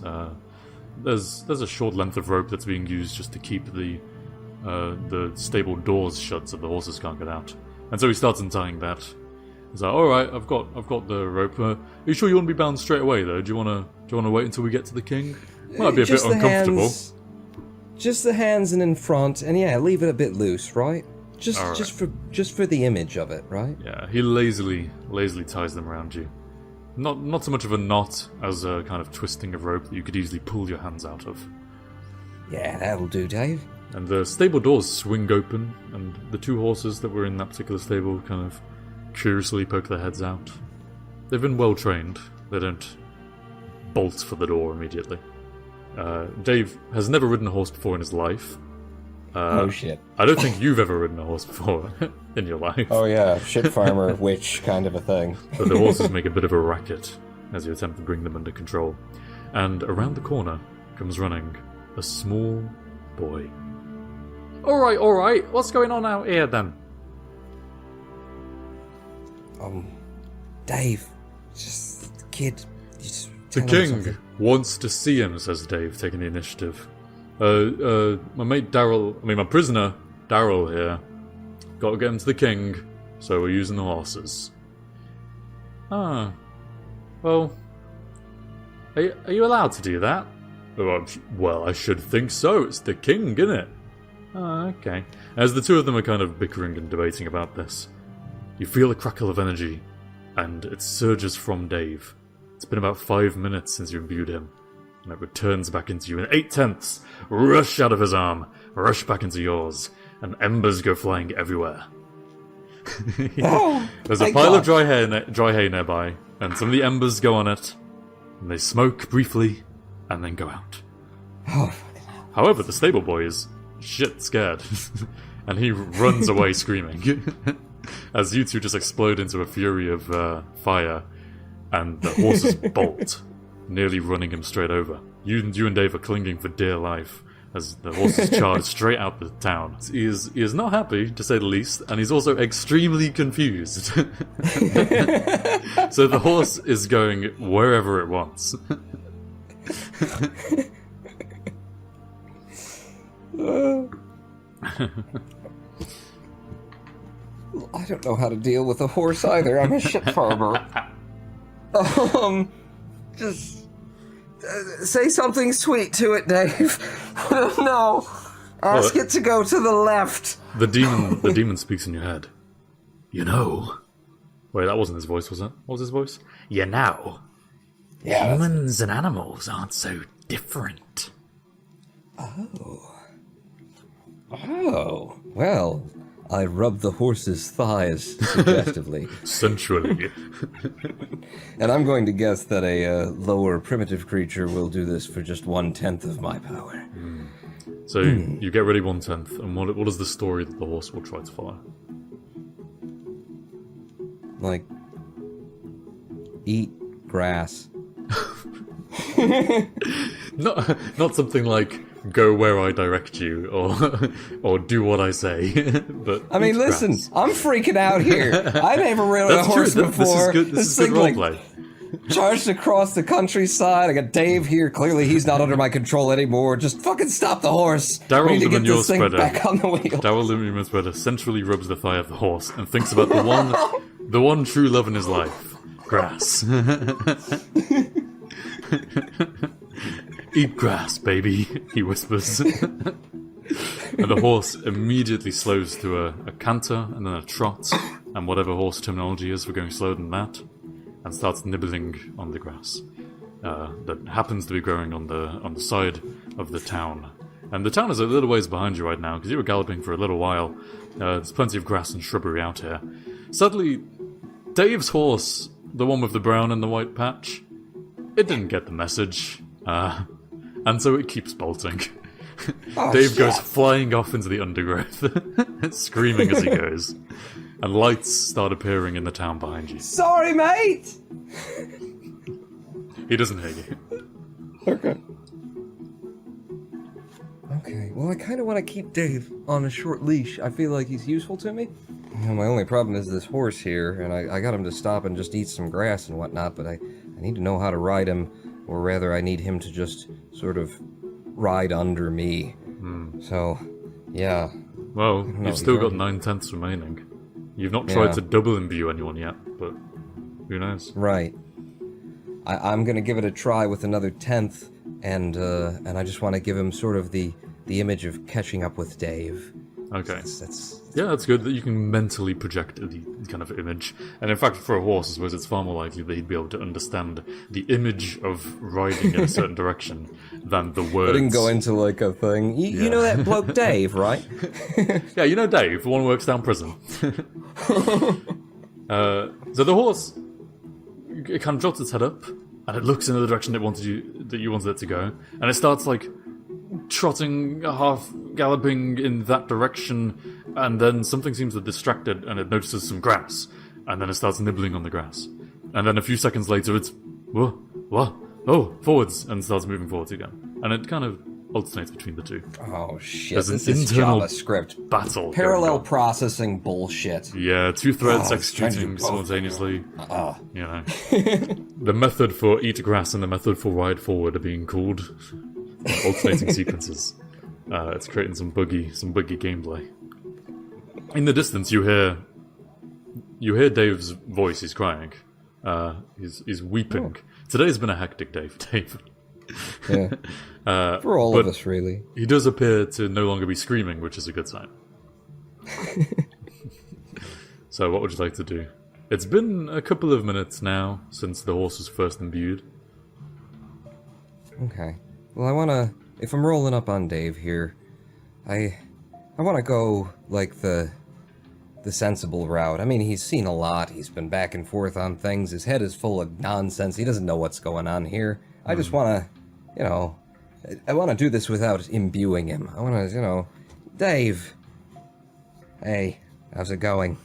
There's a short length of rope that's being used just to keep the stable doors shut so the horses can't get out. And so he starts untying that. He's like, all right, I've got the rope. Are you sure you want to be bound straight away though? Do you want to wait until we get to the king? Might be a bit uncomfortable. Just the hands and in front, and yeah, leave it a bit loose, right? Just for the image of it, right? Yeah, he lazily ties them around you. Not so much of a knot as a kind of twisting of rope that you could easily pull your hands out of. Yeah, that'll do, Dave. And the stable doors swing open, and the 2 horses that were in that particular stable kind of curiously poke their heads out. They've been well trained. They don't bolt for the door immediately. Dave has never ridden a horse before in his life. Oh shit. I don't think you've ever ridden a horse before in your life. Oh yeah, shit farmer, witch kind of a thing. But the horses make a bit of a racket as you attempt to bring them under control. And around the corner comes running a small boy. Alright, what's going on out here then? Dave, just the kid. The king wants to see him, says Dave, taking the initiative. My mate Daryl, my prisoner, Daryl here, got to get him to the king, so we're using the horses. Ah, well, are you allowed to do that? Well, I should think so, it's the king, isn't it? Ah, okay. As the 2 of them are kind of bickering and debating about this, you feel a crackle of energy, and it surges from Dave. It's been about 5 minutes since you imbued him, and it returns back into you in 8/10. Rush out of his arm, rush back into yours, and embers go flying everywhere. There's a pile of dry hay nearby, and some of the embers go on it, and they smoke briefly, and then go out. However, the stable boy is shit scared, and he runs away screaming, as you 2 just explode into a fury of fire, and the horses bolt, nearly running him straight over. You and Dave are clinging for dear life as the horses charge straight out the town. He is not happy, to say the least, and he's also extremely confused. So the horse is going wherever it wants. I don't know how to deal with a horse either. I'm a shit farmer. Just say something sweet to it, Dave. No, ask it to go to the left. The demon speaks in your head. You know. Wait, that wasn't his voice, was it? What was his voice? You know. Yeah. Humans and animals aren't so different. Oh. Oh, well, I rub the horse's thighs suggestively. Sensually. And I'm going to guess that a lower primitive creature will do this for just 1/10 of my power. So you get ready 1/10, and what is the story that the horse will try to follow? Like, eat grass. Not something like go where I direct you or do what I say. But I mean, eat listen, grass. I'm freaking out here. I never ridden a That's horse true. before. This is good. This is good thing, like, roleplay. charged across the countryside. I got Dave here. Clearly, he's not under my control anymore. Just fucking stop the horse. Daryl We need to get Lumen, this thing spreader. back on the wheel. Daryl Lumen spreader centrally rubs the thigh of the horse and thinks about the one true love in his life: grass. Eat grass, baby, he whispers. And the horse immediately slows to a canter and then a trot, and whatever horse terminology is for going slower than that, and starts nibbling on the grass that happens to be growing on the side of the town. And the town is a little ways behind you right now, because you were galloping for a little while. There's plenty of grass and shrubbery out here. Suddenly, Dave's horse, the one with the brown and the white patch, it didn't get the message, and so it keeps bolting. Oh, Dave shit. goes flying off into the undergrowth, screaming as he goes, and lights start appearing in the town behind you. Sorry, mate. He doesn't hear you. Okay. Okay, well, I kind of want to keep Dave on a short leash. I feel like he's useful to me. You know, my only problem is this horse here, and I got him to stop and just eat some grass and whatnot, but I need to know how to ride him, or rather, I need him to just sort of ride under me. So, yeah. Well, know, you've still got you're- 9/10 remaining. You've not tried Yeah. to double imbue anyone yet, but who knows? Right. I'm gonna give it a try with another 10th, and I just want to give him sort of the image of catching up with Dave. Okay. That's Yeah, that's good that you can mentally project the kind of image. And in fact, for a horse, I suppose it's far more likely that he'd be able to understand the image of riding in a certain direction than the words. I didn't go into like a thing. You know that bloke Dave, right? Yeah, you know Dave, the one who works down prison. So the horse, it kind of drops its head up, and it looks in the direction that you wanted it to go, and it starts like trotting, half galloping in that direction, and then something seems to distract it, and it notices some grass, and then it starts nibbling on the grass, and then a few seconds later it's forwards, and starts moving forwards again, and it kind of alternates between the two. Oh shit! There's an This is internal JavaScript battle. parallel going on. processing bullshit. Yeah, two threads Oh, it's trying to executing do both. simultaneously. You know, the method for eat grass and the method for ride forward are being called alternating sequences. It's creating some buggy gameplay. In the distance, you hear Dave's voice. He's crying. He's weeping. Today's been a hectic day for Dave. Yeah. For all but of us, really. He does appear to no longer be screaming, which is a good sign. So, what would you like to do? It's been a couple of minutes now since the horse was first imbued. Okay. Well, I wanna. If I'm rolling up on Dave here, I wanna go like the sensible route. I mean, he's seen a lot. He's been back and forth on things. His head is full of nonsense. He doesn't know what's going on here. I just wanna, I wanna do this without imbuing him. I wanna, Dave. Hey, how's it going?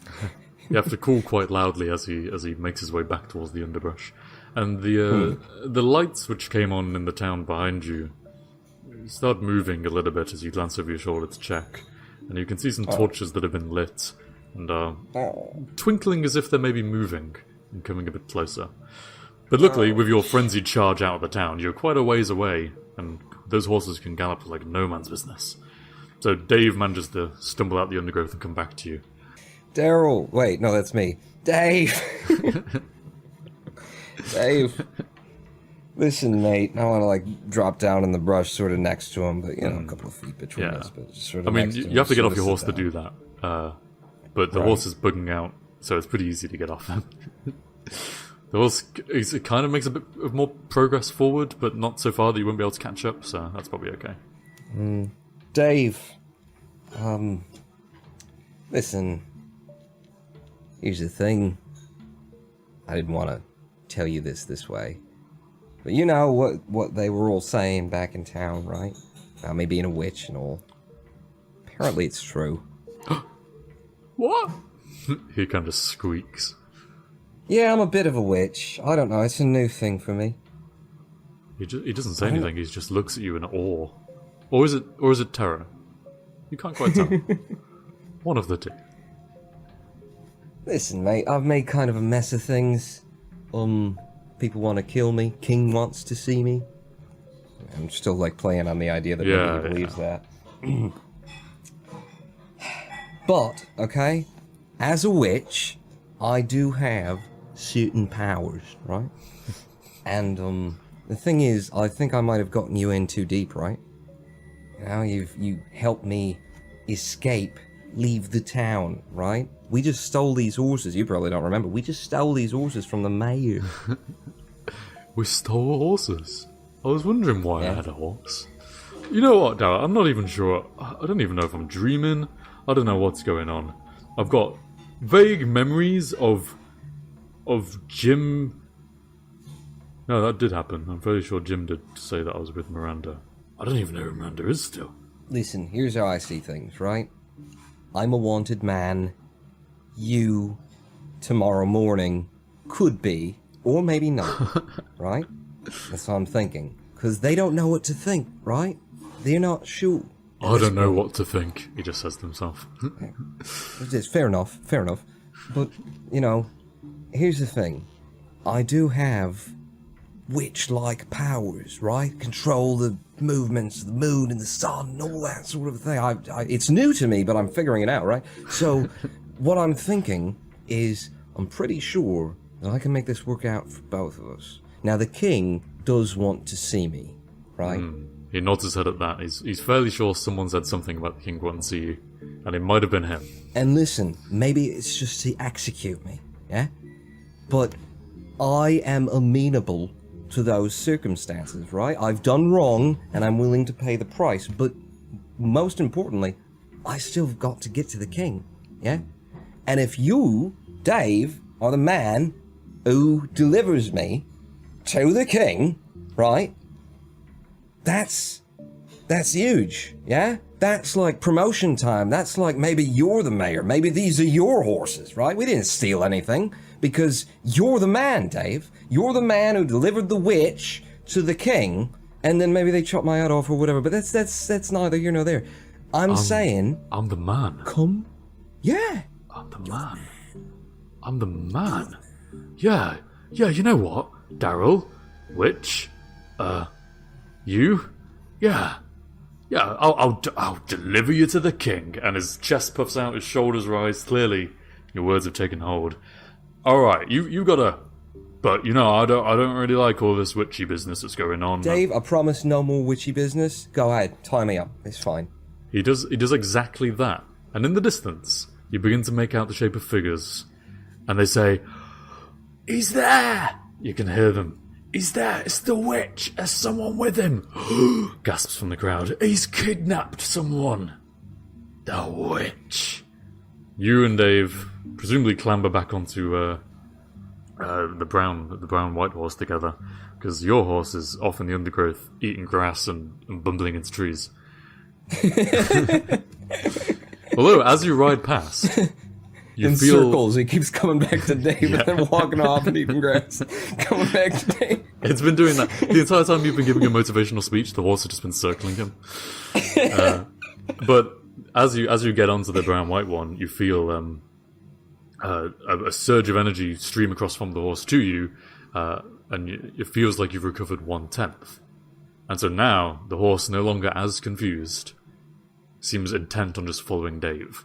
You have to call quite loudly as he makes his way back towards the underbrush, and the lights which came on in the town behind you start moving a little bit as you glance over your shoulder to check, and you can see some torches that have been lit and are twinkling as if they may be moving and coming a bit closer. But luckily, with your frenzied charge out of the town, you're quite a ways away, and those horses can gallop like no man's business. So Dave manages to stumble out the undergrowth and come back to you. Daryl. Wait, no, that's me. Dave. Dave. Listen, mate. I want to drop down in the brush, sort of next to him, but a couple of feet between us. But just sort of. I mean, next to him, you have to get sort off of your horse sit to down. do that. But the horse is bugging out, so it's pretty easy to get off him. The horse it kind of makes a bit of more progress forward, but not so far that you won't be able to catch up, so that's probably okay. Dave. Listen. Here's the thing. I didn't want to tell you this way. But you know what they were all saying back in town, right? About me being a witch and all. Apparently it's true. What? He kind of squeaks. Yeah, I'm a bit of a witch. I don't know, it's a new thing for me. He doesn't say anything, he just looks at you in awe. Or is it terror? You can't quite tell. One of the two. Listen, mate, I've made kind of a mess of things. People want to kill me. King wants to see me. I'm still, like, playing on the idea that nobody believes that. But, okay, as a witch, I do have certain powers, right? And, the thing is, I think I might have gotten you in too deep, right? Now you helped me escape, leave the town, right? We just stole these horses. You probably don't remember. We just stole these horses from the mayor. We stole horses? I was wondering why I had a horse. You know what, Darrell? I'm not even sure. I don't even know if I'm dreaming. I don't know what's going on. I've got vague memories of Jim. No, that did happen. I'm fairly sure Jim did say that I was with Miranda. I don't even know who Miranda is still. Listen, here's how I see things, right? I'm a wanted man. You, tomorrow morning, could be, or maybe not, right? That's what I'm thinking. Because they don't know what to think, right? They're not sure. I don't know what to think, he just says to himself. It's fair enough. But, you know, here's the thing. I do have witch-like powers, right? Control the movements of the moon and the sun and all that sort of thing. It's new to me, but I'm figuring it out, right? So, what I'm thinking is, I'm pretty sure that I can make this work out for both of us. Now, the king does want to see me, right? He nods his head at that. He's fairly sure someone said something about the king wanting to see you, and it might have been him. And listen, maybe it's just to execute me, yeah? But I am amenable to those circumstances, right? I've done wrong, and I'm willing to pay the price, but most importantly, I still have got to get to the king, yeah? And if you, Dave, are the man who delivers me to the king, right? That's huge, yeah? That's like promotion time. That's like maybe you're the mayor. Maybe these are your horses, right? We didn't steal anything because you're the man, Dave. You're the man who delivered the witch to the king, and then maybe they chop my head off or whatever. But that's neither here nor there. I'm saying, I'm the man. come, yeah. I'm the man. I'm the man. Yeah, you know what, Daryl? Witch? You? Yeah, I'll deliver you to the king. And his chest puffs out, his shoulders rise. Clearly, your words have taken hold. All right, you gotta. But you know, I don't really like all this witchy business that's going on. Dave, I promise no more witchy business. Go ahead, tie me up. It's fine. He does exactly that. And in the distance, you begin to make out the shape of figures, and they say, "He's there!" You can hear them. "He's there! It's the witch! There's someone with him!" Gasps from the crowd. "He's kidnapped someone!" The witch. You and Dave presumably clamber back onto the brown white horse together, because your horse is off in the undergrowth eating grass and bumbling into trees. Although, as you ride past, you in feel circles, he keeps coming back to Dave and then walking off and eating grass. Coming back to Dave. It's been doing that the entire time you've been giving a motivational speech. The horse has just been circling him. But as you get onto the brown white one, you feel a surge of energy stream across from the horse to you, and it feels like you've recovered 1/10. And so now the horse, no longer as confused, seems intent on just following Dave.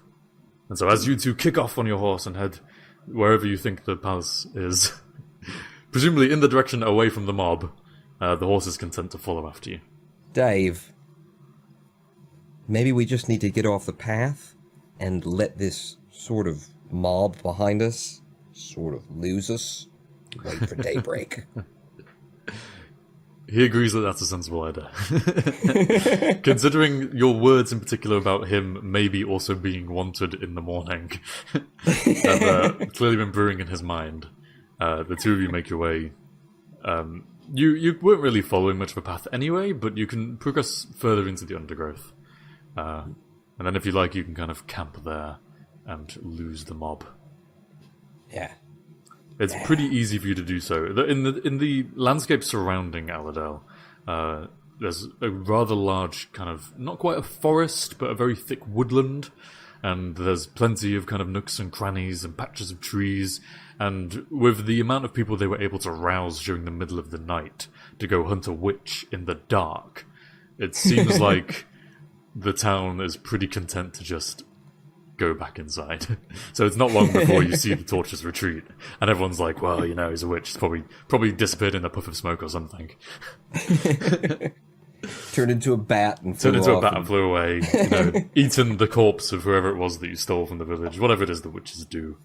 And so as you two kick off on your horse and head wherever you think the palace is, presumably in the direction away from the mob, the horse is content to follow after you. Dave, maybe we just need to get off the path and let this sort of mob behind us sort of lose us. Wait for daybreak. He agrees that that's a sensible idea. Considering your words in particular about him maybe also being wanted in the morning, have clearly been brewing in his mind. The two of you make your way. You weren't really following much of a path anyway, but you can progress further into the undergrowth. And then if you like, you can kind of camp there and lose the mob. Yeah. It's pretty easy for you to do so. In the landscape surrounding Aladale, there's a rather large kind of, not quite a forest, but a very thick woodland, and there's plenty of kind of nooks and crannies and patches of trees, and with the amount of people they were able to rouse during the middle of the night to go hunt a witch in the dark, it seems like the town is pretty content to just go back inside. So it's not long before you see the torches retreat, and everyone's like, well, you know, he's a witch. It's probably disappeared in a puff of smoke or something. Turned into a bat and flew away. You know, eaten the corpse of whoever it was that you stole from the village, whatever it is that witches do.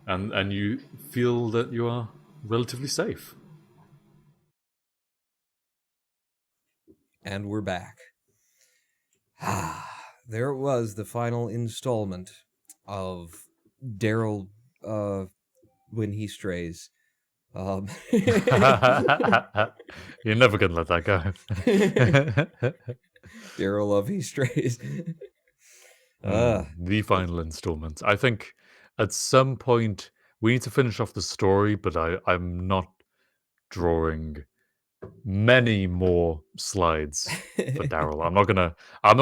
And you feel that you are relatively safe. And we're back. There it was, the final installment of Daryl when he strays. You're never gonna let that go. Daryl of he strays. The final installment. I think at some point we need to finish off the story, but I'm not drawing many more slides for Daryl. I'm not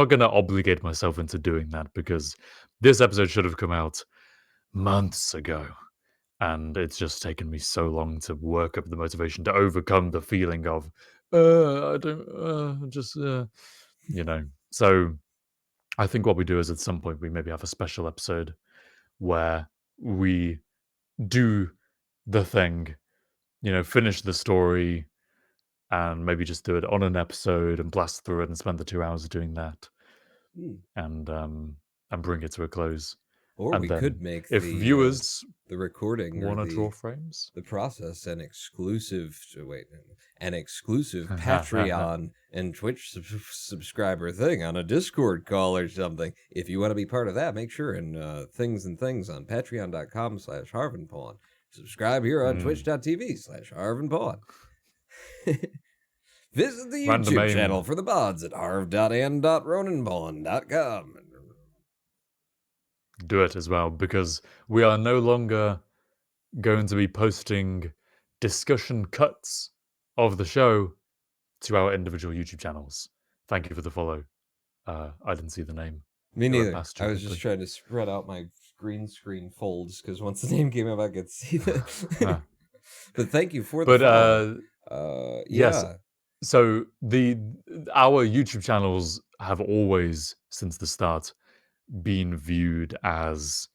gonna obligate myself into doing that, because this episode should have come out months ago, and it's just taken me so long to work up the motivation to overcome the feeling of I don't you know. So I think what we do is at some point we maybe have a special episode where we do the thing, you know, finish the story, and maybe just do it on an episode and blast through it and spend the 2 hours doing that, and bring it to a close. Or and we then could make if viewers the recording want or to draw frames, the process an exclusive Patreon and Twitch subscriber thing on a Discord call or something. If you want to be part of that, make sure and things on patreon.com/harvandpawn. Subscribe here on twitch.tv/harvandpawn. Visit the YouTube channel for the mods at harv.and.ronanpawn.com. do it as well, because we are no longer going to be posting discussion cuts of the show to our individual YouTube channels. Thank you for the follow. I didn't see the name. Me neither. I was just trying to spread out my green screen folds, because once the name came up, I could see that. But thank you for the follow. Yes. So our YouTube channels have always, since the start, been viewed as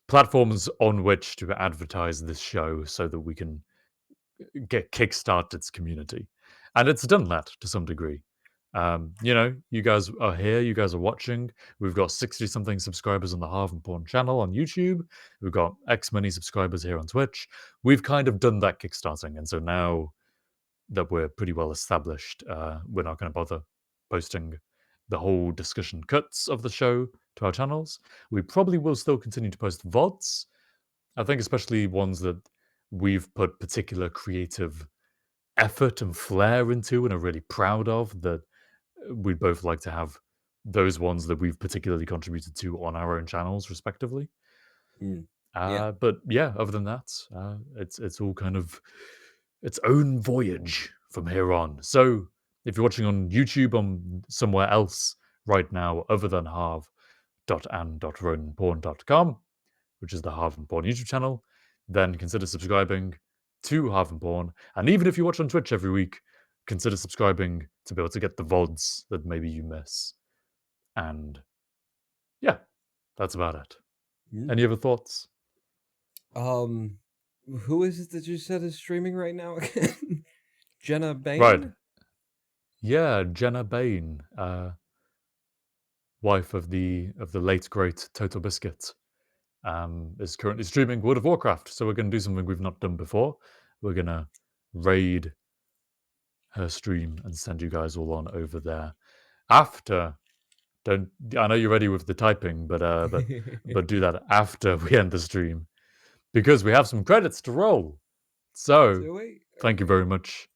platforms on which to advertise this show so that we can get kickstart its community. And it's done that to some degree. You know, you guys are here, you guys are watching. We've got 60-something subscribers on the Harv and Pawn channel on YouTube. We've got X many subscribers here on Twitch. We've kind of done that kickstarting. And so now that we're pretty well established, we're not going to bother posting the whole discussion cuts of the show to our channels. We probably will still continue to post VODs. I think especially ones that we've put particular creative effort and flair into and are really proud of, that we'd both like to have those ones that we've particularly contributed to on our own channels, respectively. But yeah, other than that, it's all kind of its own voyage from here on. So if you're watching on YouTube on somewhere else right now other than harv.and.ronanpawn.com, which is the Harv and Pawn YouTube channel, then consider subscribing to Harv and Pawn. And even if you watch on Twitch every week, consider subscribing to be able to get the VODs that maybe you miss. And yeah, that's about it. Any other thoughts? Who is it that you said is streaming right now again? Jenna Bain? Right. Yeah, Jenna Bain, wife of the late great Total Biscuit, is currently streaming World of Warcraft. So we're going to do something we've not done before. We're going to raid her stream and send you guys all on over there after. I know you're ready with the typing, but do that after we end the stream, because we have some credits to roll. So thank you very much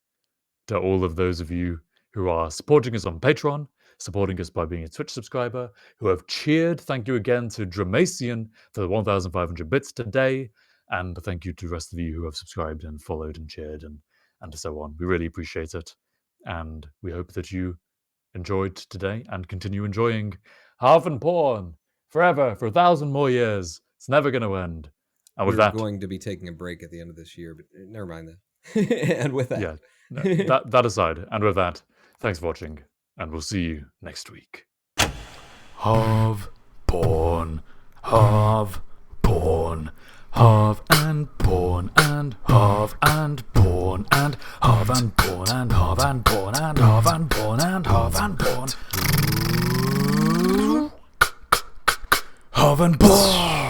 to all of those of you who are supporting us on Patreon, supporting us by being a Twitch subscriber, who have cheered. Thank you again to Dramacian for the 1,500 bits today, and thank you to the rest of you who have subscribed and followed and cheered and so on. We really appreciate it, and we hope that you enjoyed today and continue enjoying Harv and Porn forever for 1,000 more years. It's never going to end. And with We're that, going to be taking a break at the end of this year, but never mind that. And with that, yeah, that aside, and with that, thanks for watching, and we'll see you next week. Harv, Porn, Harv, Porn, Harv and Porn, and Harv and Porn, and Harv and Porn, and Harv and Porn, and Harv and Porn, and Harv and Porn. Harv and Porn.